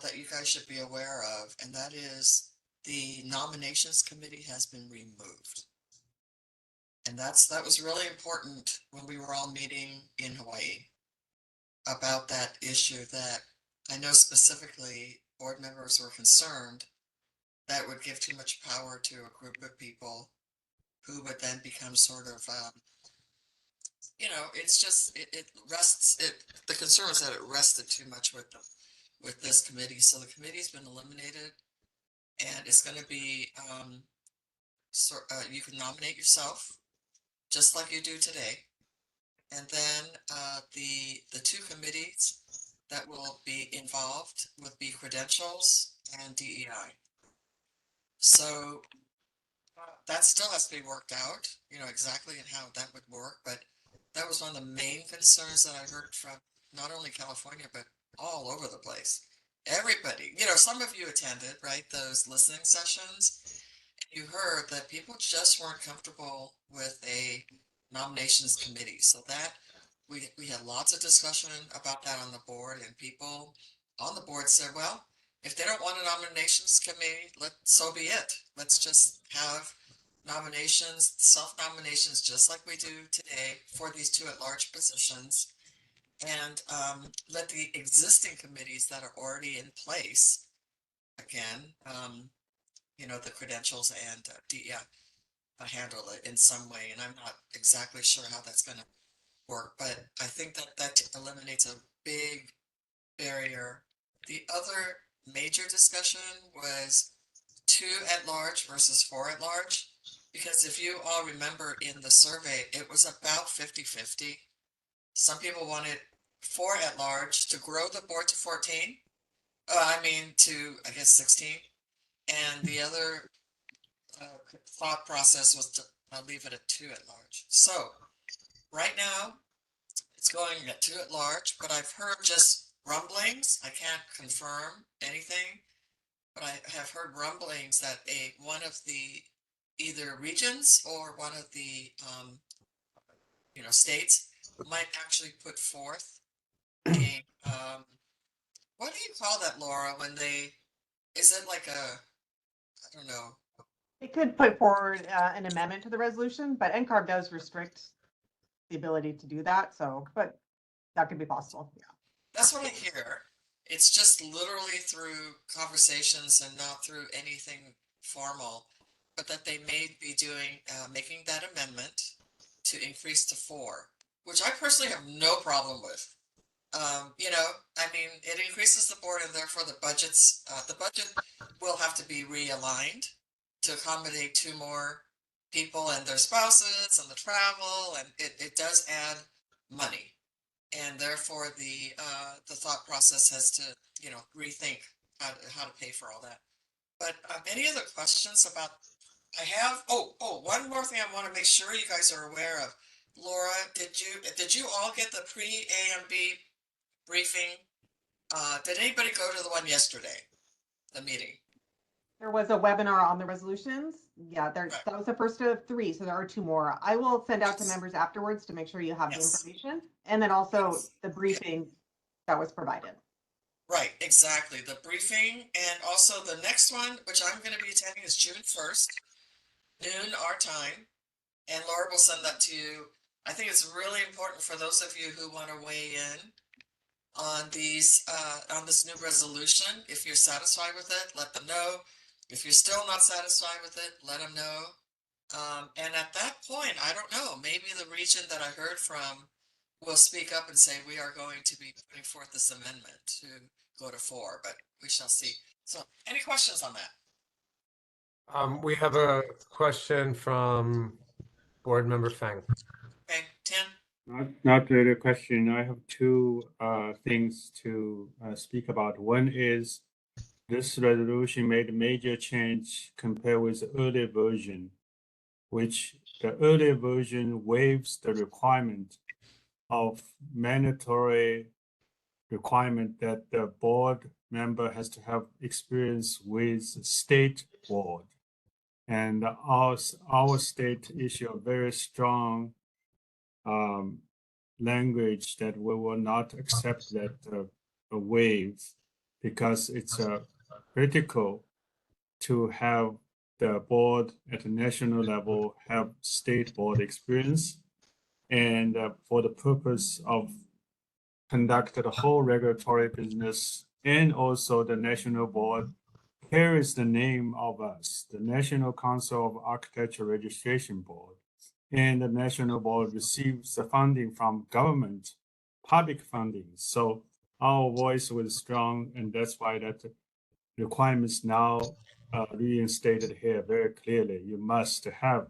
that you guys should be aware of, and that is the nominations committee has been removed. And that was really important when we were all meeting in Hawaii about that issue, that I know specifically board members were concerned that would give too much power to a group of people who would then become sort of, it's just, the concern was that it rested too much with this committee. So the committee's been eliminated, and it's going to be, you can nominate yourself just like you do today. And then the 2 committees that will be involved would be credentials and DEI. So that still has to be worked out, exactly and how that would work. But that was one of the main concerns that I heard from not only California, but all over the place. Everybody, some of you attended, right, those listening sessions. You heard that people just weren't comfortable with a nominations committee. So that we had lots of discussion about that on the board, and people on the board said, well, if they don't want a nominations committee, so be it. Let's just have nominations, self-nominations, just like we do today for these 2 at-large positions, and let the existing committees that are already in place, again, the credentials and DEI, handle it in some way. And I'm not exactly sure how that's going to work, but I think that eliminates a big barrier. The other major discussion was 2 at large versus 4 at large. Because if you all remember in the survey, it was about 50-50. Some people wanted 4 at large to grow the board to 14. I guess 16. And the other thought process was to leave it at 2 at large. So right now it's going at 2 at large, but I've heard just rumblings. I can't confirm anything, but I have heard rumblings that one of the either regions or one of the states might actually put forth a what do you call that, Laura, when is it like I don't know. It could put forward an amendment to the resolution, but NCARB does restrict the ability to do that. So, but that could be possible. Yeah. That's what I hear. It's just literally through conversations and not through anything formal, but that they may be making that amendment to increase to 4, which I personally have no problem with. It increases the board and therefore the budget will have to be realigned to accommodate 2 more people and their spouses and the travel, and it does add money. And therefore the thought process has to, rethink how to pay for all that. But any other questions about, one more thing I want to make sure you guys are aware of. Laura, did you all get the pre-A and B briefing? Did anybody go to the one yesterday, the meeting? There was a webinar on the resolutions. Yeah, that was the first of 3, so there are 2 more. I will send out to members afterwards to make sure you have the information, and then also the briefing that was provided. Right, exactly. The briefing, and also the next one, which I'm going to be attending, is June 1st, noon our time, and Laura will send that to you. I think it's really important for those of you who want to weigh in on this new resolution. If you're satisfied with it, let them know. If you're still not satisfied with it, let them know. And at that point, I don't know, maybe the region that I heard from will speak up and say, we are going to be putting forth this amendment to go to 4, but we shall see. So any questions on that? We have a question from Board Member Feng. Okay, Tim? Not really a question. I have 2 things to speak about. One is this resolution made a major change compared with the earlier version, which the earlier version waives the requirement of mandatory requirement that the board member has to have experience with state board. And our state issue a very strong language that we will not accept that waive, because it's critical to have the board at the national level have state board experience, and for the purpose of conduct the whole regulatory business, and also the national board carries the name of us, the National Council of Architecture Registration Board, and the national board receives the funding from government, public funding. So our voice was strong, and that's why that requirements now reinstated here very clearly. You must have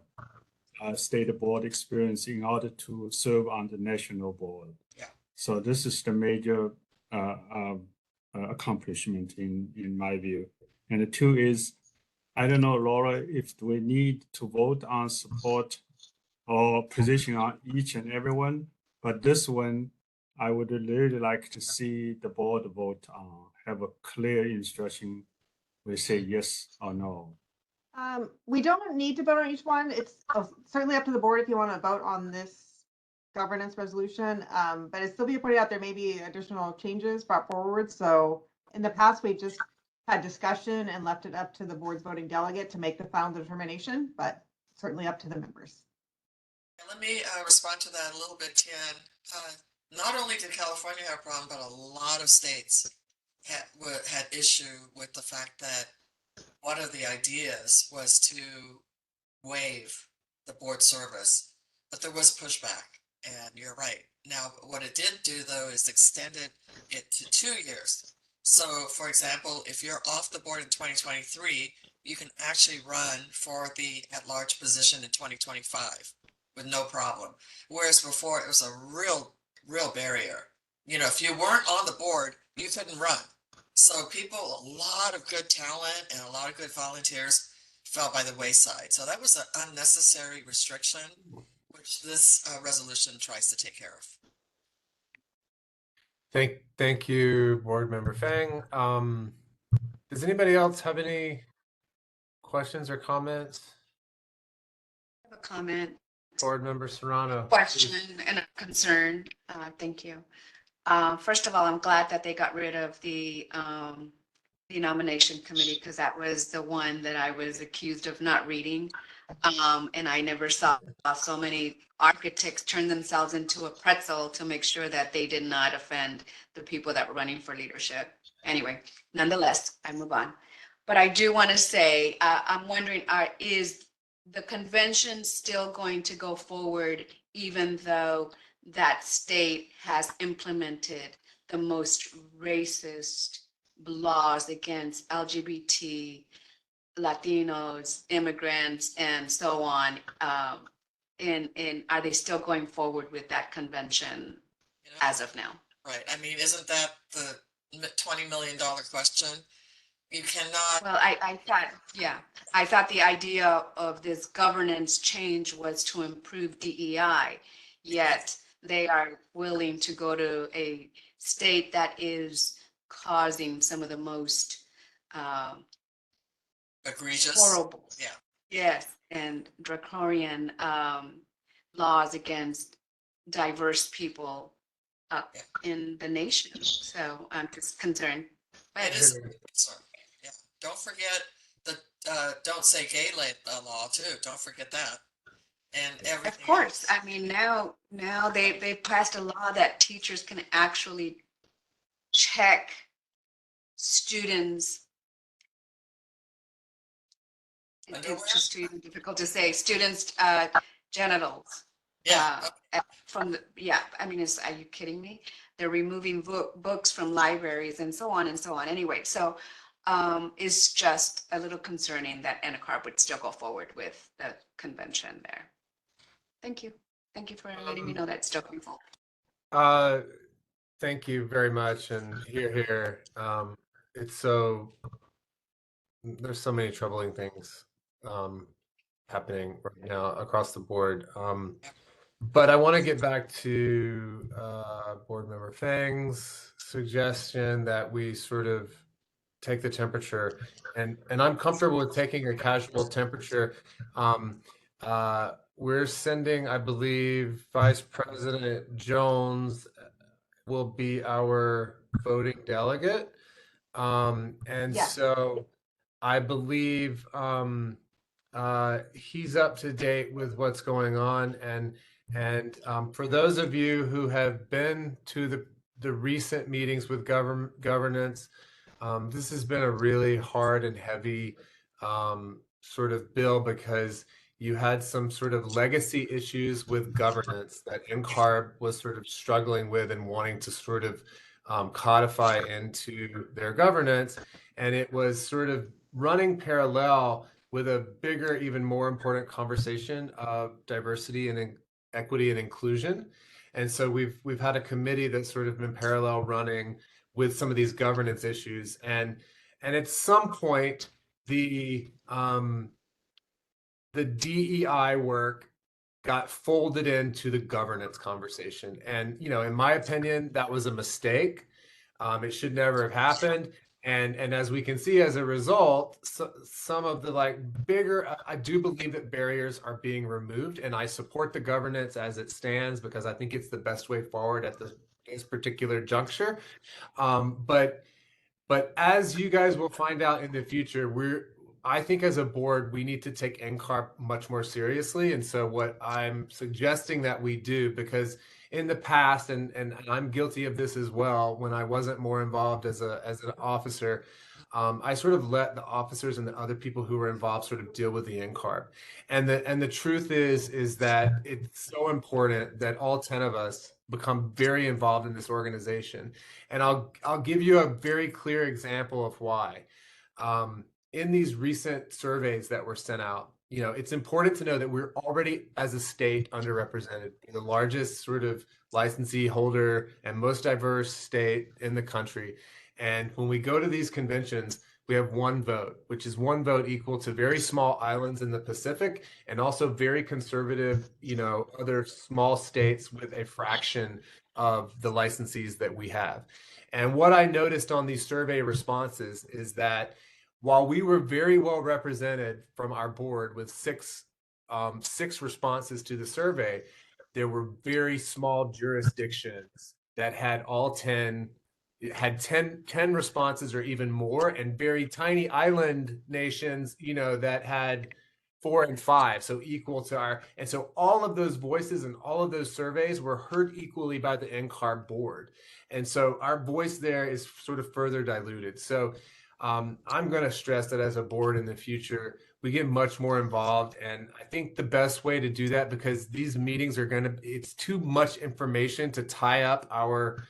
state board experience in order to serve on the national board. Yeah. So this is the major accomplishment in my view. And the 2 is, I don't know, Laura, if we need to vote on support or position on each and every one, but this one, I would really like to see the board vote on, have a clear instruction. We say yes or no. We don't need to vote on each one. It's certainly up to the board if you want to vote on this governance resolution, but it still be pointed out there may be additional changes brought forward. So in the past, we've just had discussion and left it up to the board's voting delegate to make the final determination, but certainly up to the members. Let me respond to that a little bit, Tian. Not only did California have a problem, but a lot of states had issue with the fact that one of the ideas was to waive the board service, but there was pushback, and you're right. Now, what it did do, though, is extended it to 2 years. So, for example, if you're off the board in 2023, you can actually run for the at-large position in 2025 with no problem. Whereas before it was a real barrier. You know, if you weren't on the board, you couldn't run. So people, a lot of good talent and a lot of good volunteers fell by the wayside. So that was an unnecessary restriction, which this resolution tries to take care of. Thank you, Board Member Fang. Does anybody else have any questions or comments? I have a comment, Board Member Serrano. question, and a concern. Thank you. First of all, I'm glad that they got rid of the nomination committee, because that was the one that I was accused of not reading. And I never saw so many architects turn themselves into a pretzel to make sure that they did not offend the people that were running for leadership. Anyway, nonetheless, I move on. But I do want to say, I'm wondering, is the convention still going to go forward, even though that state has implemented the most racist laws against LGBT, Latinos, immigrants, and so on? And are they still going forward with that convention as of now? Right. I mean, isn't that the $20 million question? You cannot. Well, I thought, yeah, I thought the idea of this governance change was to improve DEI, yet they are willing to go to a state that is causing some of the most egregious, horrible, yeah, yes, and draconian laws against diverse people up in the nation. So I'm just concerned. It is. Sorry. Yeah. Don't forget the don't say gay law too. Don't forget that. And everything. Of course. I mean, now they passed a law that teachers can actually check students. It's just too even difficult to say. Students' genitals. Yeah. From the, yeah. I mean, are you kidding me? They're removing books from libraries and so on and so on. Anyway, so it's just a little concerning that NCARB would still go forward with the convention there. Thank you. Thank you for letting me know that's still going forward. Thank you very much. And here, it's so, there's so many troubling things happening right now across the board. But I want to get back to Board Member Fang's suggestion that we sort of take the temperature, and I'm comfortable with taking a casual temperature. We're sending, I believe, Vice President Jones will be our voting delegate. So I believe he's up to date with what's going on. And for those of you who have been to the recent meetings with governance, this has been a really hard and heavy sort of bill, because you had some sort of legacy issues with governance that NCARB was sort of struggling with and wanting to sort of codify into their governance. And it was sort of running parallel with a bigger, even more important conversation of diversity and equity and inclusion. And so we've had a committee that's sort of been parallel running with some of these governance issues. And at some point, the DEI work got folded into the governance conversation. And, you know, in my opinion, that was a mistake. It should never have happened. And as we can see, as a result, some of the bigger, I do believe that barriers are being removed, and I support the governance as it stands, because I think it's the best way forward at this particular juncture. But as you guys will find out in the future, I think as a board, we need to take NCARB much more seriously. And so what I'm suggesting that we do, because in the past, and I'm guilty of this as well, when I wasn't more involved as an officer, I sort of let the officers and the other people who were involved sort of deal with the NCARB. And the truth is that it's so important that all 10 of us become very involved in this organization. And I'll give you a very clear example of why. in these recent surveys that were sent out, you know, it's important to know that we're already, as a state, underrepresented. The largest sort of licensee holder and most diverse state in the country. And when we go to these conventions, we have one vote, which is one vote equal to very small islands in the Pacific and also very conservative, you know, other small states with a fraction of the licensees that we have. And what I noticed on these survey responses is that while we were very well represented from our board with six responses to the survey, there were very small jurisdictions that had all 10 responses or even more, and very tiny island nations, you know, that had 4 and 5, so equal to our. And so all of those voices and all of those surveys were heard equally by the NCARB board. And so our voice there is sort of further diluted. So I'm going to stress that as a board in the future, we get much more involved. And I think the best way to do that, because these meetings are it's too much information to tie up our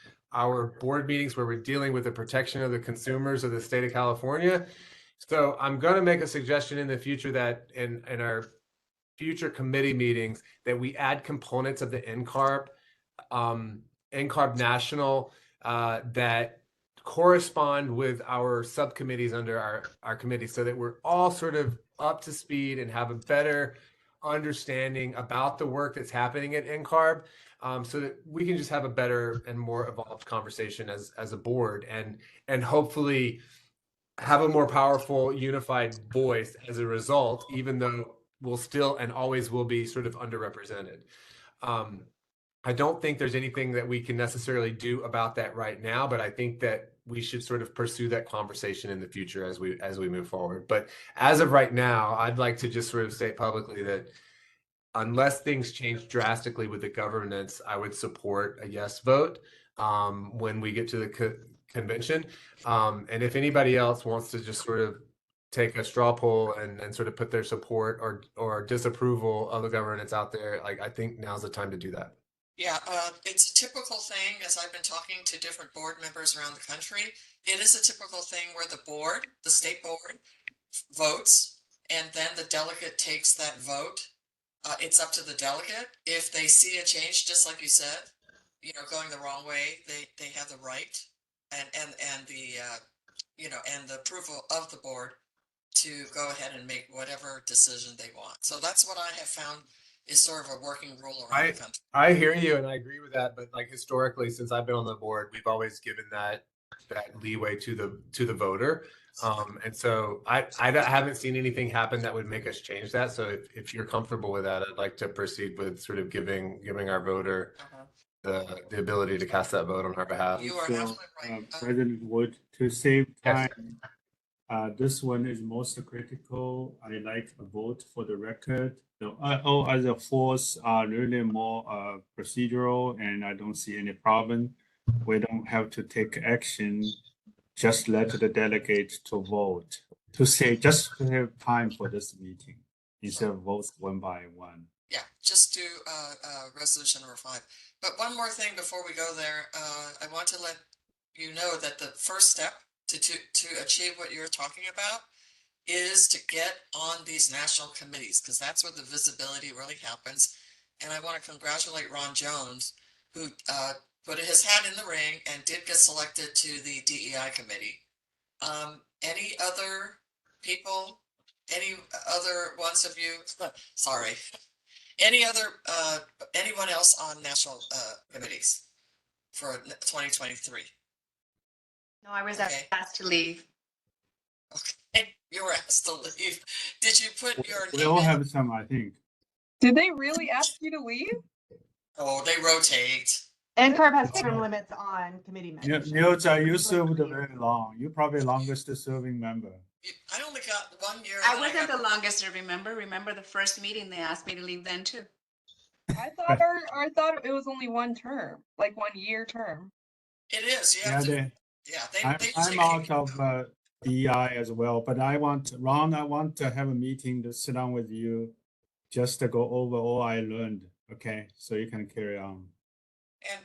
board meetings where we're dealing with the protection of the consumers of the state of California. So I'm going to make a suggestion in the future that in our future committee meetings that we add components of the NCARB National that correspond with our subcommittees under our committee, so that we're all sort of up to speed and have a better understanding about the work that's happening at NCARB, so that we can just have a better and more evolved conversation as a board, and hopefully have a more powerful, unified voice as a result, even though we'll still and always will be sort of underrepresented. I don't think there's anything that we can necessarily do about that right now, but I think that we should sort of pursue that conversation in the future as we move forward. But as of right now, I'd like to just sort of say publicly that unless things change drastically with the governance, I would support a yes vote when we get to the convention. And if anybody else wants to just sort of take a straw poll and sort of put their support or disapproval of the governance out there, like, I think now's the time to do that. Yeah, it's a typical thing, as I've been talking to different board members around the country. It is a typical thing where the board, the state board, votes, and then the delegate takes that vote. It's up to the delegate. If they see a change, just like you said, you know, going the wrong way, they have the right and the you know, and the approval of the board to go ahead and make whatever decision they want. So that's what I have found is sort of a working rule around the country. I hear you and I agree with that, but like historically, since I've been on the board, we've always given that leeway to the voter. And so I haven't seen anything happen that would make us change that. So if you're comfortable with that, I'd like to proceed with sort of giving our voter the ability to cast that vote on our behalf. You are absolutely right. President Wood, to save time, this one is most critical. I like a vote for the record. All other fours are really more procedural, and I don't see any problem. We don't have to take action. Just let the delegates to vote. To say, just to have time for this meeting instead of vote one by one. Yeah, just do resolution number 5. But one more thing before we go there, I want to let you know that the first step to achieve what you're talking about is to get on these national committees, because that's where the visibility really happens. And I want to congratulate Ron Jones, who put his hat in the ring and did get selected to the DEI committee. Any other people, any other ones of you, sorry, anyone else on national committees for 2023? No, I was asked to leave. Okay, you were asked to leave. Did you put your We name all in? have some, I think. Did they really ask you to leave? Oh, they rotate. NCARB has term limits on committee members. Niels, you served very long. You're probably longest serving member. I only got 1 year. I wasn't the longest serving member. Remember the first meeting, they asked me to leave then too. I thought it was only one term, like 1 year term. It is. You have to. Yeah, I'm out of DEI as well, but Ron, I want to have a meeting to sit down with you just to go over all I learned. Okay, so you can carry on.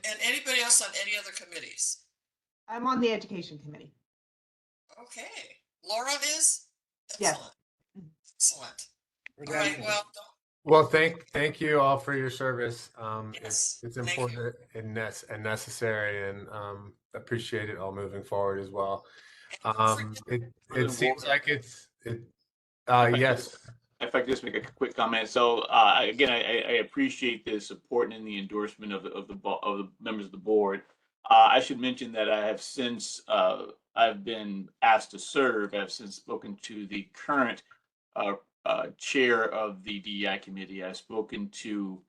And anybody else on any other committees? I'm on the education committee. Okay. Laura is? Yes. Excellent. We're All right, done. well, Well, thank you all for your service. Yes, It's thank important and necessary, and appreciate it all moving forward as well. It seems like yes. If I could just make a quick comment. So again, I appreciate the support and the endorsement of the members of the board. I should mention that I have since I've been asked to serve. I've since spoken to the current chair of the DEI committee. I've spoken to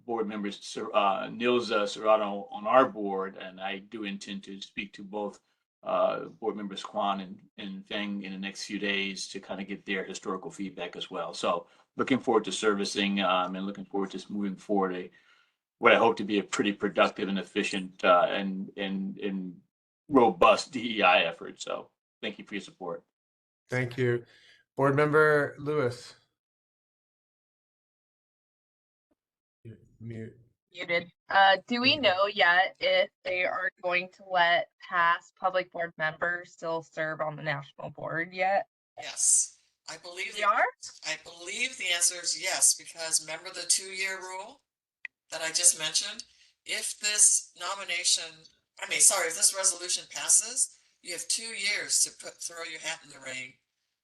board members Nilza Serrano on our board, and I do intend to speak to both board members Kwan and Feng in the next few days to kind of get their historical feedback as well. So looking forward to servicing and looking forward to moving forward what I hope to be a pretty productive and efficient and robust DEI effort. So thank you for your support. Thank you. Board Member Lewis. Mute. Muted. Do we know yet if they are going to let past public board members still serve on the national board yet? yes. I believe They are? I believe the answer is yes, because remember the 2-year rule that I just mentioned? If this if this resolution passes, you have 2 years to throw your hat in the ring.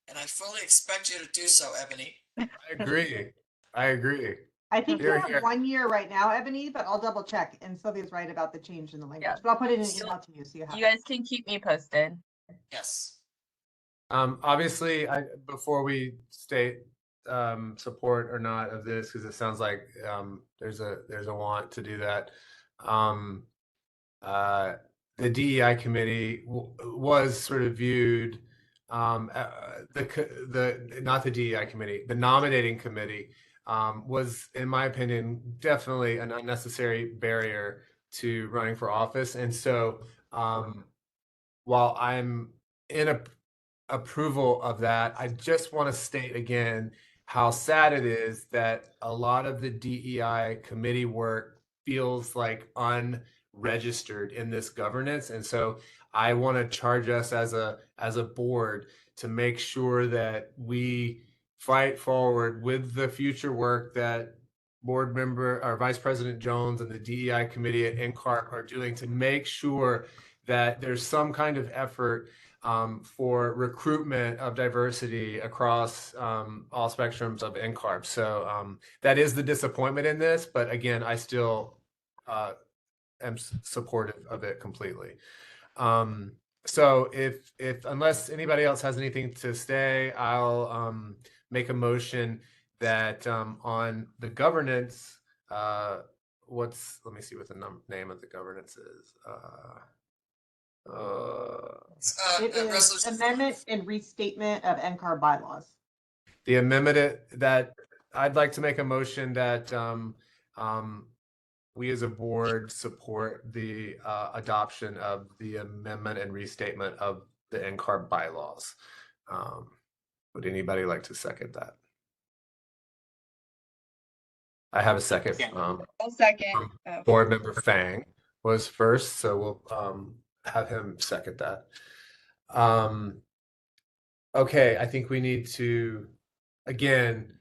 And I fully expect you to do so, Ebony. I agree. I agree. I think Here, you have here. 1 year right now, Ebony, but I'll double check. And Sylvia's right about the change in the language. But I'll put it in an email to you so you have You guys can keep me posted. Yes. Obviously, before we state support or not of this, because it sounds like there's a want to do that. The DEI committee was sort of viewed not the DEI committee, the nominating committee was, in my opinion, definitely an unnecessary barrier to running for office. And so while I'm in approval of that, I just want to state again how sad it is that a lot of the DEI committee work feels like unregistered in this governance. And so I want to charge us as a board to make sure that we fight forward with the future work that board member or Vice President Jones and the DEI committee at NCARB are doing to make sure that there's some kind of effort for recruitment of diversity across all spectrums of NCARB. So that is the disappointment in this, but again, I still am supportive of it completely. So if unless anybody else has anything to say, I'll make a motion that on the governance, let me see what the name of the governance is. It is amendment and restatement of NCAR bylaws. The amendment that I'd like to make a motion that we as a board support the adoption of the amendment and restatement of the NCAR bylaws. Would anybody like to second that? I have a second. I'll second. Board member Fang was first, so we'll have him second that. Okay, I think we need to, again,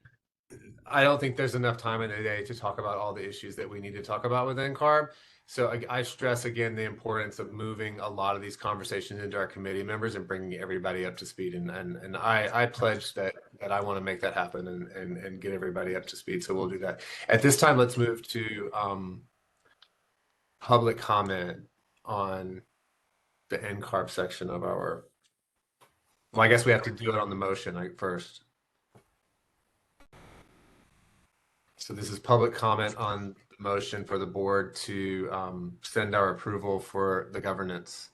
I don't think there's enough time in a day to talk about all the issues that we need to talk about with NCARB. So I stress again the importance of moving a lot of these conversations into our committee members and bringing everybody up to speed. And I pledge that I want to make that happen and get everybody up to speed. So we'll do that. At this time, let's move to public comment on the NCARB section of our. Well, I guess we have to do it on the motion first. So this is public comment on the motion for the board to send our approval for the governance,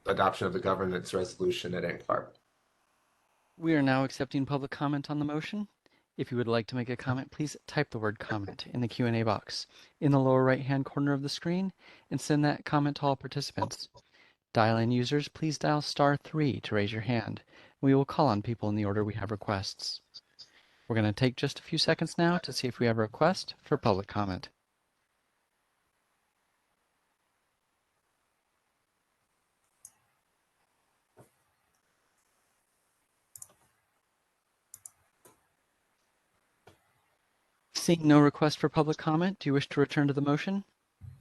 adoption of the governance resolution at NCARB. We are now accepting public comment on the motion. If you would like to make a comment, please type the word comment in the Q&A box in the lower right-hand corner of the screen and send that comment to all participants. Dial-in users, please dial *3 to raise your hand. We will call on people in the order we have requests. We're going to take just a few seconds now to see if we have a request for public comment. Seeing no request for public comment, do you wish to return to the motion?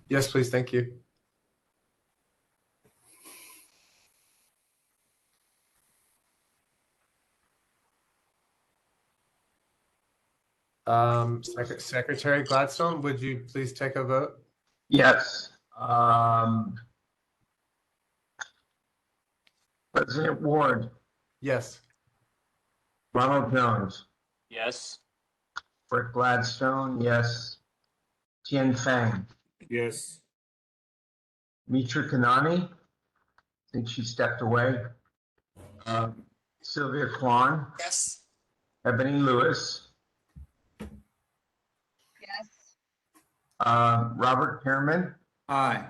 Yes, please. Thank you. Secretary Gladstone, would you please take a vote? Yes. President Ward, Yes. Ronald Jones, Yes. Rick Gladstone, yes. Tien Fang, Yes. Mitra Kanani, I think she stepped away. Sylvia Kwan, Yes. Ebony Lewis, Yes. Robert Pearman, Aye.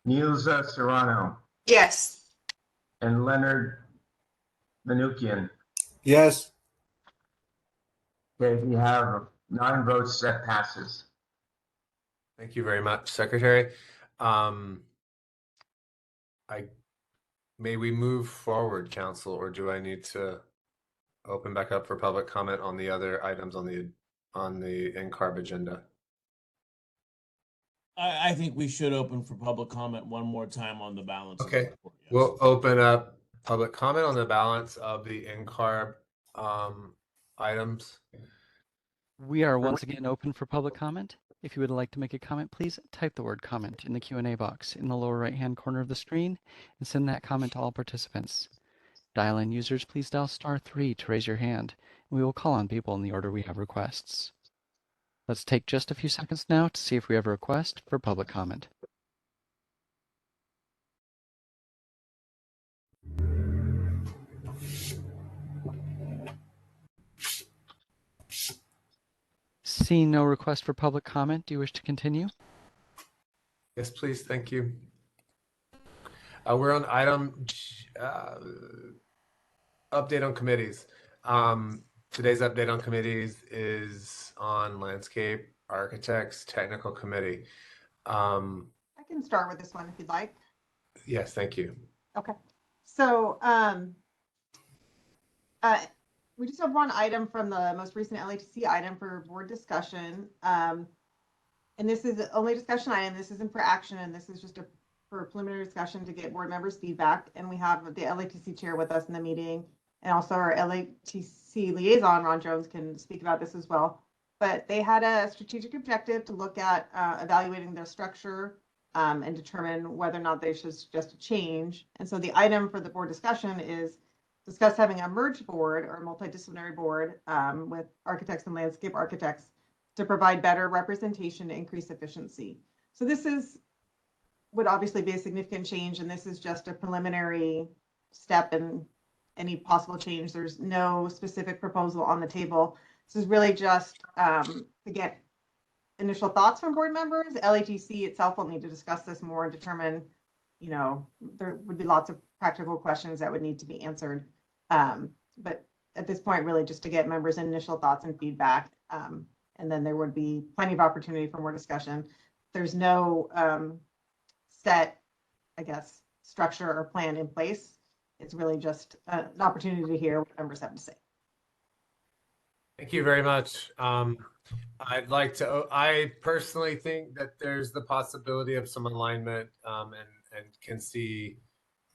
Nielsa Serrano, Yes. and Leonard Manukian. Yes. Okay, we have 9 votes, that passes. Thank you very much, Secretary. May we move forward, Council, or do I need to open back up for public comment on the other items on the NCARB agenda? I think we should open for public comment one more time on the balance. of the Okay, report, yes. we'll open up public comment on the balance of the NCARB items. We are once again open for public comment. If you would like to make a comment, please type the word comment in the Q&A box in the lower right-hand corner of the screen and send that comment to all participants. Dial-in users, please dial *3 to raise your hand, and we will call on people in the order we have requests. Let's take just a few seconds now to see if we have a request for public comment. Seeing no request for public comment, do you wish to continue? Yes, please. Thank you. We're on item update on committees. Today's update on committees is on landscape architects technical committee. I can start with this one if you'd like. Yes, thank you. Okay. So we just have one item from the most recent LATC item for board discussion. And this is the only discussion item. This isn't for action, and this is just for a preliminary discussion to get board members' feedback. And we have the LATC chair with us in the meeting, and also our LATC liaison, Ron Jones, can speak about this as well. But they had a strategic objective to look at evaluating their structure and determine whether or not they should suggest a change. And so the item for the board discussion is discuss having a merged board or a multidisciplinary board with architects and landscape architects to provide better representation to increase efficiency. So this would obviously be a significant change, and this is just a preliminary step in any possible change. There's no specific proposal on the table. This is really just to get initial thoughts from board members. LATC itself will need to discuss this more and determine, there would be lots of practical questions that would need to be answered. But at this point, really just to get members' initial thoughts and feedback. And then there would be plenty of opportunity for more discussion. There's no set, structure or plan in place. It's really just an opportunity to hear what members have to say. Thank you very much. I personally think that there's the possibility of some alignment and can see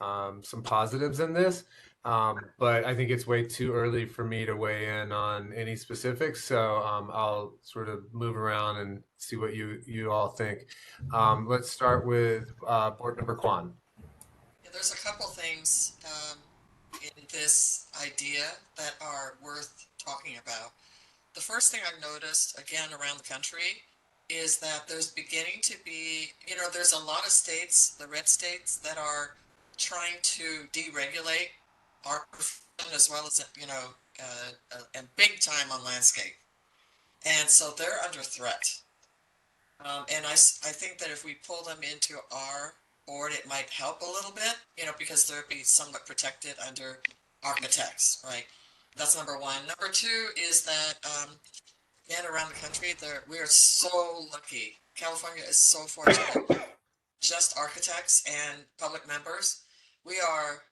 some positives in this. But I think it's way too early for me to weigh in on any specifics. So I'll sort of move around and see what you all think. Let's start with Board Member Kwan. Yeah, there's a couple things in this idea that are worth talking about. The first thing I've noticed, again, around the country, is that there's beginning to be, there's a lot of states, the red states, that are trying to deregulate our profession as well as, and big time on landscape. And so they're under threat. And I think that if we pull them into our board, it might help a little bit, because they'll be somewhat protected under architects, right? That's number one. Number two is that, again, around the country, we are so lucky. California is so fortunate. Just architects and public members. We are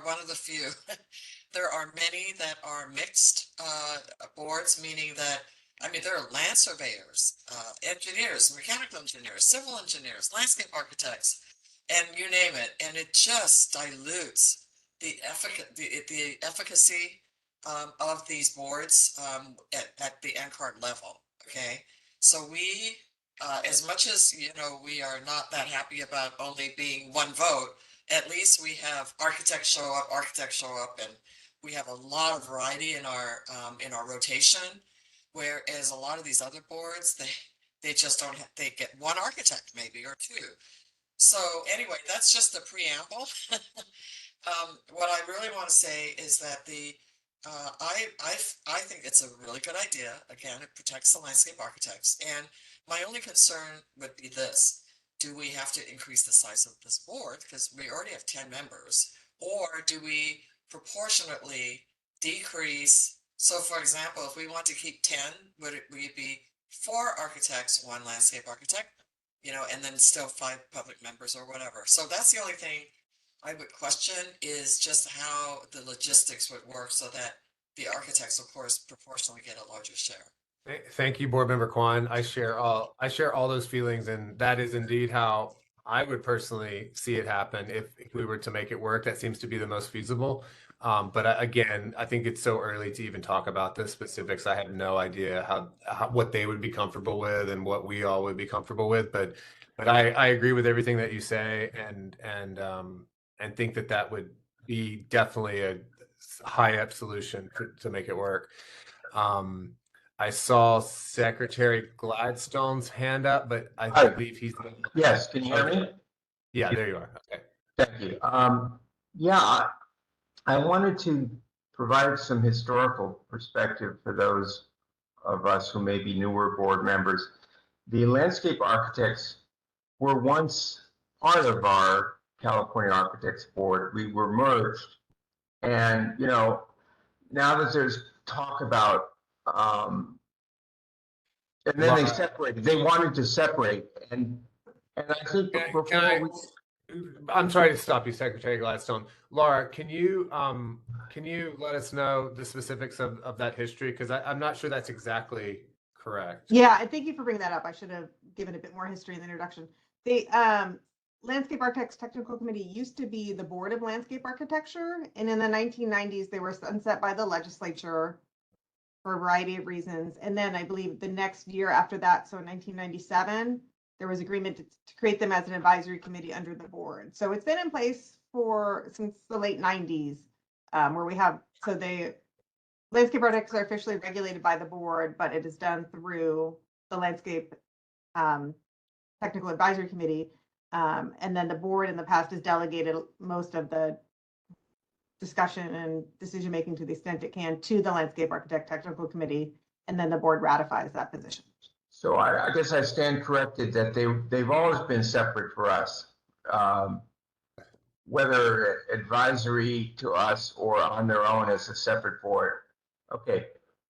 one of the few there are many that are mixed boards, meaning that, I mean, there are land surveyors, engineers, mechanical engineers, civil engineers, landscape architects, and you name it. And it just dilutes the efficacy of these boards at the NCART level. Okay, so we, as much as we are not that happy about only being one vote, at least we have architects show up, and we have a lot of variety in our rotation. Whereas a lot of these other boards, they just don't have, they get one architect maybe or two. So anyway, that's just the preamble. What I really want to say is that I think it's a really good idea. Again, it protects the landscape architects. And my only concern would be this: do we have to increase the size of this board because we already have 10 members, or do we proportionately decrease? So for example, if we want to keep 10, would it be 4 architects, 1 landscape architect, and then still 5 public members or whatever? So that's the only thing I would question, is just how the logistics would work so that the architects, of course, proportionally get a larger share. Thank you, Board Member Kwan. I share all those feelings, and that is indeed how I would personally see it happen if we were to make it work. That seems to be the most feasible. Again, I think it's so early to even talk about the specifics. I have no idea how what they would be comfortable with and what we all would be comfortable with. But I agree with everything that you say, and think that would be definitely a high-up solution to make it work. I saw Secretary Gladstone's hand up, but I believe he's. Yes, can you hear me? Yeah, there you are. Okay. Thank you. Yeah, I wanted to provide some historical perspective for those of us who may be newer board members. The landscape architects were once part of our California Architects Board. We were merged, and now that there's talk about, and then they separated. They wanted to separate, and I think I'm sorry to stop you, Secretary Gladstone. Laura, can you let us know the specifics of that history? Because I'm not sure that's exactly correct. Yeah, and thank you for bringing that up. I should have given a bit more history in the introduction. The Landscape Architects Technical Committee used to be the Board of Landscape Architecture, and in the 1990s, they were sunset by the legislature for a variety of reasons. And then I believe the next year after that, so in 1997, there was agreement to create them as an advisory committee under the board. So it's been in place since the late 90s, where we have, so the landscape architects are officially regulated by the board, but it is done through the Landscape Technical Advisory Committee. And then the board in the past has delegated most of the discussion and decision-making to the extent it can to the Landscape Architect Technical Committee, and then the board ratifies that position. So I guess I stand corrected that they've always been separate for us, whether advisory to us or on their own as a separate board. Okay,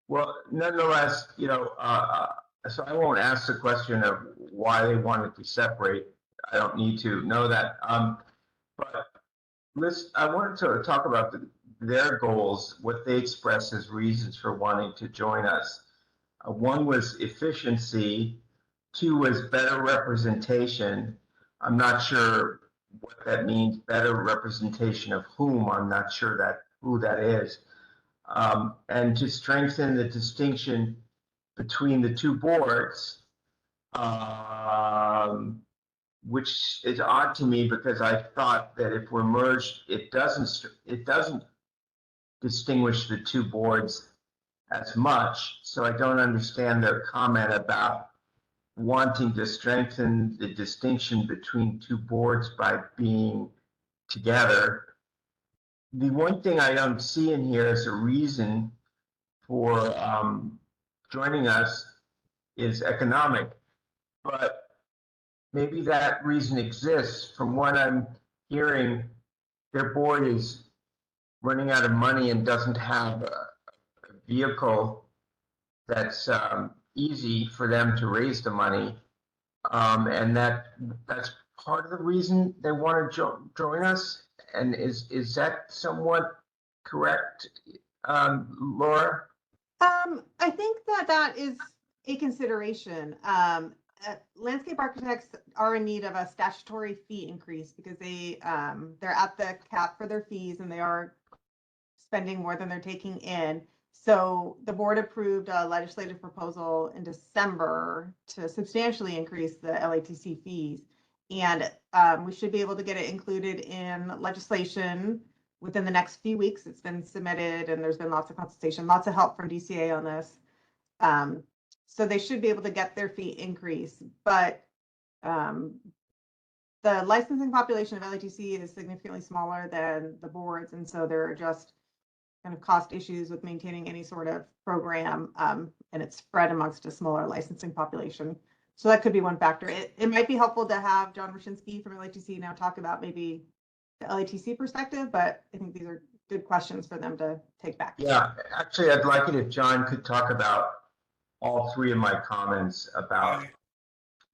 well, nonetheless, so I won't ask the question of why they wanted to separate. I don't need to know that. But I wanted to talk about their goals, what they express as reasons for wanting to join us. One was efficiency. 2 was better representation. I'm not sure what that means. Better representation of whom? I'm not sure who that is. And to strengthen the distinction between the 2 boards, which is odd to me because I thought that if we're merged, it doesn't distinguish the 2 boards as much. So I don't understand their comment about wanting to strengthen the distinction between 2 boards by being together. The one thing I don't see in here as a reason for joining us is economic, but maybe that reason exists. From what I'm hearing, their board is running out of money and doesn't have a vehicle that's easy for them to raise the money, and that's part of the reason they want to join us. And is that somewhat correct? Laura? I think that is a consideration. Landscape architects are in need of a statutory fee increase because they're at the cap for their fees and they are spending more than they're taking in. So the board approved a legislative proposal in December to substantially increase the LATC fees. And we should be able to get it included in legislation within the next few weeks. It's been submitted and there's been lots of consultation, lots of help from DCA on this. So they should be able to get their fee increase, but the licensing population of LATC is significantly smaller than the boards. And so there are just kind of cost issues with maintaining any sort of program, and it's spread amongst a smaller licensing population. So that could be one factor. It might be helpful to have John Roshinsky from LATC now talk about maybe the LATC perspective, but I think these are good questions for them to take back. Yeah, actually, I'd like it if John could talk about all three of my comments about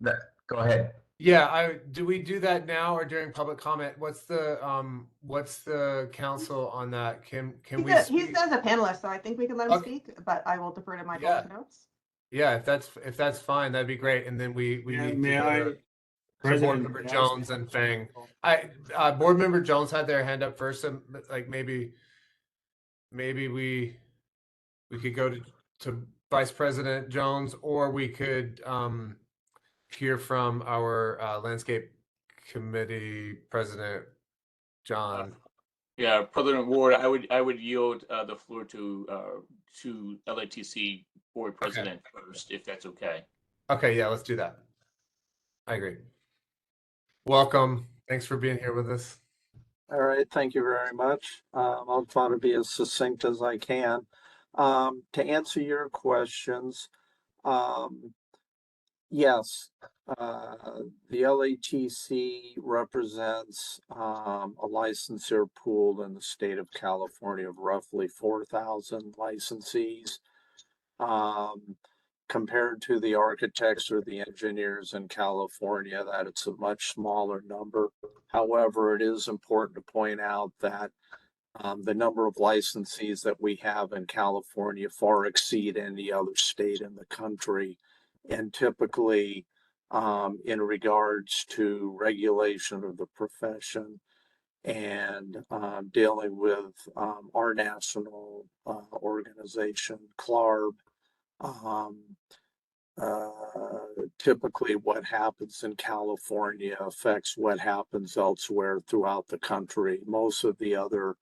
that. Go ahead. Yeah, do we do that now or during public comment? What's the council on that? Can we He's speak? as a panelist, so I think we can let him speak, but I will defer to Michael's notes. Yeah, if that's fine, that'd be great. And then we Yeah, need may to go I- to Board President, Member may I Jones and Fang. Board Member Jones had their hand up first, so like maybe we could go to Vice President Jones, or we could hear from our landscape committee president, John. Yeah, President Ward, I would yield the floor to LATC board president first, if that's okay. Okay, yeah, let's do that. I agree. Welcome. Thanks for being here with us. All right, thank you very much. I'll try to be as succinct as I can. To answer your questions, yes, the LATC represents a licensure pool in the state of California of roughly 4,000 licensees. Compared to the architects or the engineers in California, that it's a much smaller number. However, it is important to point out that the number of licensees that we have in California far exceed any other state in the country. And typically, in regards to regulation of the profession and dealing with our national organization, CLARB, typically what happens in California affects what happens elsewhere throughout the country. Most of the other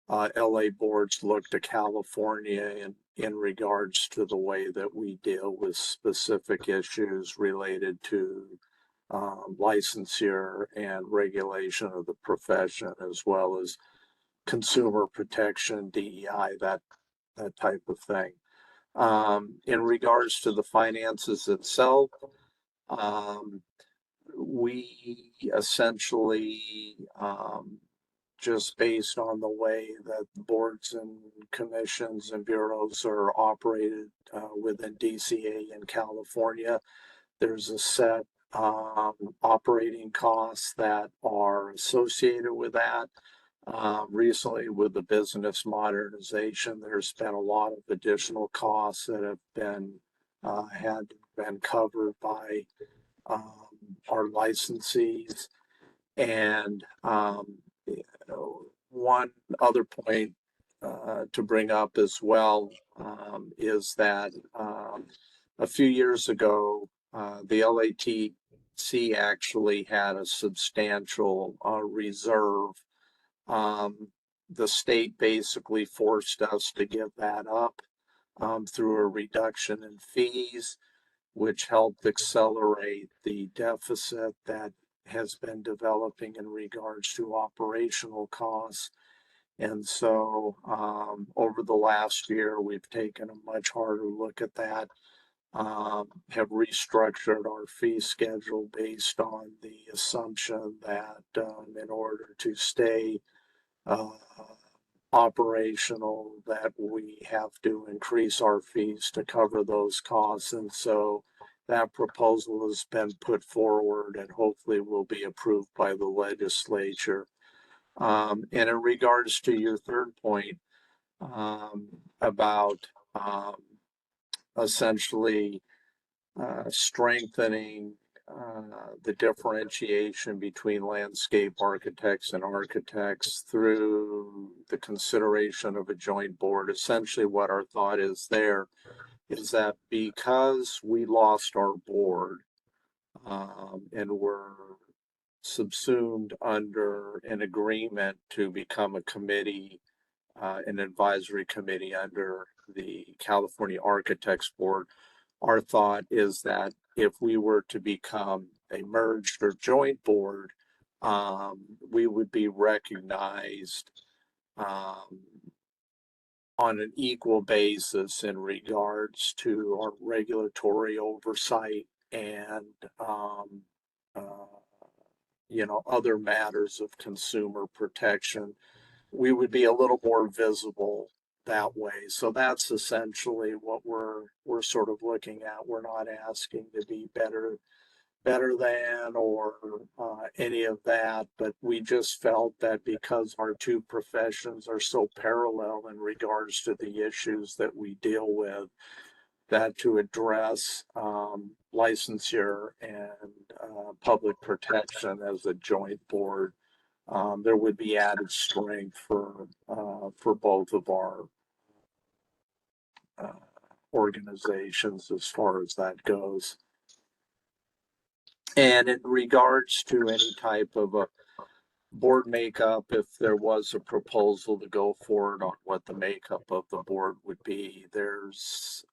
LA boards look to California in regards to the way that we deal with specific issues related to licensure and regulation of the profession, as well as consumer protection, DEI, that type of thing. In regards to the finances itself, we essentially, just based on the way that the boards and commissions and bureaus are operated within DCA in California, there's a set operating costs that are associated with that. Recently, with the business modernization, there's been a lot of additional costs that have been covered by our licensees. And one other point to bring up as well is that a few years ago, the LATC actually had a substantial reserve. The state basically forced us to give that up through a reduction in fees, which helped accelerate the deficit that has been developing in regards to operational costs. And so over the last year, we've taken a much harder look at that, have restructured our fee schedule based on the assumption that in order to stay operational, that we have to increase our fees to cover those costs. And so that proposal has been put forward and hopefully will be approved by the legislature. And in regards to your third point, about essentially strengthening the differentiation between landscape architects and architects through the consideration of a joint board. Essentially, what our thought is there is that because we lost our board and were subsumed under an agreement to become a committee, an advisory committee under the California Architects Board, our thought is that if we were to become a merged or joint board, we would be recognized on an equal basis in regards to our regulatory oversight and other matters of consumer protection. We would be a little more visible that way. So that's essentially what we're sort of looking at. We're not asking to be better than or any of that, but we just felt that because our two professions are so parallel in regards to the issues that we deal with, that to address licensure and public protection as a joint board, there would be added strength for both of our organizations as far as that goes. And in regards to any type of a board makeup, if there was a proposal to go forward on what the makeup of the board would be, there's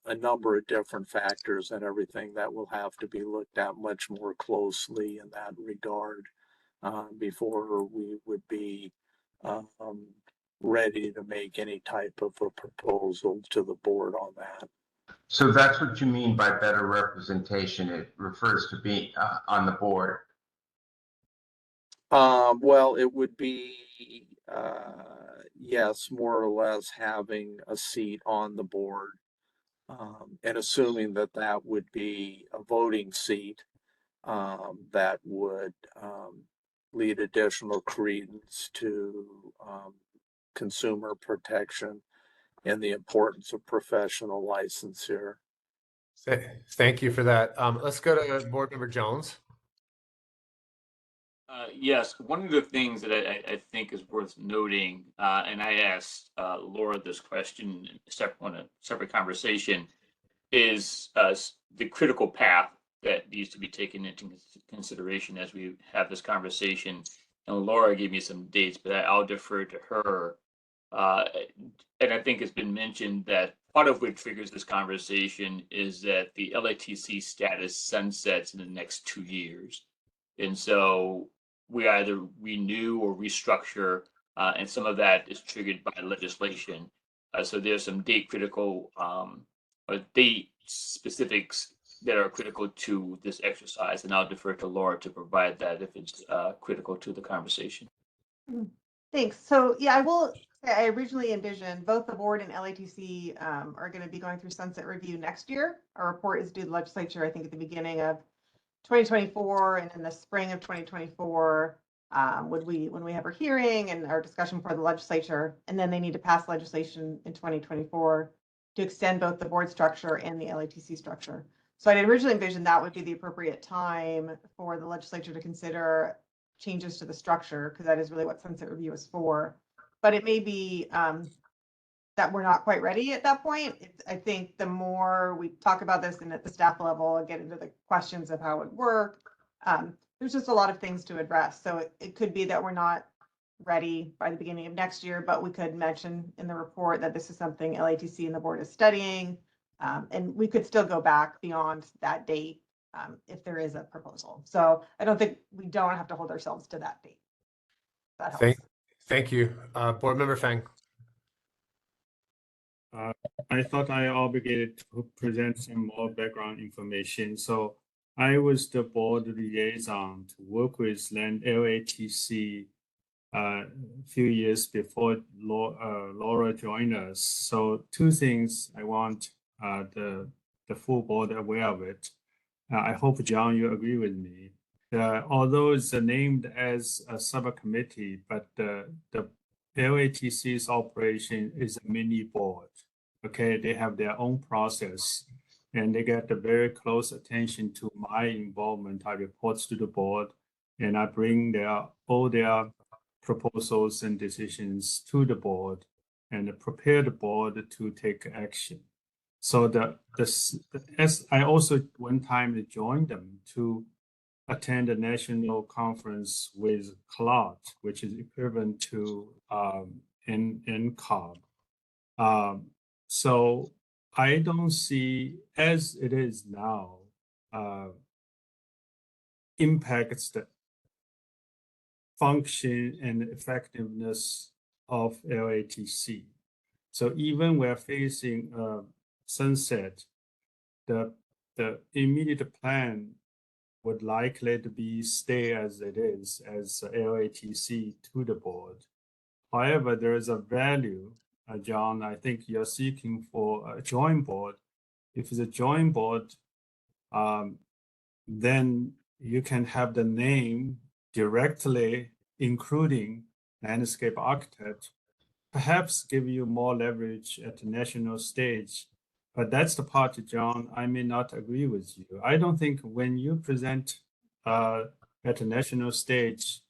a number of different factors and everything that will have to be looked at much more closely in that regard before we would be ready to make any type of a proposal to the board on that. So that's what you mean by better representation. It refers to being on the board. Well, it would be, yes, more or less having a seat on the board, and assuming that that would be a voting seat that would lead additional credence to consumer protection and the importance of professional licensure. Thank you for that. Let's go to Board Member Jones. Yes, one of the things that I think is worth noting, and I asked Laura this question on a separate conversation, is the critical path that needs to be taken into consideration as we have this conversation. And Laura gave me some dates, but I'll defer to her. And I think it's been mentioned that part of what triggers this conversation is that the LATC status sunsets in the next 2 years. And so we either renew or restructure, and some of that is triggered by legislation. So there's some date critical or date specifics that are critical to this exercise, and I'll defer to Laura to provide that if it's critical to the conversation. Thanks. So yeah, I originally envisioned both the board and LATC are going to be going through sunset review next year. Our report is due to the legislature, I think, at the beginning of 2024, and in the spring of 2024, when we have our hearing and our discussion for the legislature, and then they need to pass legislation in 2024 to extend both the board structure and the LATC structure. So I had originally envisioned that would be the appropriate time for the legislature to consider changes to the structure, because that is really what sunset review is for. But it may be that we're not quite ready at that point. I think the more we talk about this and at the staff level and get into the questions of how it works, there's just a lot of things to address. So it could be that we're not ready by the beginning of next year, but we could mention in the report that this is something LATC and the board is studying. And we could still go back beyond that date if there is a proposal. So I don't think we don't have to hold ourselves to that date. That helps. Thank you. Board Member Fang. I thought I obligated to present some more background information. So I was the board liaison to work with LATC a few years before Laura joined us. So two things I want the full board aware of it. I hope, John, you agree with me. Although it's named as a subcommittee, but the LATC's operation is a mini board. Okay, they have their own process, and they get a very close attention to my involvement. I report to the board, and I bring all their proposals and decisions to the board, and prepare the board to take action. So as I also one time joined them to attend a national conference with CLOT, which is equivalent to NCOB. So I don't see, as it is now, impacts the function and effectiveness of LATC. So even we're facing a sunset, the immediate plan would likely to be stay as it is as LATC to the board. However, there is a value, John, I think you're seeking for a joint board. If it's a joint board, then you can have the name directly including landscape architect, perhaps give you more leverage at the national stage. But that's the part, John, I may not agree with you. I don't think when you present at the national stage,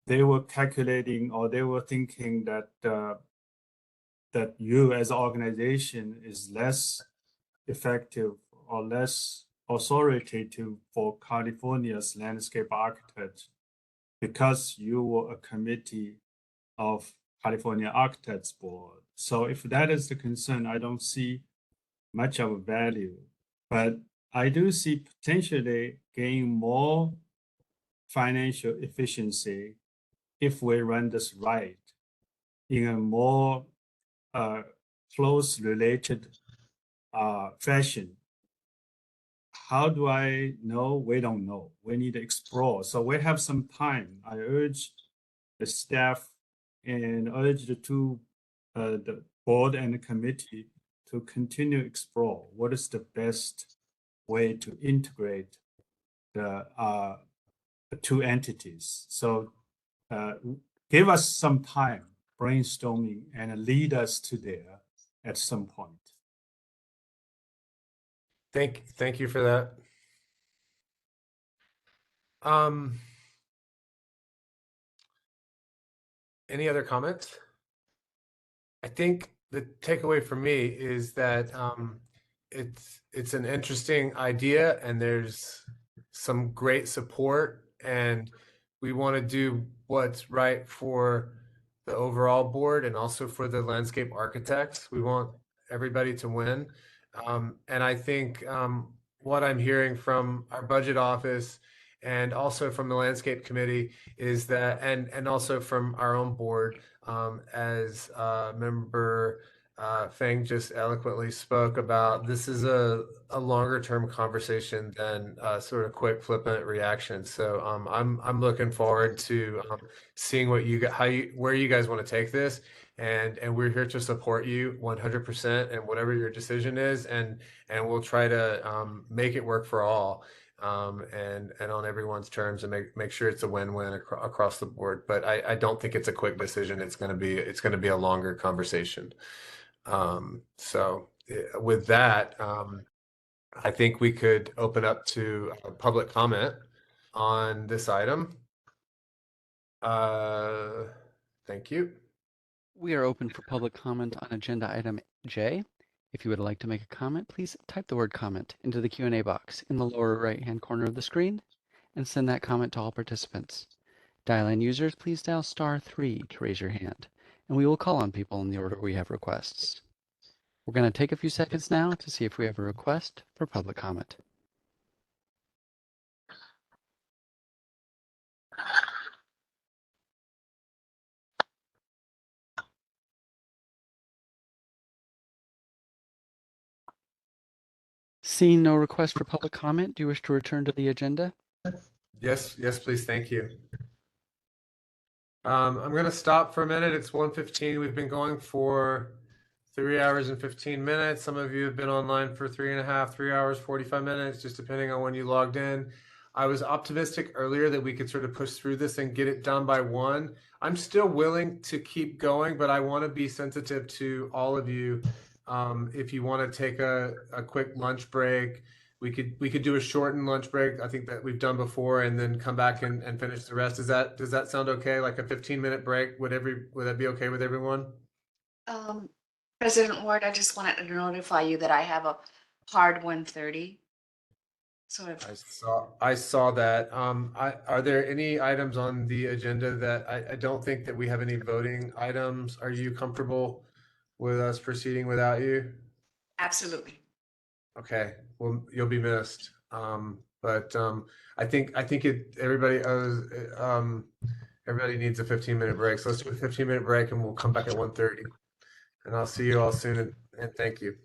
they were calculating or they were thinking that that you as an organization is less effective or less authoritative for California's landscape architects because you were a committee of California Architects Board. So if that is the concern, I don't see much of a value, but I do see potentially gain more financial efficiency if we run this right in a more close related fashion. How do I know? We don't know. We need to explore. So we have some time. I urge the staff and urge the board and the committee to continue to explore what is the best way to integrate the two entities. So give us some time brainstorming and lead us to there at some point. Thank you for that. Any other comments? I think the takeaway for me is that it's an interesting idea and there's some great support, and we want to do what's right for the overall board and also for the landscape architects. We want everybody to win. And I think what I'm hearing from our budget office and also from the landscape committee is that, and also from our own board, as member Feng just eloquently spoke about, this is a longer term conversation than sort of quick flippant reaction. So I'm looking forward to seeing what where you guys want to take this, and we're here to support you 100% and whatever your decision is, and we'll try to make it work for all. And on everyone's terms, and make sure it's a win-win across the board. But I don't think it's a quick decision. It's going to be a longer conversation. So with that, I think we could open up to public comment on this item. Thank you. We are open for public comment on agenda item J. If you would like to make a comment, please type the word comment into the Q&A box in the lower right-hand corner of the screen and send that comment to all participants. Dial-in users, please dial *3 to raise your hand, and we will call on people in the order we have requests. We're going to take a few seconds now to see if we have a request for public comment. Seeing no request for public comment, do you wish to return to the agenda? Yes, please. Thank you. I'm going to stop for a minute. It's 1:15. We've been going for 3 hours and 15 minutes. Some of you have been online for 3 hours, 45 minutes, just depending on when you logged in. I was optimistic earlier that we could sort of push through this and get it done by 1. I'm still willing to keep going, but I want to be sensitive to all of you. If you want to take a quick lunch break, we could do a shortened lunch break. I think that we've done before, and then come back and finish the rest. Does that sound okay? Like a 15-minute break? Would that be okay with everyone? President Ward, I just wanted to notify you that I have a hard 1:30. So if I saw that. Are there any items on the agenda that I don't think that we have any voting items? Are you comfortable with us proceeding without you? absolutely. Okay, well, you'll be missed. But I think everybody owes, everybody needs a 15-minute break. So let's do a 15-minute break and we'll come back at 1:30. And I'll see you all soon, and thank you.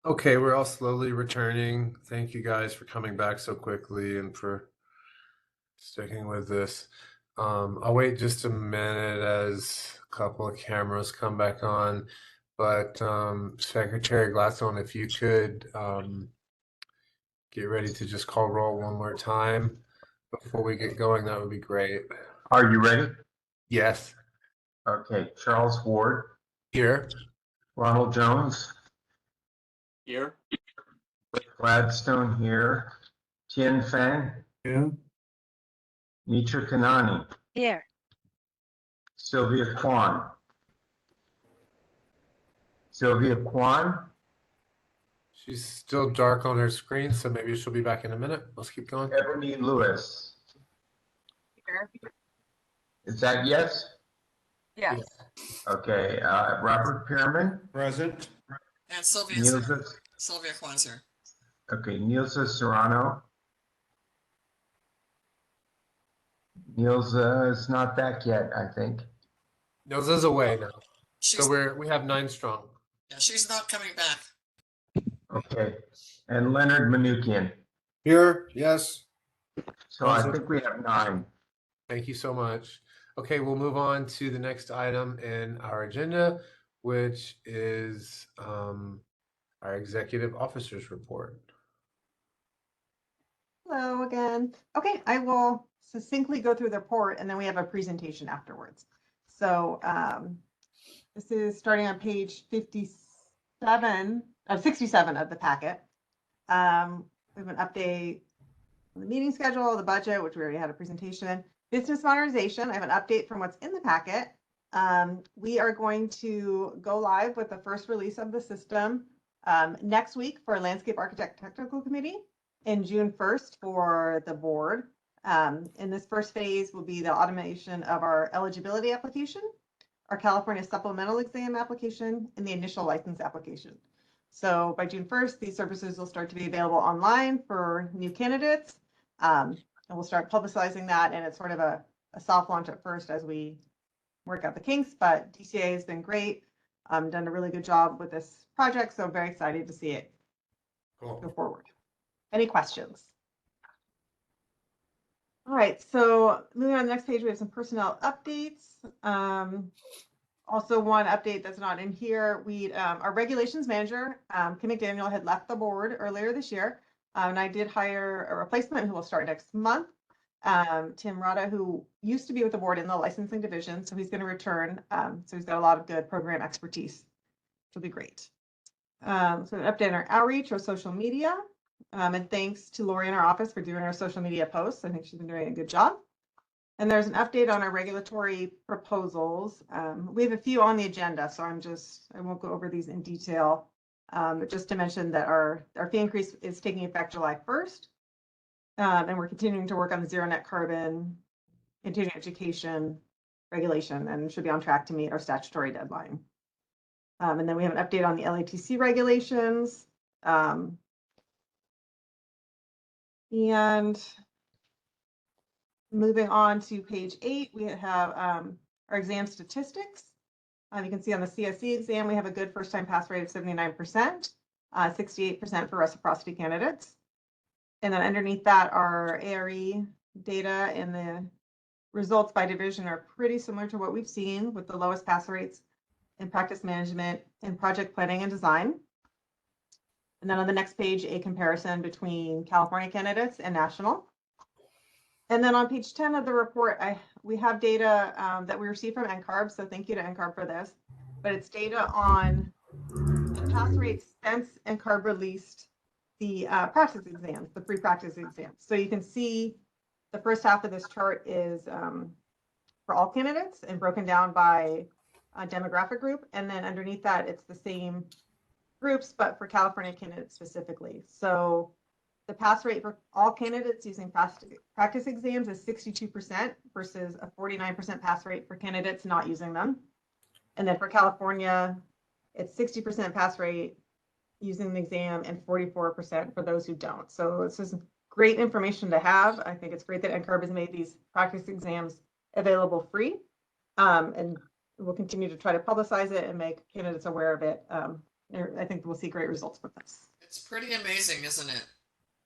Okay, we're all slowly returning. Thank you guys for coming back so quickly and for sticking with this. I'll wait just a minute as a couple of cameras come back on. But Secretary Gladstone, if you could get ready to just call roll one more time before we get going, that would be great. Are you ready? Yes. Okay, Charles Ward. Here. Ronald Jones. Here. Gladstone here. Tien Feng. Yeah. Mitra Kanani. Here. Sylvia Kwan. Sylvia Kwan. She's still dark on her screen, so maybe she'll be back in a minute. Let's keep going. Ebony Lewis. Here. Is that yes? Yes. Okay, Robert Pearman. Present. And Sylvia's here. Nielsa, Sylvia Kwan's here. okay, Nielsa Serrano. Nielsa is not back yet, I think. Nilsa's away now. She's, So we have 9 strong. yeah, she's not coming back. Okay, and Leonard Manukian. Here, yes. So I think we have 9. Thank you so much. Okay, we'll move on to the next item in our agenda, which is our executive officers report. Hello again. Okay, I will succinctly go through the report and then we have a presentation afterwards. So this is starting on page 67 of 67 of the packet. We have an update on the meeting schedule, the budget, which we already had a presentation. Business modernization, I have an update from what's in the packet. We are going to go live with the first release of the system next week for Landscape Architect Technical Committee and June 1st for the board. In this first phase will be the automation of our eligibility application, our California supplemental exam application, and the initial license application. So by June 1st, these services will start to be available online for new candidates. And we'll start publicizing that, and it's sort of a soft launch at first as we work out the kinks, but DCA has been great, done a really good job with this project, so I'm very excited to see it go forward. Any questions? All right, so moving on to the next page, we have some personnel updates. Also one update that's not in here, our regulations manager, Kim McDaniel, had left the board earlier this year. And I did hire a replacement who will start next month. Tim Rada, who used to be with the board in the licensing division, so he's going to return. So he's got a lot of good program expertise, which will be great. So an update on our outreach or social media. And thanks to Lori in our office for doing our social media posts. I think she's been doing a good job. And there's an update on our regulatory proposals. We have a few on the agenda, so I won't go over these in detail. But just to mention that our fee increase is taking effect July 1st. And we're continuing to work on the zero net carbon continuing education regulation and should be on track to meet our statutory deadline. And then we have an update on the LATC regulations. And moving on to page 8, we have our exam statistics. You can see on the CSE exam, we have a good first-time pass rate of 79%, 68% for reciprocity candidates. And then underneath that, our ARE data and the results by division are pretty similar to what we've seen, with the lowest pass rates in practice management and project planning and design. And then on the next page, a comparison between California candidates and national. And then on page 10 of the report, we have data that we received from NCARB, so thank you to NCARB for this. But it's data on the pass rates since NCARB released the practice exams, the pre-practice exams. So you can see the first half of this chart is for all candidates and broken down by demographic group. And then underneath that, it's the same groups, but for California candidates specifically. So the pass rate for all candidates using practice exams is 62% versus a 49% pass rate for candidates not using them. And then for California, it's 60% pass rate using the exam and 44% for those who don't. So this is great information to have. I think it's great that NCARB has made these practice exams available free. And we'll continue to try to publicize it and make candidates aware of it I think we'll see great results with this. It's pretty amazing, isn't it?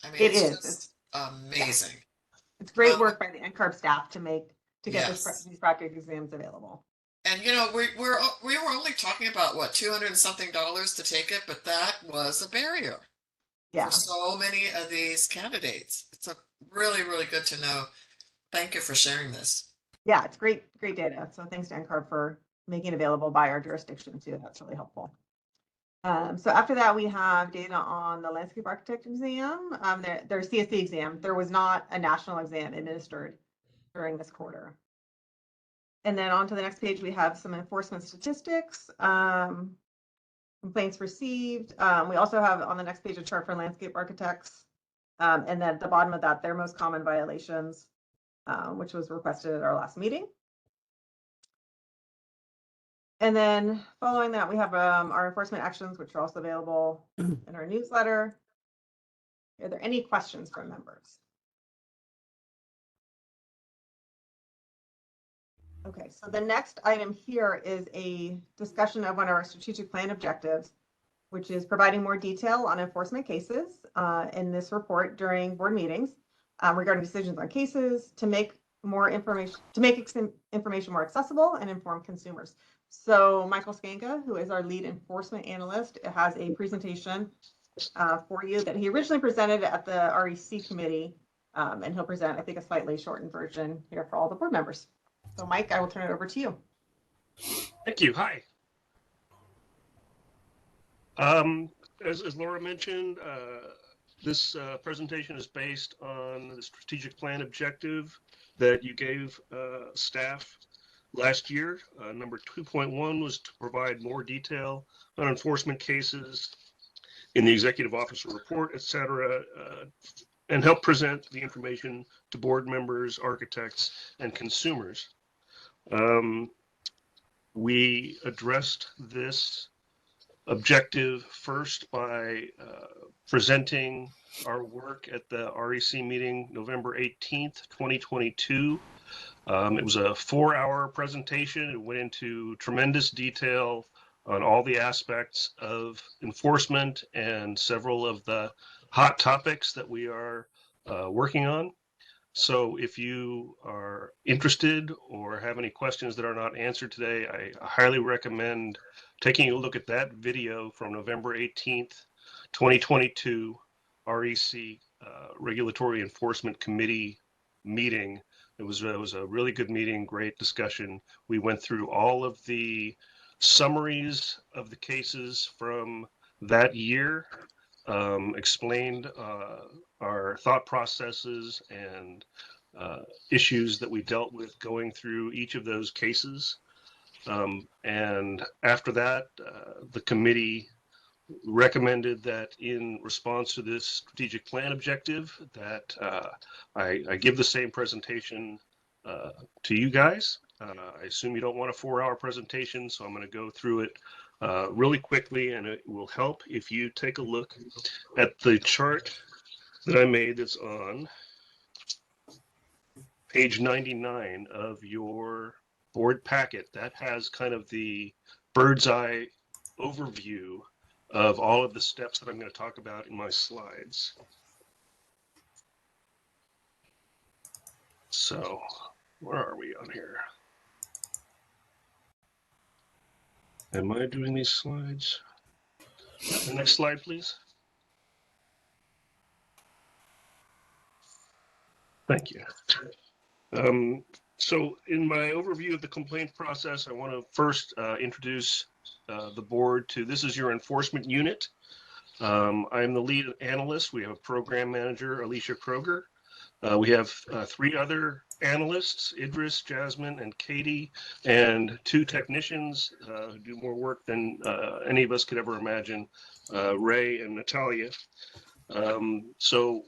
I mean, It it's is. just amazing. It's great work by the NCARB staff to get Yes. these practice exams available. And you know, we were only talking about what, $200 and something to take it, but that was a barrier Yeah. for so many of these candidates. It's a really, really good to know. Thank you for sharing this. Yeah, it's great data. So thanks to NCARB for making it available by our jurisdiction too. That's really helpful. So after that, we have data on the landscape architect exam, their CSC exam. There was not a national exam administered during this quarter. And then on to the next page, we have some enforcement statistics, complaints received. We also have on the next page a chart for landscape architects. And then at the bottom of that, their most common violations, which was requested at our last meeting. And then following that, we have our enforcement actions, which are also available in our newsletter. Are there any questions from members? Okay, so the next item here is a discussion of one of our strategic plan objectives, which is providing more detail on enforcement cases in this report during board meetings regarding decisions on cases to make information more accessible and inform consumers. So Michael Skanka, who is our lead enforcement analyst, has a presentation for you that he originally presented at the REC committee, and he'll present, I think, a slightly shortened version here for all the board members. So Mike, I will turn it over to you. Thank you. Hi. As Laura mentioned, this presentation is based on the strategic plan objective that you gave staff last year. Number 2.1 was to provide more detail on enforcement cases in the executive officer report, et cetera, and help present the information to board members, architects, and consumers. We addressed this objective first by presenting our work at the REC meeting November 18th, 2022. It was a 4-hour presentation. It went into tremendous detail on all the aspects of enforcement and several of the hot topics that we are working on. So if you are interested or have any questions that are not answered today, I highly recommend taking a look at that video from November 18th, 2022 REC Regulatory Enforcement Committee meeting. It was a really good meeting, great discussion. We went through all of the summaries of the cases from that year, explained our thought processes and issues that we dealt with going through each of those cases. And after that, the committee recommended that in response to this strategic plan objective that I give the same presentation to you guys. I assume you don't want a 4-hour presentation, so I'm going to go through it really quickly, and it will help if you take a look at the chart that I made that's on page 99 of your board packet. That has kind of the bird's eye overview of all of the steps that I'm going to talk about in my slides. So where are we on here? Am I doing these slides? The next slide, please. Thank you. So in my overview of the complaint process, I want to first introduce the board to, this is your enforcement unit. I'm the lead analyst. We have a program manager, Alicia Kroger. We have 3 other analysts, Idris, Jasmine, and Katie, and 2 technicians who do more work than any of us could ever imagine, Ray and Natalia. So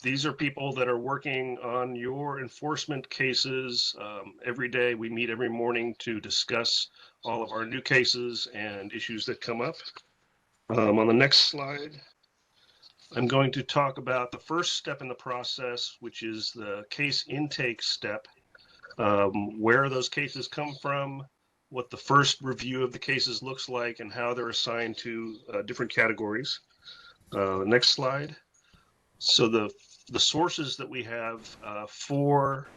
these are people that are working on your enforcement cases every day. We meet every morning to discuss all of our new cases and issues that come up. On the next slide, I'm going to talk about the first step in the process, which is the case intake step, where those cases come from, what the first review of the cases looks like and how they're assigned to different categories. Next slide. So the sources that we have for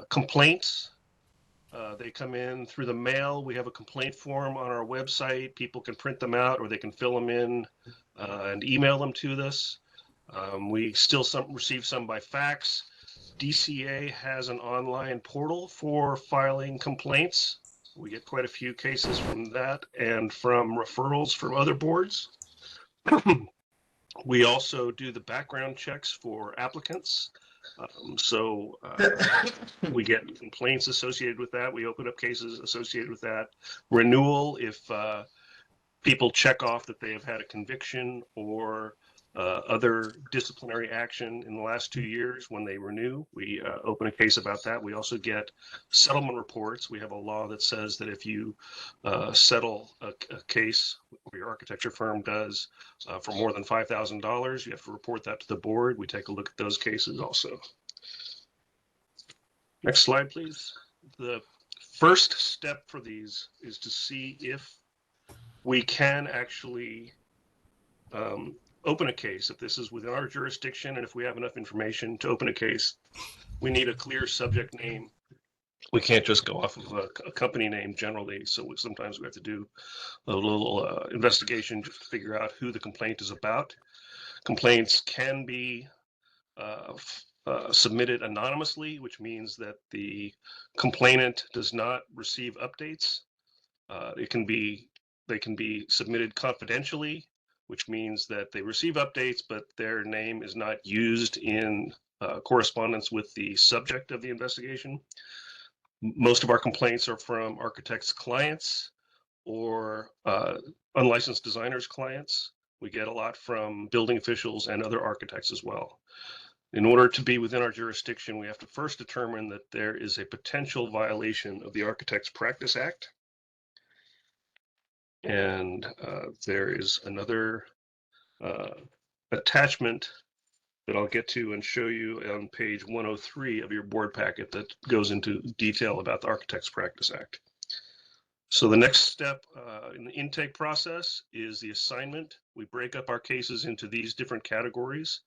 complaints, they come in through the mail. We have a complaint form on our website. People can print them out or they can fill them in and email them to us. We still receive some by fax. DCA has an online portal for filing complaints. We get quite a few cases from that and from referrals from other boards. We also do the background checks for applicants. We get complaints associated with that. We open up cases associated with that. Renewal, if people check off that they have had a conviction or other disciplinary action in the last 2 years when they renew, we open a case about that. We also get settlement reports. We have a law that says that if you settle a case, or your architecture firm does, for more than $5,000, you have to report that to the board. We take a look at those cases also. Next slide, please. The first step for these is to see if we can actually open a case. If this is within our jurisdiction and if we have enough information to open a case, we need a clear subject name. We can't just go off of a company name generally. So sometimes we have to do a little investigation just to figure out who the complaint is about. Complaints can be submitted anonymously, which means that the complainant does not receive updates. They can be submitted confidentially, which means that they receive updates, but their name is not used in correspondence with the subject of the investigation. Most of our complaints are from architects' clients or unlicensed designers' clients. We get a lot from building officials and other architects as well. In order to be within our jurisdiction, we have to first determine that there is a potential violation of the Architects Practice Act. And there is another attachment that I'll get to and show you on page 103 of your board packet that goes into detail about the Architects Practice Act. So the next step in the intake process is the assignment. We break up our cases into these different categories.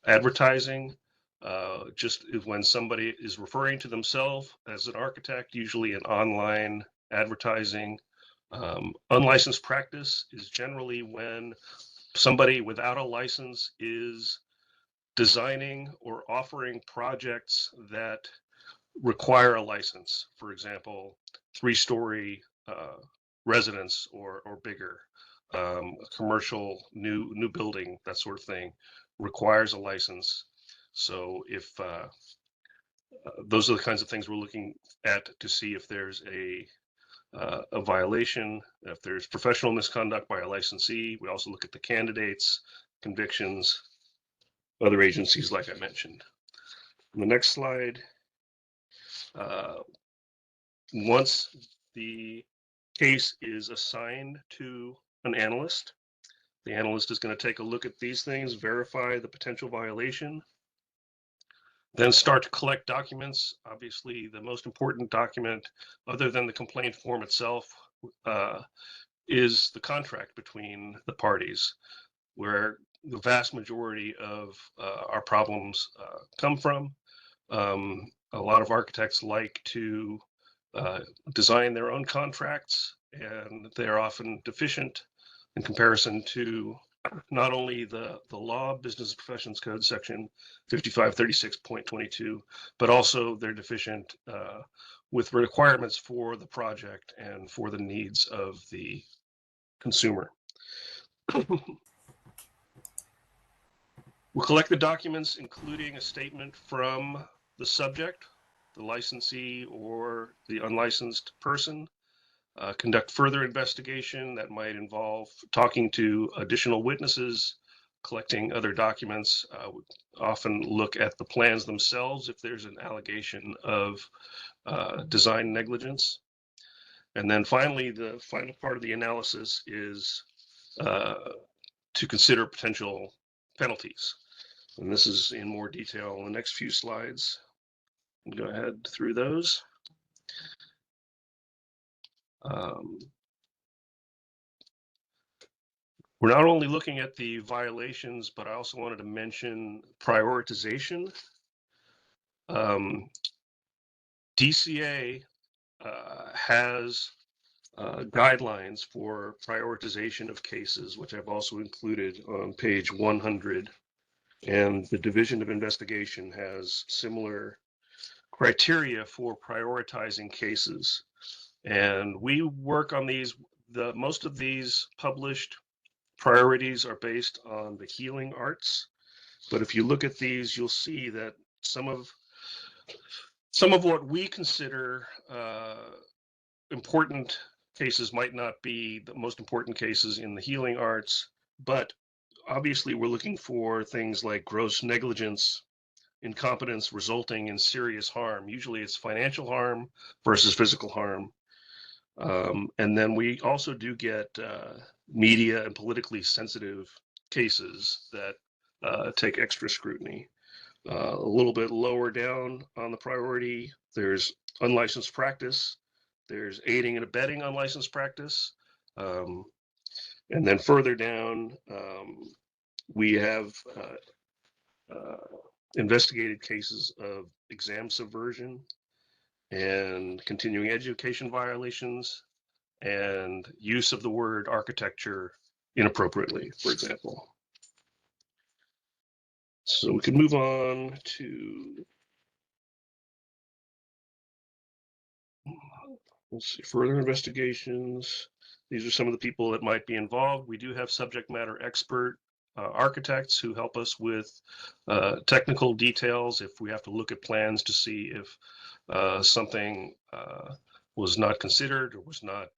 Advertising, just when somebody is referring to themselves as an architect, usually in online advertising. Unlicensed practice is generally when somebody without a license is designing or offering projects that require a license. For example, 3-story residence or bigger, a commercial new building, that sort of thing, requires a license. So if those are the kinds of things we're looking at to see if there's a violation, if there's professional misconduct by a licensee. We also look at the candidates, convictions, other agencies like I mentioned. On the next slide, once the case is assigned to an analyst, the analyst is going to take a look at these things, verify the potential violation, then start to collect documents. Obviously, the most important document, other than the complaint form itself, is the contract between the parties, where the vast majority of our problems come from. A lot of architects like to design their own contracts, and they're often deficient in comparison to not only the law, Business Professions Code section 5536.22, but also they're deficient with requirements for the project and for the needs of the consumer. We'll collect the documents, including a statement from the subject, the licensee or the unlicensed person. Conduct further investigation that might involve talking to additional witnesses, collecting other documents. Often look at the plans themselves if there's an allegation of design negligence. And then finally, the final part of the analysis is to consider potential penalties. And this is in more detail in the next few slides. Go ahead through those. We're not only looking at the violations, but I also wanted to mention prioritization. DCA has guidelines for prioritization of cases, which I've also included on page 100. And the Division of Investigation has similar criteria for prioritizing cases. And we work on these. Most of these published priorities are based on the healing arts. But if you look at these, you'll see that some of what we consider important cases might not be the most important cases in the healing arts, but obviously we're looking for things like gross negligence, incompetence resulting in serious harm. Usually it's financial harm versus physical harm. And then we also do get media and politically sensitive cases that take extra scrutiny. A little bit lower down on the priority, there's unlicensed practice, there's aiding and abetting unlicensed practice. And then further down, we have investigated cases of exam subversion and continuing education violations and use of the word architecture inappropriately, for example. So we can move on to, let's see, further investigations. These are some of the people that might be involved. We do have subject matter expert architects who help us with technical details if we have to look at plans to see if something was not considered or was not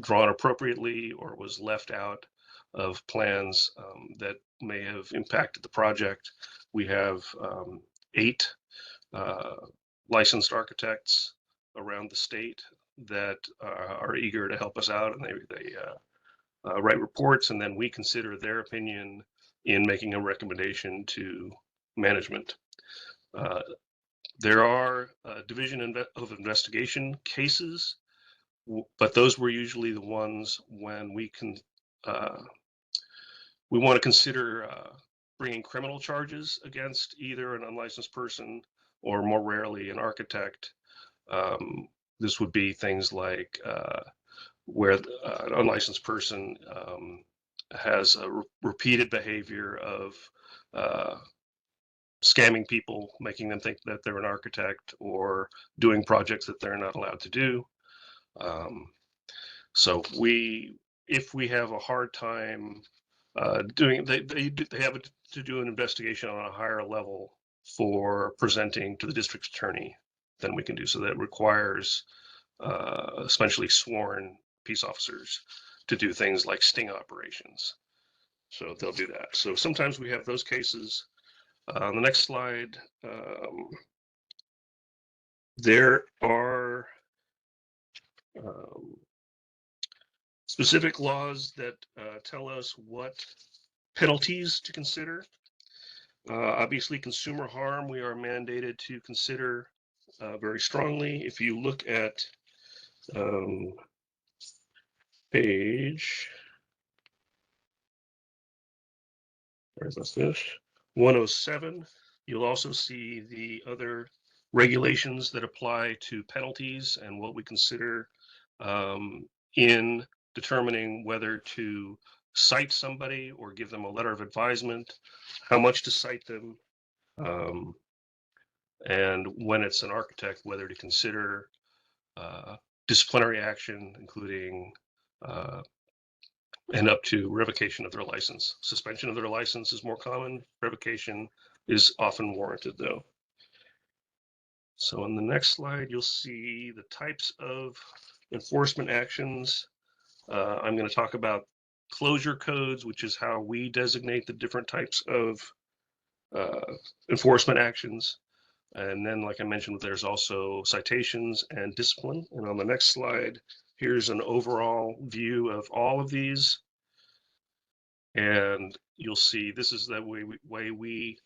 drawn appropriately or was left out of plans that may have impacted the project. We have 8 licensed architects around the state that are eager to help us out, and they write reports, and then we consider their opinion in making a recommendation to management. There are Division of Investigation cases, but those were usually the ones when we want to consider bringing criminal charges against either an unlicensed person or, more rarely, an architect. This would be things like where an unlicensed person has a repeated behavior of scamming people, making them think that they're an architect, or doing projects that they're not allowed to do. So if we have a hard time doing, they have to do an investigation on a higher level for presenting to the district attorney than we can do. So that requires especially sworn peace officers to do things like sting operations. So they'll do that. So sometimes we have those cases. On the next slide, there are specific laws that tell us what penalties to consider. Obviously, consumer harm, we are mandated to consider very strongly. If you look at page, where's this? 107, you'll also see the other regulations that apply to penalties and what we consider in determining whether to cite somebody or give them a letter of advisement, how much to cite them, and when it's an architect, whether to consider disciplinary action, including and up to revocation of their license. Suspension of their license is more common. Revocation is often warranted, though. So on the next slide, you'll see the types of enforcement actions. I'm going to talk about closure codes, which is how we designate the different types of enforcement actions. And then, like I mentioned, there's also citations and discipline. And on the next slide, here's an overall view of all of these. And you'll see this is the way we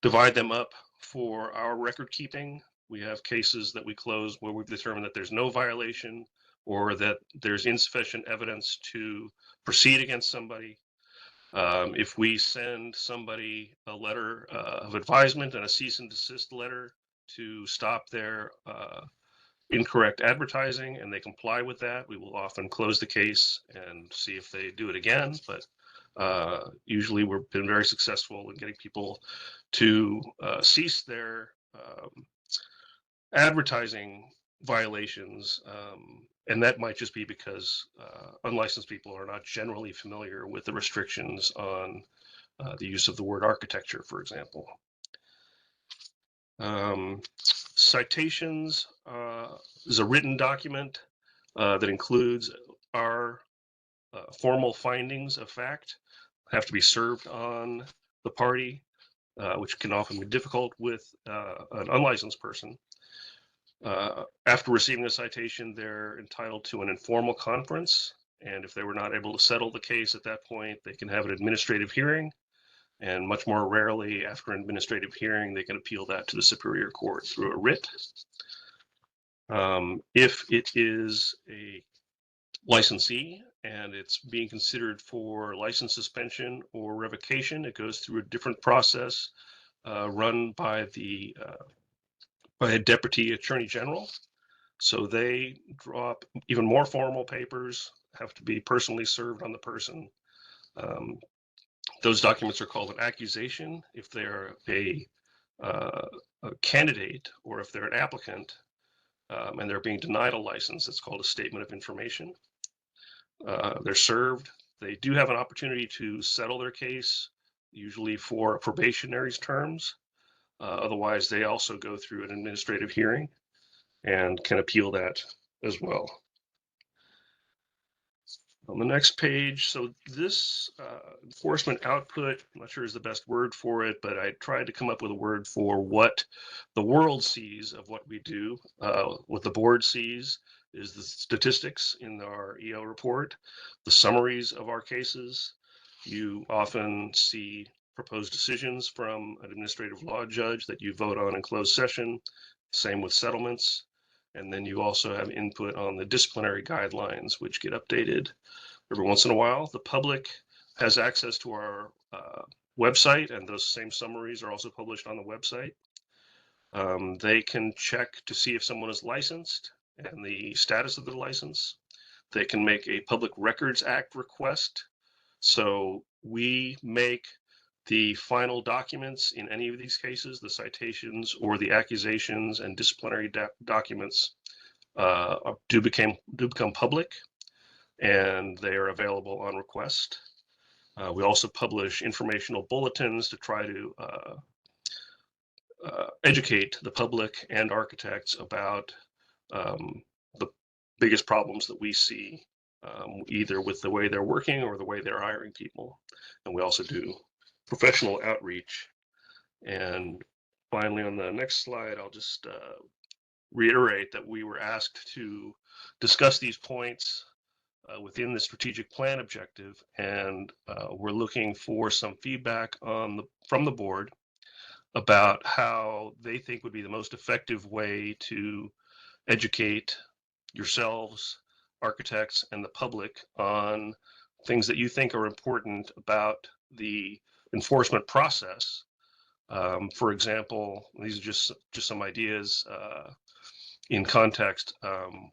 divide them up for our record keeping. We have cases that we close where we've determined that there's no violation or that there's insufficient evidence to proceed against somebody. If we send somebody a letter of advisement and a cease and desist letter to stop their incorrect advertising and they comply with that, we will often close the case and see if they do it again. But usually we've been very successful in getting people to cease their advertising violations. And that might just be because unlicensed people are not generally familiar with the restrictions on the use of the word architecture, for example. Citations is a written document that includes our formal findings of fact, have to be served on the party, which can often be difficult with an unlicensed person. After receiving a citation, they're entitled to an informal conference. And if they were not able to settle the case at that point, they can have an administrative hearing. And much more rarely, after an administrative hearing, they can appeal that to the Superior Court through a writ. If it is a licensee and it's being considered for license suspension or revocation, it goes through a different process run by a Deputy Attorney General. So they draw up even more formal papers, have to be personally served on the person. Those documents are called an accusation if they're a candidate or if they're an applicant and they're being denied a license. It's called a statement of information. They're served. They do have an opportunity to settle their case, usually for a probationary's terms. Otherwise, they also go through an administrative hearing and can appeal that as well. On the next page, so this enforcement output, I'm not sure is the best word for it, but I tried to come up with a word for what the world sees of what we do. What the board sees is the statistics in our EO report, the summaries of our cases. You often see proposed decisions from an administrative law judge that you vote on in closed session, same with settlements. And then you also have input on the disciplinary guidelines, which get updated every once in a while. The public has access to our website, and those same summaries are also published on the website. They can check to see if someone is licensed and the status of the license. They can make a Public Records Act request. So we make the final documents in any of these cases, the citations or the accusations and disciplinary documents do become public, and they are available on request. We also publish informational bulletins to try to educate the public and architects about the biggest problems that we see, either with the way they're working or the way they're hiring people. And we also do professional outreach. And finally, on the next slide, I'll just reiterate that we were asked to discuss these points within the strategic plan objective, and we're looking for some feedback from the board about how they think would be the most effective way to educate yourselves, architects, and the public on things that you think are important about the enforcement process. For example, these are just some ideas in context.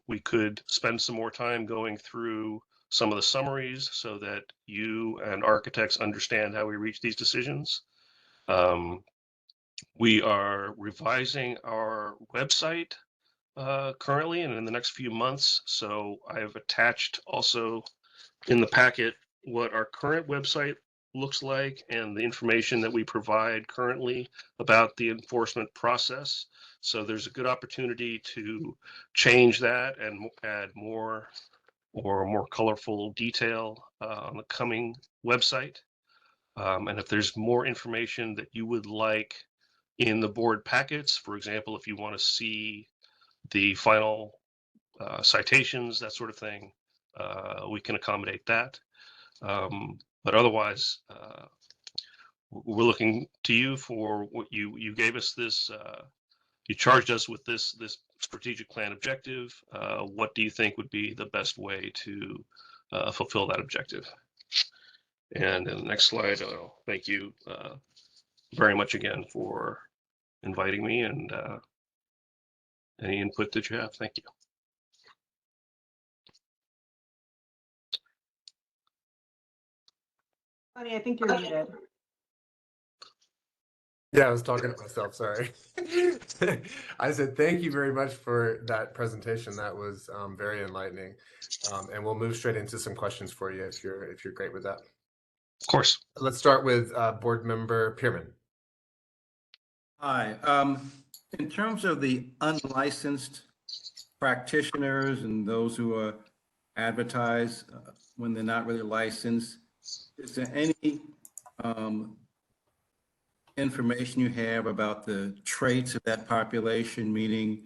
We could spend some more time going through some of the summaries so that you and architects understand how we reach these decisions. We are revising our website currently and in the next few months. So I've attached also in the packet what our current website looks like and the information that we provide currently about the enforcement process. So there's a good opportunity to change that and add more or more colorful detail on the coming website. And if there's more information that you would like in the board packets, for example, if you want to see the final citations, that sort of thing, we can accommodate that. But otherwise, we're looking to you for what you gave us this you charged us with this strategic plan objective. What do you think would be the best way to fulfill that objective? And in the next slide, thank you very much again for inviting me and any input that you have. Thank you. Honey, I think you're muted. Yeah, I was talking to myself, sorry. I said, thank you very much for that presentation. That was very enlightening. And we'll move straight into some questions for you if you're great with that. Of course. Let's start with Board Member Pearman. Hi. In terms of the unlicensed practitioners and those who advertise when they're not really licensed, is there any information you have about the traits of that population, meaning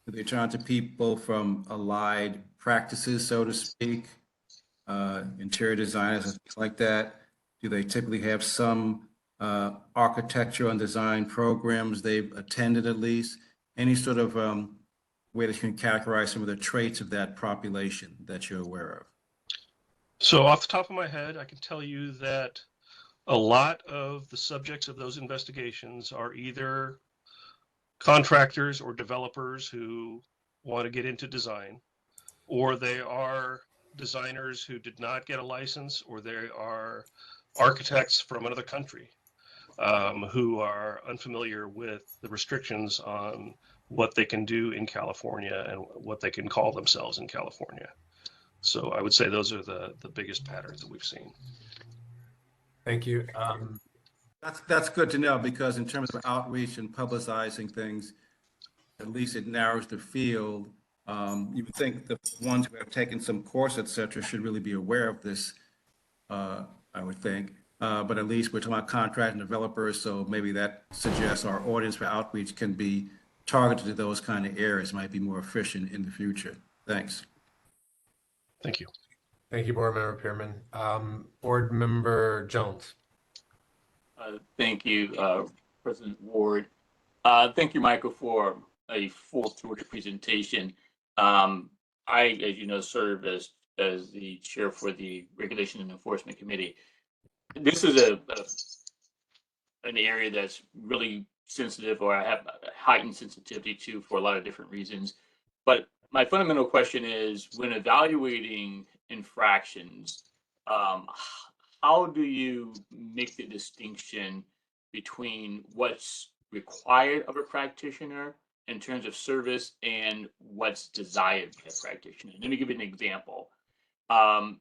are they trying to people from allied practices, so to speak, interior designers and things like that? Do they typically have some architecture and design programs they've attended at least? Any sort of way that you can categorize some of the traits of that population that you're aware of? So off the top of my head, I can tell you that a lot of the subjects of those investigations are either contractors or developers who want to get into design, or they are designers who did not get a license, or they are architects from another country who are unfamiliar with the restrictions on what they can do in California and what they can call themselves in California. So I would say those are the biggest patterns that we've seen. Thank you. That's good to know, because in terms of outreach and publicizing things, at least it narrows the field. You would think the ones who have taken some course, et cetera, should really be aware of this, I would think. But at least we're talking about contract and developers, so maybe that suggests our audience for outreach can be targeted to those kind of areas, might be more efficient in the future. Thanks. Thank you. Thank you, Board Member Pearman. Board Member Jones. Thank you, President Ward. Thank you, Michael, for a full tour to presentation. I, as you know, serve as the chair for the Regulation and Enforcement Committee. This is an area that's really sensitive, or I have heightened sensitivity to for a lot of different reasons. But my fundamental question is, when evaluating infractions, how do you make the distinction between what's required of a practitioner in terms of service and what's desired by a practitioner? Let me give you an example.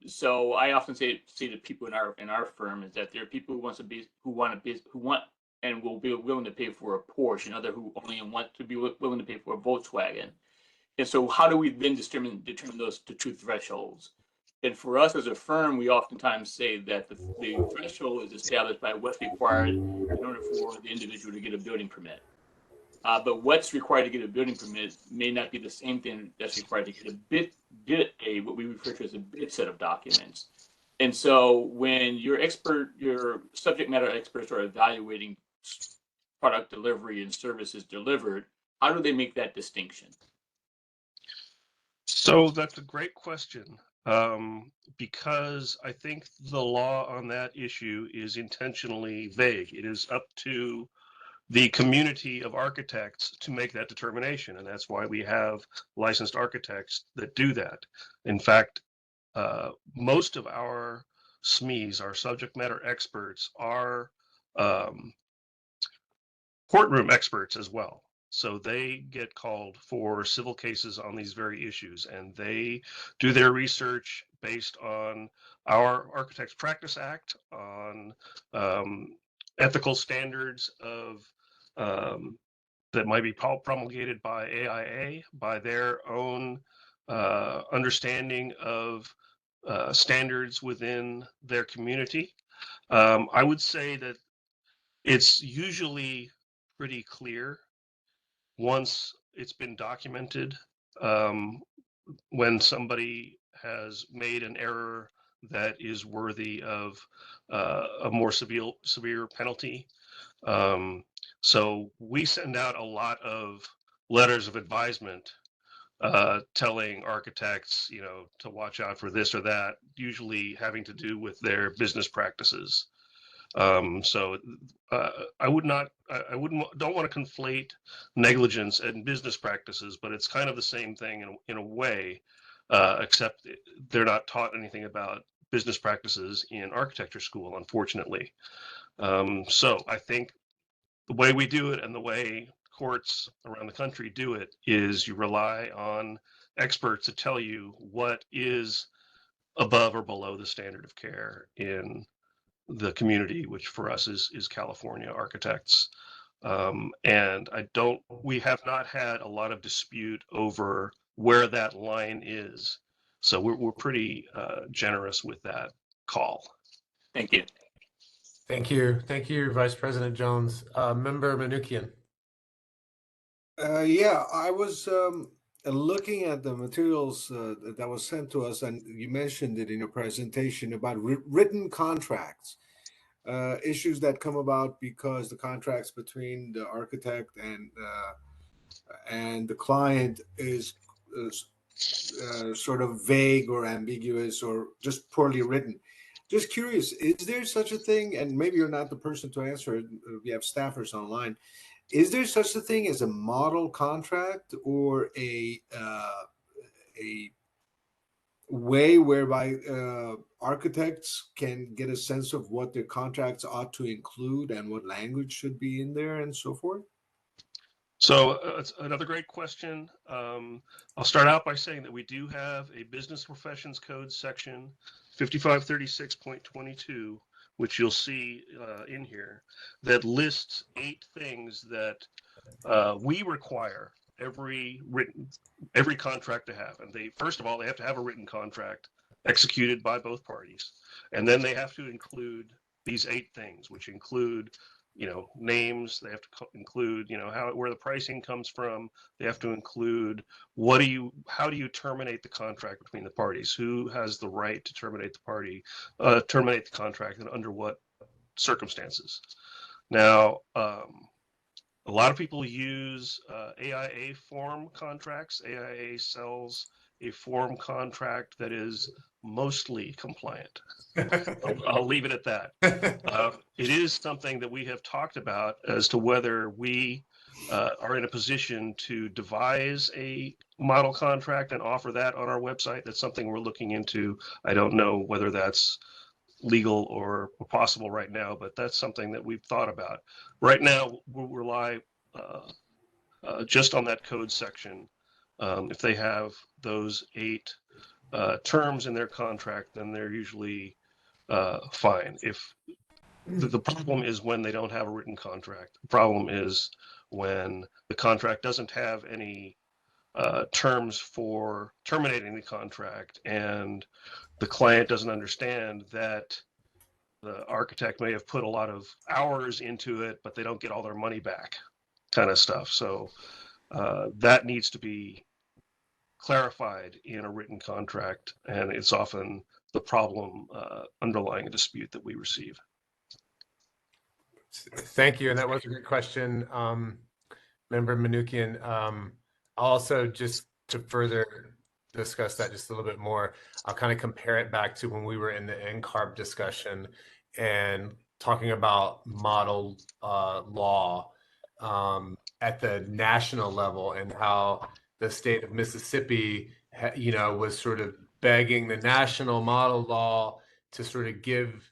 So I often say to people in our firm is that there are people who want and will be willing to pay for a Porsche, and other who only want to be willing to pay for a Volkswagen. And so how do we then determine those two thresholds? And for us as a firm, we oftentimes say that the threshold is established by what's required in order for the individual to get a building permit. But what's required to get a building permit may not be the same thing that's required to get what we refer to as a bid set of documents. And so when your subject matter experts are evaluating product delivery and services delivered, how do they make that distinction? So that's a great question, because I think the law on that issue is intentionally vague. It is up to the community of architects to make that determination, and that's why we have licensed architects that do that. In fact, most of our SMEs, our subject matter experts, are courtroom experts as well. So they get called for civil cases on these very issues, and they do their research based on our Architects Practice Act, on ethical standards of that might be promulgated by AIA, by their own understanding of standards within their community. I would say that it's usually pretty clear once it's been documented, when somebody has made an error that is worthy of a more severe penalty. So we send out a lot of letters of advisement telling architects, to watch out for this or that, usually having to do with their business practices. So I don't want to conflate negligence and business practices, but it's kind of the same thing in a way, except they're not taught anything about business practices in architecture school, unfortunately. So I think the way we do it and the way courts around the country do it is you rely on experts to tell you what is above or below the standard of care in the community, which for us is California architects. And we have not had a lot of dispute over where that line is. So we're pretty generous with that call. Thank you. Thank you. Thank you, Vice President Jones. Member Manukian. Yeah, I was looking at the materials that was sent to us, and you mentioned it in your presentation about written contracts, issues that come about because the contracts between the architect and the client is sort of vague or ambiguous or just poorly written. Just curious, is there such a thing? And maybe you're not the person to answer it. We have staffers online. Is there such a thing as a model contract or a way whereby architects can get a sense of what their contracts ought to include and what language should be in there and so forth? So it's another great question. I'll start out by saying that we do have a Business Professions Code section 5536.22, which you'll see in here, that lists 8 things that we require every contract to have. And first of all, they have to have a written contract executed by both parties. And then they have to include these 8 things, which include names. They have to include, where the pricing comes from. They have to include how do you terminate the contract between the parties? Who has the right to terminate the contract, and under what circumstances? Now, a lot of people use AIA form contracts. AIA sells a form contract that is mostly compliant. I'll leave it at that. It is something that we have talked about as to whether we are in a position to devise a model contract and offer that on our website. That's something we're looking into. I don't know whether that's legal or possible right now, but that's something that we've thought about. Right now, we'll rely just on that code section. If they have those 8 terms in their contract, then they're usually fine. If the problem is when they don't have a written contract. The problem is when the contract doesn't have any terms for terminating the contract, and the client doesn't understand that the architect may have put a lot of hours into it, but they don't get all their money back, kind of stuff. So that needs to be clarified in a written contract, and it's often the problem underlying a dispute that we receive. Thank you, and that was a good question, Member Manukian. Also, just to further discuss that just a little bit more, I'll kind of compare it back to when we were in the NCARB discussion and talking about model law at the national level, and how the state of Mississippi, was sort of begging the national model law to sort of give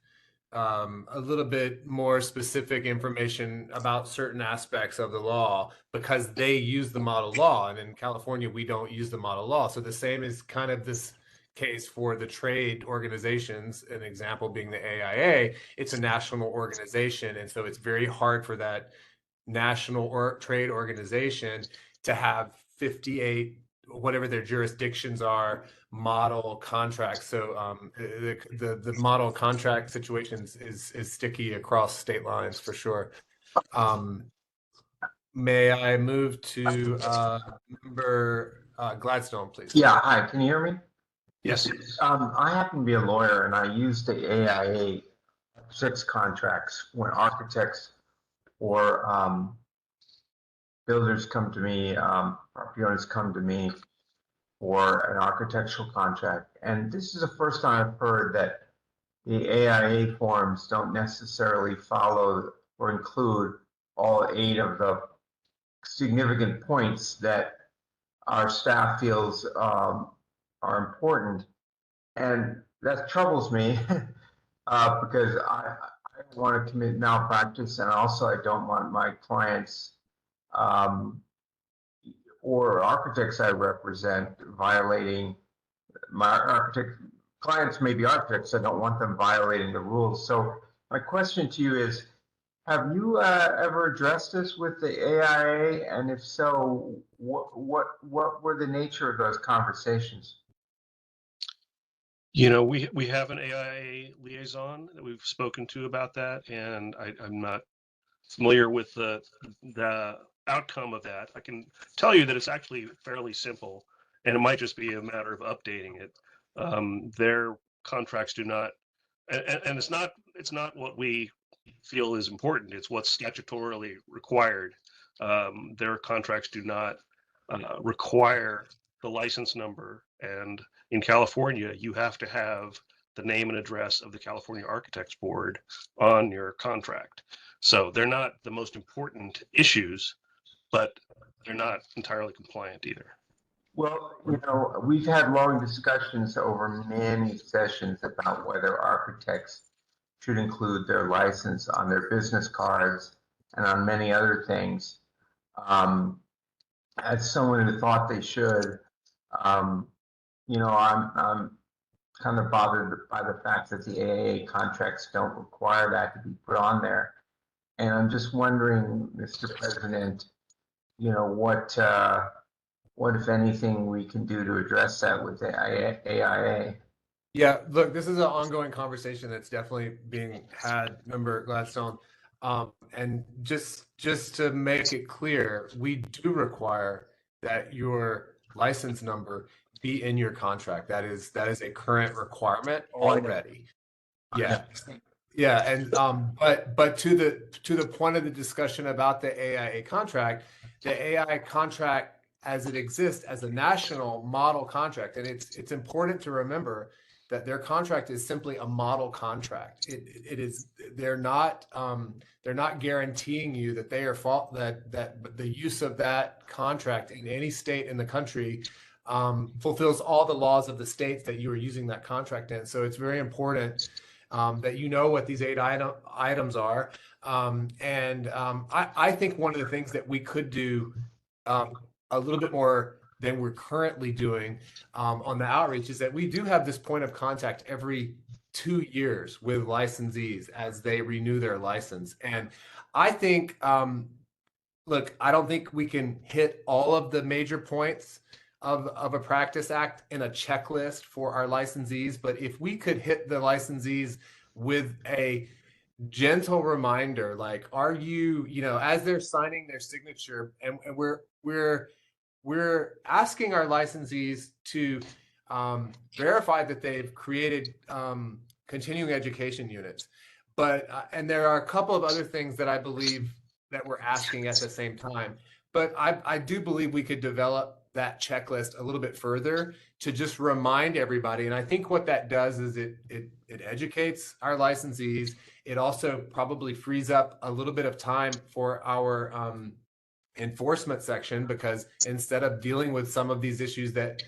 a little bit more specific information about certain aspects of the law, because they use the model law, and in California we don't use the model law. So the same is kind of this case for the trade organizations, an example being the AIA. It's a national organization, and so it's very hard for that national or trade organization to have 58, whatever their jurisdictions are, model contracts. So the model contract situations is sticky across state lines for sure. May I move to Member Gladstone, please? Yeah, hi, can you hear me? Yes. I happen to be a lawyer, and I use the AIA 6 contracts when architects or builders come to me, property owners come to me for an architectural contract. And this is the first time I've heard that the AIA forms don't necessarily follow or include all 8 of the significant points that our staff feels are important. And that troubles me because I don't want to commit malpractice, and also I don't want my clients or architects I represent violating my clients may be architects. I don't want them violating the rules. So my question to you is, have you ever addressed this with the AIA? And if so, what were the nature of those conversations? You know, we have an AIA liaison that we've spoken to about that, and I'm not familiar with the outcome of that. I can tell you that it's actually fairly simple, and it might just be a matter of updating it. Their contracts do not, and it's not what we feel is important. It's what's statutorily required. Their contracts do not require the license number, and in California, you have to have the name and address of the California Architects Board on your contract. So they're not the most important issues, but they're not entirely compliant either. Well, you know, we've had long discussions over many sessions about whether architects should include their license on their business cards and on many other things. As someone who thought they should, you know, I'm kind of bothered by the fact that the AAA contracts don't require that to be put on there. And I'm just wondering, Mr. President, you know, what if anything we can do to address that with the AIA? Yeah, look, this is an ongoing conversation that's definitely being had, Member Gladstone. And just to make it clear, we do require that your license number be in your contract. That is a current requirement already. Yeah. Yeah, and but to the point of the discussion about the AIA contract, the AIA contract as it exists as a national model contract, and it's important to remember that their contract is simply a model contract. It is they're not guaranteeing you that they are that the use of that contract in any state in the country fulfills all the laws of the states that you are using that contract in. So it's very important that you know what these 8 items are. I think one of the things that we could do a little bit more than we're currently doing on the outreach is that we do have this point of contact every 2 years with licensees as they renew their license. And I think, look, I don't think we can hit all of the major points of a practice act in a checklist for our licensees, but if we could hit the licensees with a gentle reminder, like, are you, you know, as they're signing their signature, and we're asking our licensees to verify that they've created continuing education units, but and there are a couple of other things that I believe that we're asking at the same time. But I do believe we could develop that checklist a little bit further to just remind everybody. And I think what that does is it educates our licensees. It also probably frees up a little bit of time for our enforcement section, because instead of dealing with some of these issues that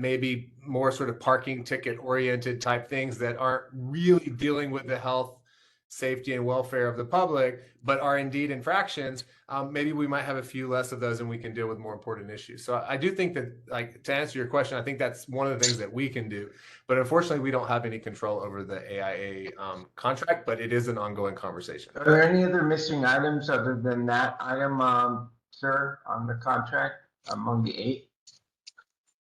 may be more sort of parking ticket oriented type things that aren't really dealing with the health, safety, and welfare of the public, but are indeed infractions, maybe we might have a few less of those and we can deal with more important issues. So I do think that, like, to answer your question, I think that's one of the things that we can do. But unfortunately, we don't have any control over the AIA contract, but it is an ongoing conversation. Are there any other missing items other than that item, sir, on the contract among the 8?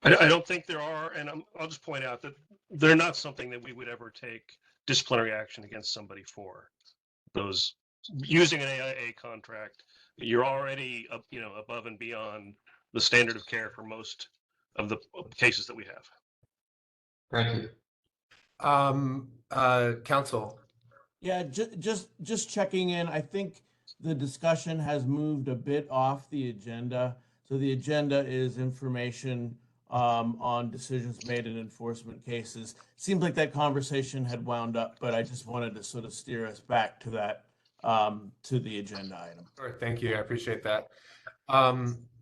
I don't think there are, and I'll just point out that they're not something that we would ever take disciplinary action against somebody for. Those using an AIA contract, you're already above and beyond the standard of care for most of the cases that we have. Thank you. Counsel. Yeah, just checking in. I think the discussion has moved a bit off the agenda. So the agenda is information on decisions made in enforcement cases. Seems like that conversation had wound up, but I just wanted to sort of steer us back to that, to the agenda item. Sure, thank you. I appreciate that.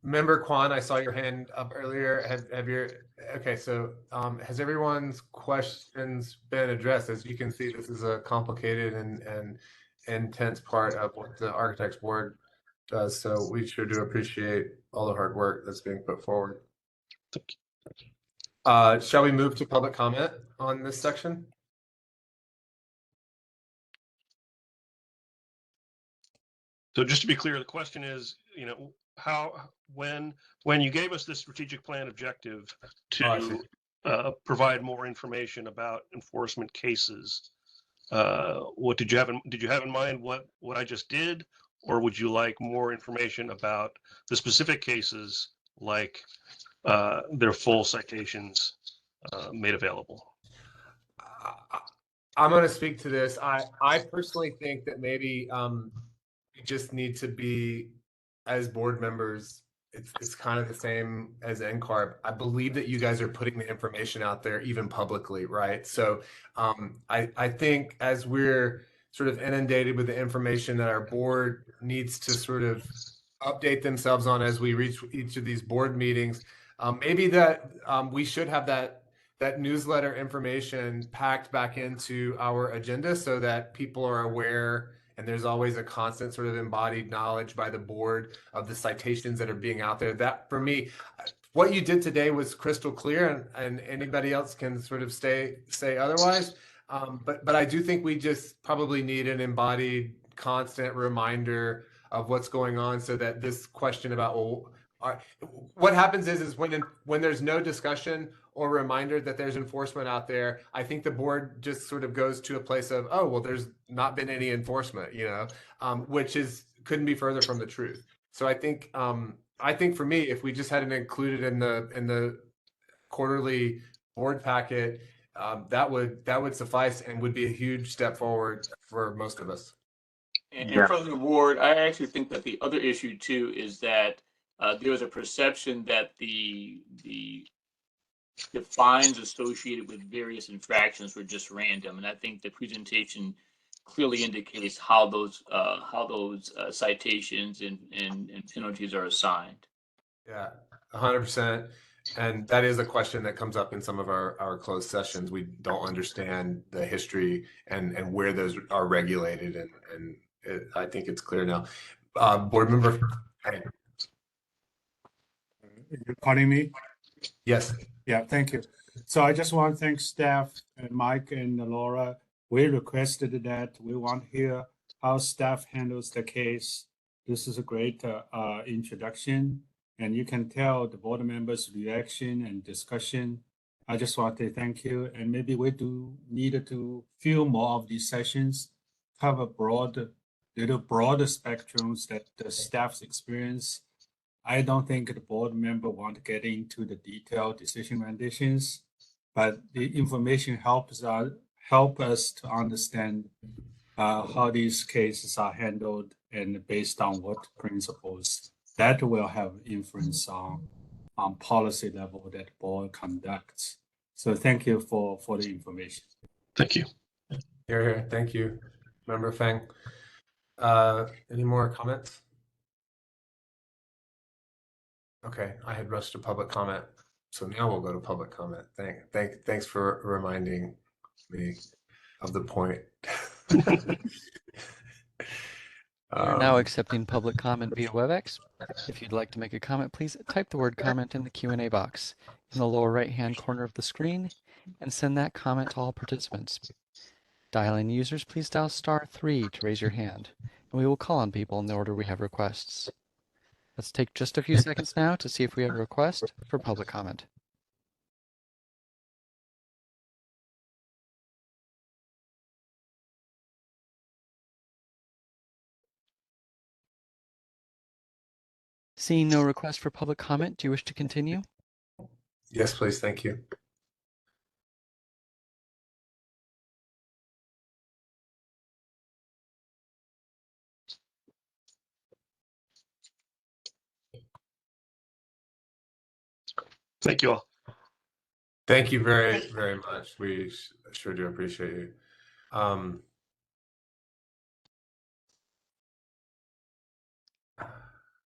Member Kwan, I saw your hand up earlier. Have your, okay, so has everyone's questions been addressed? As you can see, this is a complicated and intense part of what the Architects Board does. So we sure do appreciate all the hard work that's being put forward. Shall we move to public comment on this section? So just to be clear, the question is, you know, how, when you gave us this strategic plan objective to provide more information about enforcement cases, what did you have in mind what I just did, or would you like more information about the specific cases, like their full citations made available? I'm going to speak to this. I personally think that maybe we just need to be, as board members, it's kind of the same as NCARB. I believe that you guys are putting the information out there even publicly, right? So I think as we're sort of inundated with the information that our board needs to sort of update themselves on as we reach each of these board meetings, maybe that we should have that newsletter information packed back into our agenda so that people are aware, and there's always a constant sort of embodied knowledge by the board of the citations that are being out there. That, for me, what you did today was crystal clear, and anybody else can sort of say otherwise. But I do think we just probably need an embodied, constant reminder of what's going on, so that this question about, well, what happens is when there's no discussion or reminder that there's enforcement out there, I think the board just sort of goes to a place of, oh, well, there's not been any enforcement, you know, which couldn't be further from the truth. So I think for me, if we just had it included in the quarterly board packet, that would suffice and would be a huge step forward for most of us. And from the board, I actually think that the other issue too is that there was a perception that the fines associated with various infractions were just random, and I think the presentation clearly indicates how those citations and penalties are assigned. Yeah, 100%. And that is a question that comes up in some of our closed sessions. We don't understand the history and where those are regulated, and I think it's clear now. Board member. You're calling me? Yes. Yeah, thank you. So I just want to thank staff and Mike and Laura. We requested that we want to hear how staff handles the case. This is a great introduction, and you can tell the board members' reaction and discussion. I just want to thank you, and maybe we do need to few more of these sessions, cover broader spectrums that the staff's experience. I don't think the board member want to get into the detailed decision renditions, but the information help us to understand how these cases are handled and based on what principles. That will have influence on policy level that board conducts. So thank you for the information. Thank you. Here. Thank you, Member Feng. Any more comments? Okay, I had rushed to public comment, so now we'll go to public comment. Thanks for reminding me of the point. We're now accepting public comment via WebEx. If you'd like to make a comment, please type the word comment in the Q&A box in the lower right-hand corner of the screen and send that comment to all participants. Dial-in users, please dial *3 to raise your hand, and we will call on people in the order we have requests. Let's take just a few seconds now to see if we have a request for public comment. Seeing no request for public comment, do you wish to continue? Yes, please. Thank you. Thank you all. Thank you very, very much. We sure do appreciate you.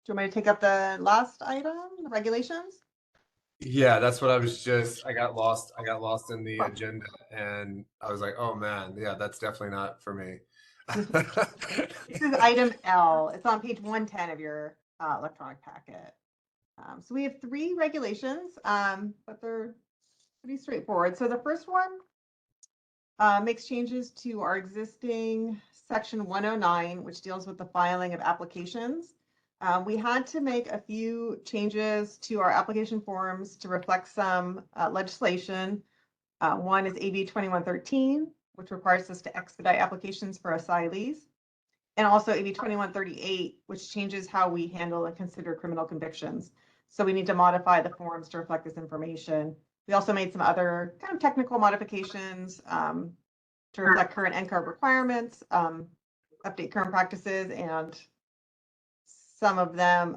Do you want me to take up the last item, the regulations? Yeah, that's what I was just, I got lost in the agenda and I was like, oh man, yeah, that's definitely not for me. This is item L. It's on page 110 of your electronic packet. So we have 3 regulations, but they're pretty straightforward. So the first one makes changes to our existing section 109, which deals with the filing of applications. We had to make a few changes to our application forms to reflect some legislation. One is AB 2113, which requires us to expedite applications for asylees, and also AB 2138, which changes how we handle and consider criminal convictions. So we need to modify the forms to reflect this information. We also made some other kind of technical modifications to reflect current NCARB requirements, update current practices, and some of them,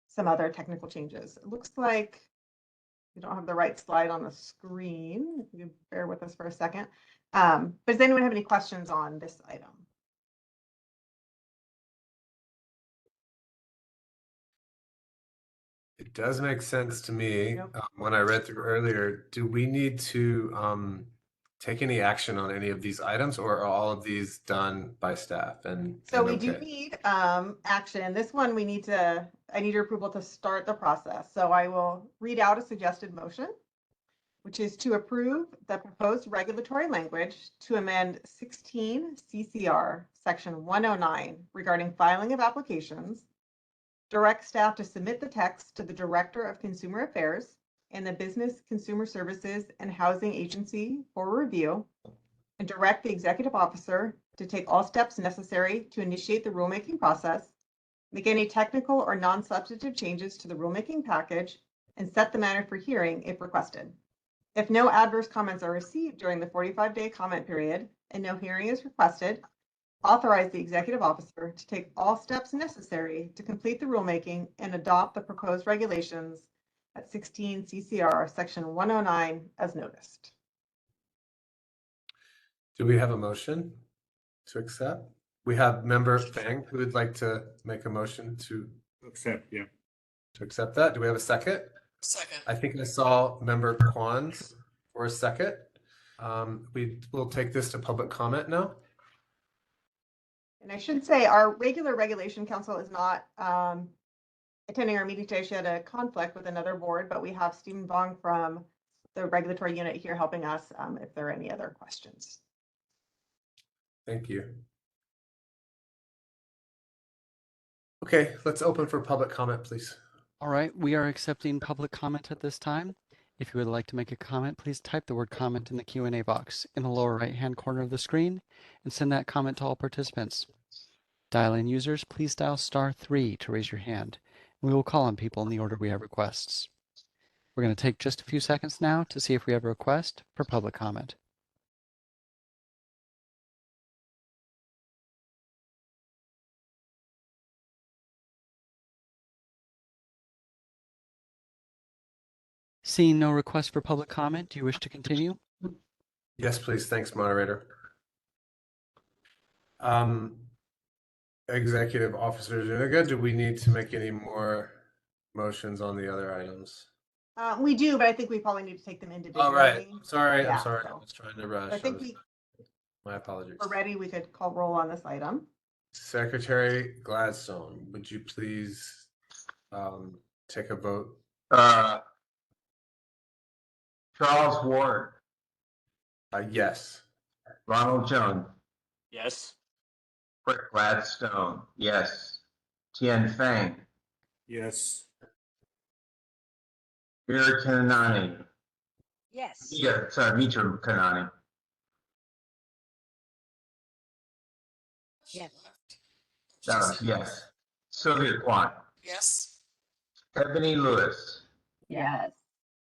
some other technical changes. It looks like we don't have the right slide on the screen. If you bear with us for a second. But does anyone have any questions on this item? It does make sense to me. When I read through earlier, do we need to take any action on any of these items, or are all of these done by staff? So we do need action. This one I need your approval to start the process. So I will read out a suggested motion, which is to approve the proposed regulatory language to amend 16 CCR section 109 regarding filing of applications, direct staff to submit the text to the Director of Consumer Affairs and the Business Consumer Services and Housing Agency for review, and direct the executive officer to take all steps necessary to initiate the rulemaking process, make any technical or non-substantive changes to the rulemaking package, and set the matter for hearing if requested. If no adverse comments are received during the 45-day comment period and no hearing is requested, authorize the executive officer to take all steps necessary to complete the rulemaking and adopt the proposed regulations at 16 CCR section 109 as noticed. Do we have a motion to accept? We have member Fang who would like to make a motion to accept. Yeah. To accept that. Do we have a second? Second. I think I saw member Kwan's for a second. We will take this to public comment now. And I should say our regular regulation council is not attending our meeting today. She had a conflict with another board, but we have Stephen Vong from the regulatory unit here helping us if there are any other questions. Thank you. Okay, let's open for public comment, please. All right, we are accepting public comment at this time. If you would like to make a comment, please type the word comment in the Q&A box in the lower right-hand corner of the screen and send that comment to all participants. Dial-in users, please dial *3 to raise your hand. We will call on people in the order we have requests. We're going to take just a few seconds now to see if we have a request for public comment. Seeing no request for public comment, do you wish to continue? Yes, please. Thanks, moderator. Executive Officer Zuniga, do we need to make any more motions on the other items? We do, but I think we probably need to take them individually. All right. Sorry, Yeah, I'm sorry. I so was trying to rush. I think My apologies. we're ready. We could call roll on this item. Secretary Gladstone, would you please take a vote? Charles Ward. Yes. Ronald Jones. Yes. Rick Gladstone. Yes. Tien Fang. Yes. Mira Kanani. Yes. Yeah, sorry, Mitra Kanani. Yes. Yes. Sylvia Kwan. Yes. Ebony Lewis. Yes.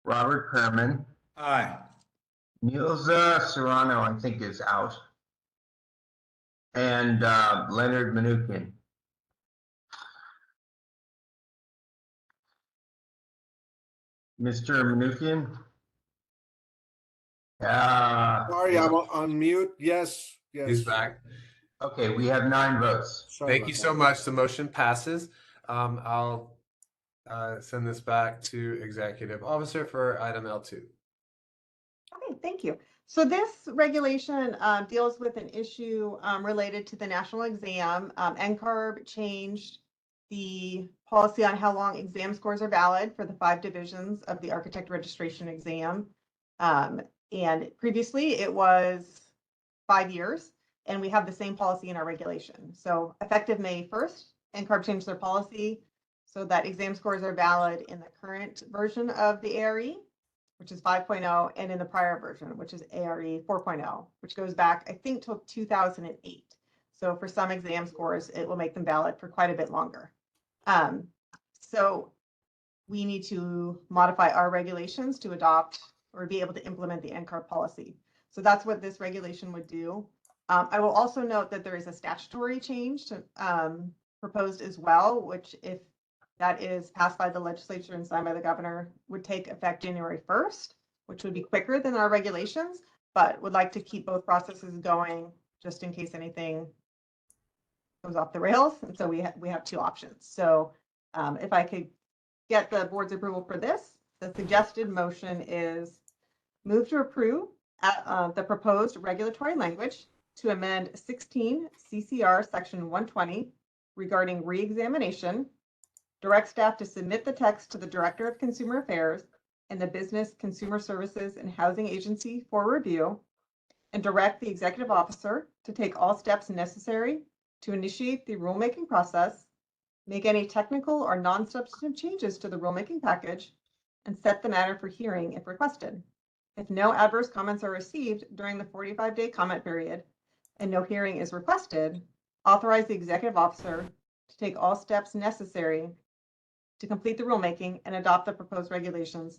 Robert Kerman. Aye. Nilza Serrano, I think, is out. And Leonard Mnuchin. Mr. Menuchyan? Yeah. Sorry, I'm on mute. Yes, yes. He's back. Okay, we have 9 votes. Sorry Thank about you so that. much. The motion passes. I'll send this back to Executive Officer for item L2. Okay, thank you. So this regulation deals with an issue related to the national exam. NCARB changed the policy on how long exam scores are valid for the 5 divisions of the architect registration exam. And previously it was 5 years, and we have the same policy in our regulation. So effective May 1st, NCARB changed their policy so that exam scores are valid in the current version of the ARE, which is 5.0, and in the prior version, which is ARE 4.0, which goes back, I think, till 2008. So for some exam scores, it will make them valid for quite a bit longer. So we need to modify our regulations to adopt or be able to implement the NCARB policy. So that's what this regulation would do. I will also note that there is a statutory change to, proposed as well, which, if that is passed by the legislature and signed by the governor, would take effect January 1st, which would be quicker than our regulations, but would like to keep both processes going just in case anything goes off the rails. And so we have 2 options. So if I could get the board's approval for this, the suggested motion is move to approve the proposed regulatory language to amend 16 CCR section 120 regarding re-examination, direct staff to submit the text to the Director of Consumer Affairs and the Business Consumer Services and Housing Agency for review, and direct the executive officer to take all steps necessary to initiate the rulemaking process, make any technical or non-substantive changes to the rulemaking package, and set the matter for hearing if requested. If no adverse comments are received during the 45-day comment period and no hearing is requested, authorize the executive officer to take all steps necessary to complete the rulemaking and adopt the proposed regulations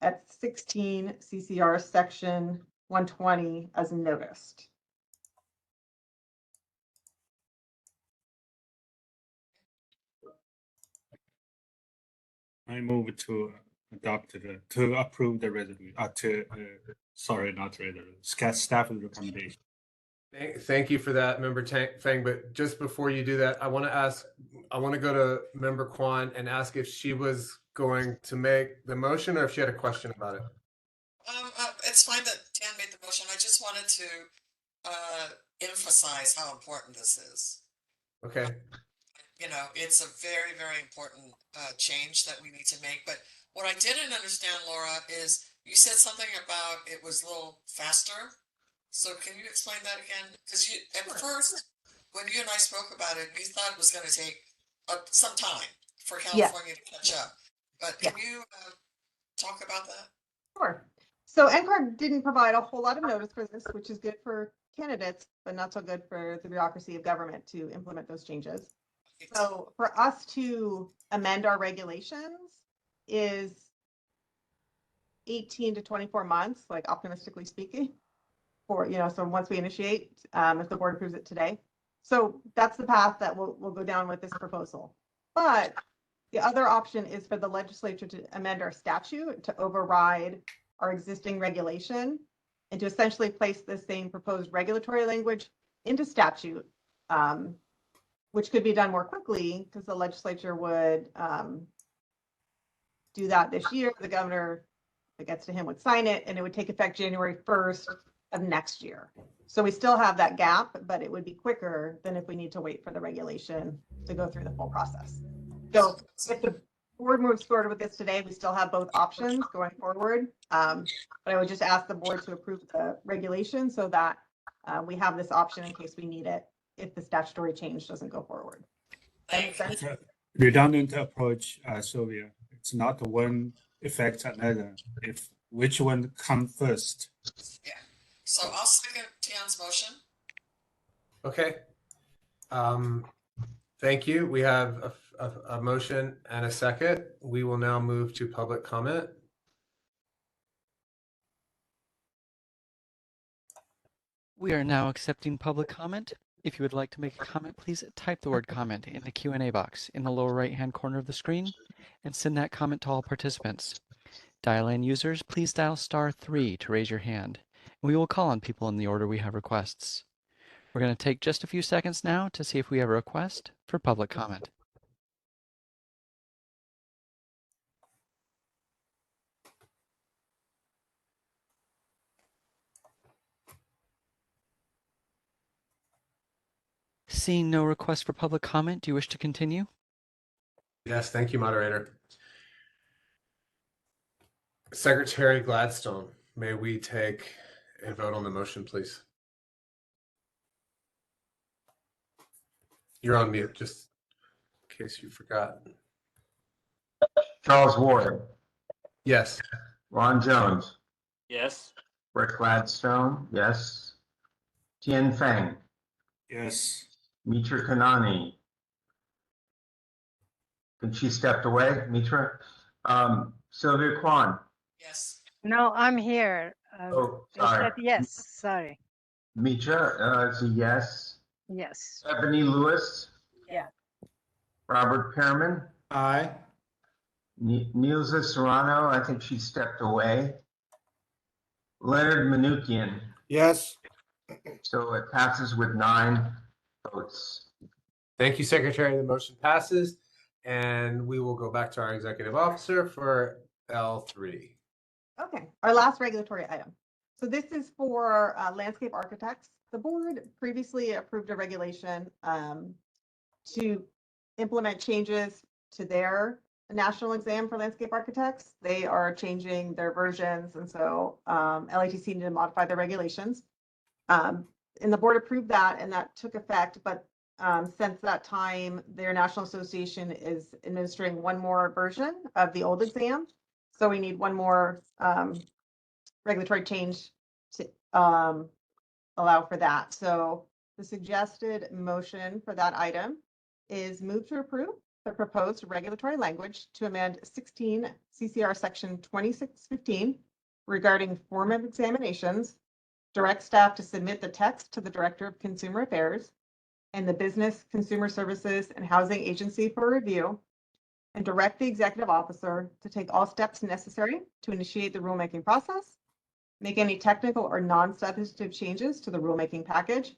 at 16 CCR section 120 as noticed. I move to approve the resolution, sorry, not resolution, staff recommendation. Thank you for that, Member Fang. But just before you do that, I want to go to Member Kwan and ask if she was going to make the motion or if she had a question about it. It's fine that Dan made the motion. I just wanted to emphasize how important this is. Okay. You know, it's a very, very important change that we need to make. But what I didn't understand, Laura, is you said something about it was a little faster. So can you explain that again? Because you, at first, when you and I spoke about it, we thought it was going to take some time for California to catch up. But can you talk about that? Sure. So NCARB didn't provide a whole lot of notice for this, which is good for candidates, but not so good for the bureaucracy of government to implement those changes. So for us to amend our regulations is 18 to 24 months, like optimistically speaking, for, you know, so once we initiate, if the board approves it today. So that's the path that we'll go down with this proposal. But the other option is for the legislature to amend our statute to override our existing regulation and to essentially place the same proposed regulatory language into statute, which could be done more quickly because the legislature would do that this year. The governor, if it gets to him, would sign it, and it would take effect January 1st of next year. So we still have that gap, but it would be quicker than if we need to wait for the regulation to go through the full process. So if the board moves forward with this today, we still have both options going forward. But I would just ask the board to approve the regulation so that we have this option in case we need it if the statutory change doesn't go forward. That makes sense? Redundant approach, Sylvia. It's not one affects another. If which one comes first? Yeah. So I'll second Tian's motion. Okay. Thank you. We have a motion and a second. We will now move to public comment. We are now accepting public comment. If you would like to make a comment, please type the word comment in the Q&A box in the lower right-hand corner of the screen and send that comment to all participants. Dial-in users, please dial *3 to raise your hand, and we will call on people in the order we have requests. We're going to take just a few seconds now to see if we have a request for public comment. Seeing no request for public comment, do you wish to continue? Yes, thank you, moderator. Secretary Gladstone, may we take a vote on the motion, please? You're on mute, just in case you forgot. Charles Ward, Yes. Ron Jones, Yes. Rick Gladstone, yes. Tien Feng, Yes. Mitra Kanani. And she stepped away, Mitra. Sylvia Kwan. Yes. No, I'm here. Oh, I sorry. said yes, sorry. Mitra is a yes. Yes. Ebony Lewis, Yeah. Robert Pearman, Aye. Nilza Serrano, I think she stepped away. Leonard Manukian, Yes. so it passes with 9 votes. Thank you, Secretary. The motion passes, and we will go back to our executive officer for L3. Okay, our last regulatory item. So this is for landscape architects. The board previously approved a regulation to implement changes to their national exam for landscape architects. They are changing their versions, and so LATC needed to modify their regulations. And the board approved that, and that took effect. But since that time, their national association is administering one more version of the old exam. So we need one more regulatory change to allow for that. So the suggested motion for that item is move to approve the proposed regulatory language to amend 16 CCR section 2615 regarding form of examinations, direct staff to submit the text to the Director of Consumer Affairs and the Business, Consumer Services and Housing Agency for review, and direct the executive officer to take all steps necessary to initiate the rulemaking process, make any technical or non-substantive changes to the rulemaking package,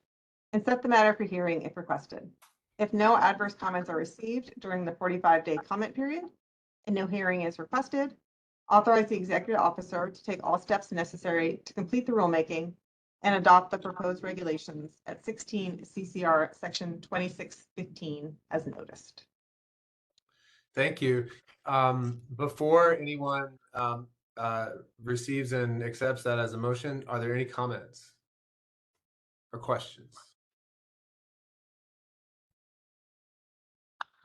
and set the matter for hearing if requested. If no adverse comments are received during the 45-day comment period and no hearing is requested, authorize the executive officer to take all steps necessary to complete the rulemaking and adopt the proposed regulations at 16 CCR section 2615 as noticed. Thank you. Before anyone receives and accepts that as a motion, are there any comments or questions?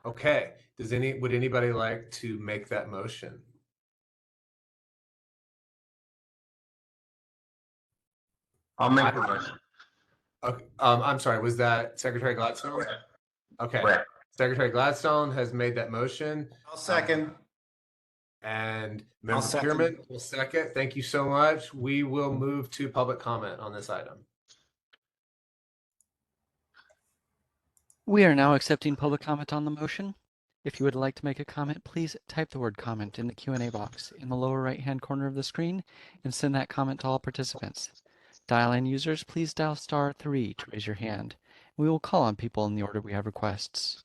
Okay, would anybody like to make that motion? I'll make the motion. Okay, I'm sorry, was that Secretary Gladstone? Okay, Correct. Secretary Gladstone has made that motion. I'll second. And Member second. Pearman will second. Thank you so much. We will move to public comment on this item. We are now accepting public comment on the motion. If you would like to make a comment, please type the word comment in the Q&A box in the lower right-hand corner of the screen and send that comment to all participants. Dial-in users, please dial *3 to raise your hand. We will call on people in the order we have requests.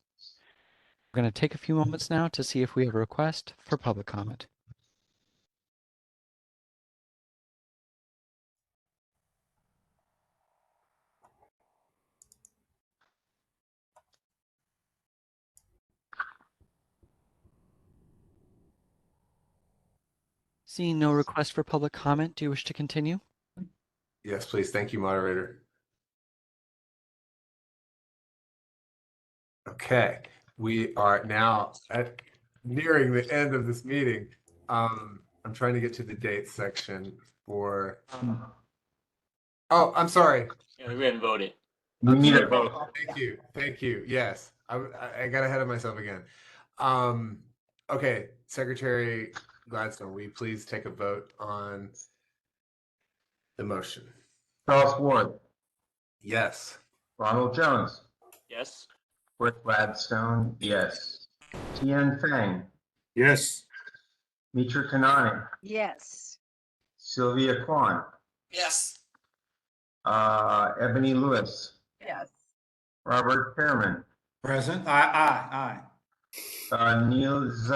We're going to take a few moments now to see if we have a request for public comment. Seeing no request for public comment, do you wish to continue? Yes, please. Thank you, moderator. Okay, we are now nearing the end of this meeting. I'm trying to get to the dates section for. Oh, I'm sorry. Yeah, we hadn't voted. We need a Sorry. vote. Thank you. Thank you. Yes, I got ahead of myself again. Okay, Secretary Gladstone, will you please take a vote on the motion? Charles Ward, Yes. Ronald Jones, Yes. Rick Gladstone, yes. Tien Feng, Yes. Mitra Kanani, Yes. Sylvia Kwan, Yes. Ebony Lewis, Yes. Robert Pearman, Present. Aye. Niels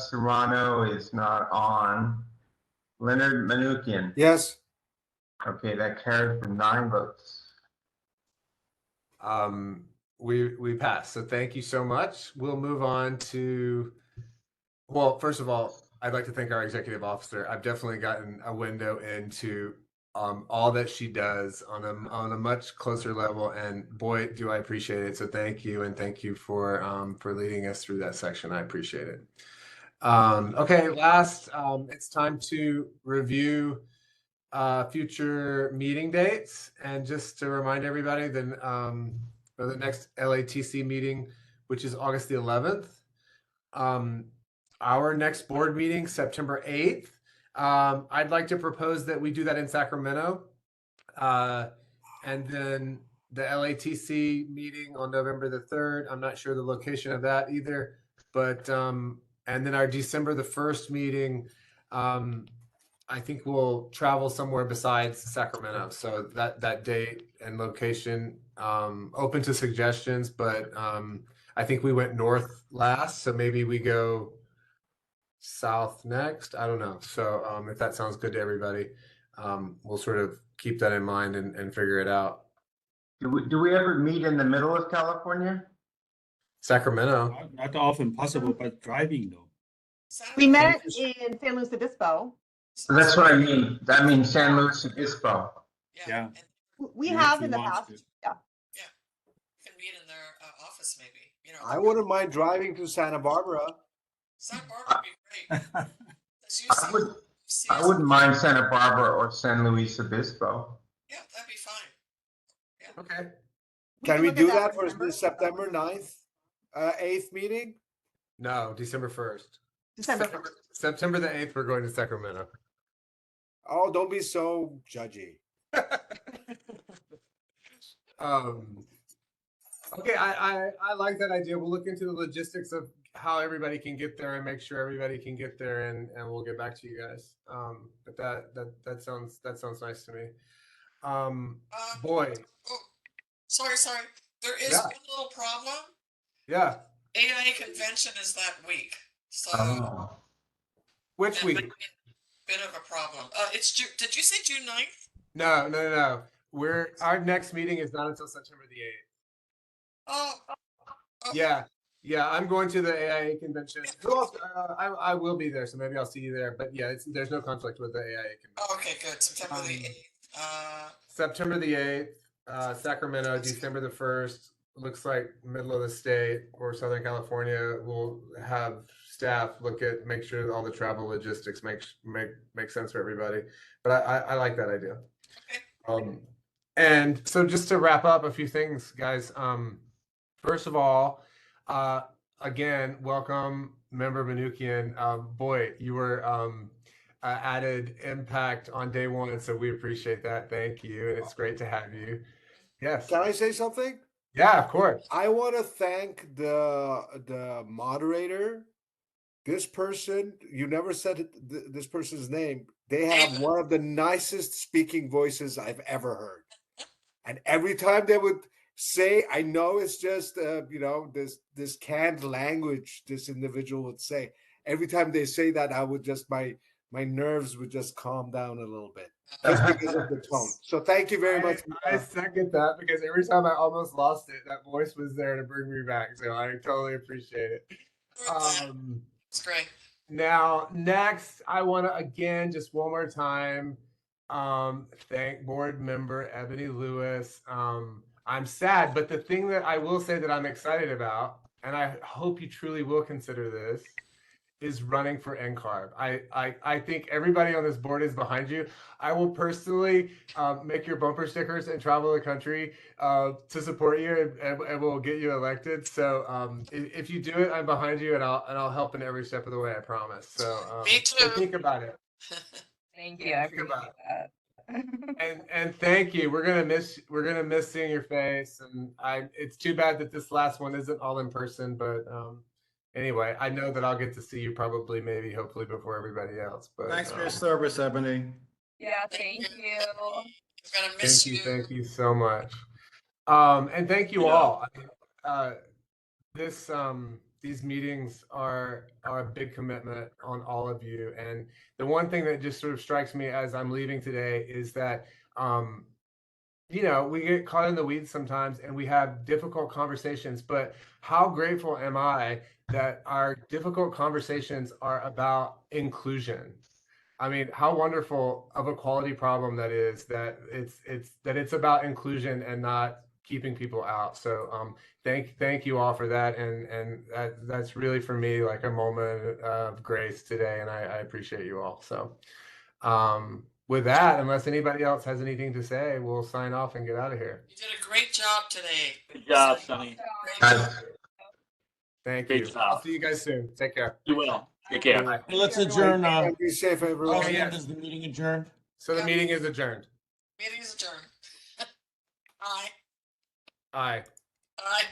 Serrano is not on. Leonard Manukian. Yes. Okay, that carries for 9 votes. We passed. So thank you so much. We'll move on to, well, first of all, I'd like to thank our executive officer. I've definitely gotten a window into all that she does on a much closer level, and boy, do I appreciate it. So thank you, and thank you for leading us through that section. I appreciate it. Okay, last, it's time to review future meeting dates, and just to remind everybody, then the next LATC meeting, which is August the 11th. Our next board meeting, September 8th. I'd like to propose that we do that in Sacramento. And then the LATC meeting on November the 3rd. I'm not sure the location of that either, but and then our December the 1st meeting, I think we'll travel somewhere besides Sacramento. So that date and location, open to suggestions, but I think we went north last, so maybe we go south next. I don't know. So if that sounds good to everybody, we'll sort of keep that in mind and figure it out. Do we ever meet in the middle of California? Sacramento. Not often possible, but driving though. We met in San Luis Obispo. So that's what I mean. That means San Luis Obispo. Yeah. We Yeah, have if in you the want past. to. Yeah. Can meet in their office maybe, you know. I wouldn't mind driving to Santa Barbara. Santa Barbara would be great. I wouldn't mind Santa Barbara or San Luis Obispo. Yeah, that'd be fine. Okay. Can we look at do that that for for the September 9th, 8th meeting? No, December 1st. December September the 8th, we're going to Sacramento. Oh, don't be so judgy. Okay, I like that idea. We'll look into the logistics of how everybody can get there and make sure everybody can get there, and we'll get back to you guys. But that sounds nice to me. Boy. Oh, sorry. There is Yeah. one little problem. Yeah. AIA convention is that week. So Which week? bit of a problem. It's June. Did you say June 9th? No. Our next meeting is not until September the 8th. Oh. Yeah. I'm going to the AIA convention. Who else? I will be there, so maybe I'll see you there. But yeah, there's no conflict with the AIA convention. Oh, okay, good. September the 8th. September the 8th, Sacramento, December the 1st. Looks like middle of the state or Southern California. We'll have staff make sure all the travel logistics make sense for everybody. But I like that idea. And so just to wrap up a few things, guys. First of all, again, welcome, Member Manukian. Boy, you were added impact on day one, so we appreciate that. Thank you, and it's great to have you. Yes. Can I say something? Yeah, of course. I want to thank the moderator. This person, you never said this person's name. They have one of the nicest speaking voices I've ever heard. And every time they would say, I know it's just this canned language this individual would say. Every time they say that, I would just my nerves would just calm down a little bit just because of the tone. So thank you very much. I second that, because every time I almost lost it, that voice was there to bring me back. So I totally appreciate it. It's great. Now, next, I want to again, just one more time, thank board member Ebony Lewis. I'm sad, but the thing that I will say that I'm excited about, and I hope you truly will consider this, is running for NCARB. I think everybody on this board is behind you. I will personally make your bumper stickers and travel the country to support you, and we'll get you elected. So if you do it, I'm behind you, and I'll help in every step of the way. I promise. So Me too. think about it. Thank you. I appreciate that. And thank you. We're gonna miss seeing your face, and it's too bad that this last one isn't all in person, but anyway, I know that I'll get to see you probably, maybe, hopefully before everybody else. But Thanks for your service, Ebony. Yeah, thank you. I'm gonna miss you. thank you so much. And thank you all. I mean, these meetings are a big commitment on all of you. And the one thing that just sort of strikes me as I'm leaving today is that, you know, we get caught in the weeds sometimes and we have difficult conversations, but how grateful am I that our difficult conversations are about inclusion? I mean, how wonderful of a quality problem that is, that it's about inclusion and not keeping people out. So thank you all for that, and that's really for me like a moment of grace today, and I appreciate you all. So with that, unless anybody else has anything to say, we'll sign off and get out of here. You did a great job today. Good job, Sonny. Great job. Thank Great you. job. I'll see you guys soon. Take care. You will. Take care. Bye. Hey, let's adjourn. Be safe, everyone. Oh, yes. Is the meeting adjourned? So the meeting is adjourned. Meeting is adjourned. Aye. Aye. Aye.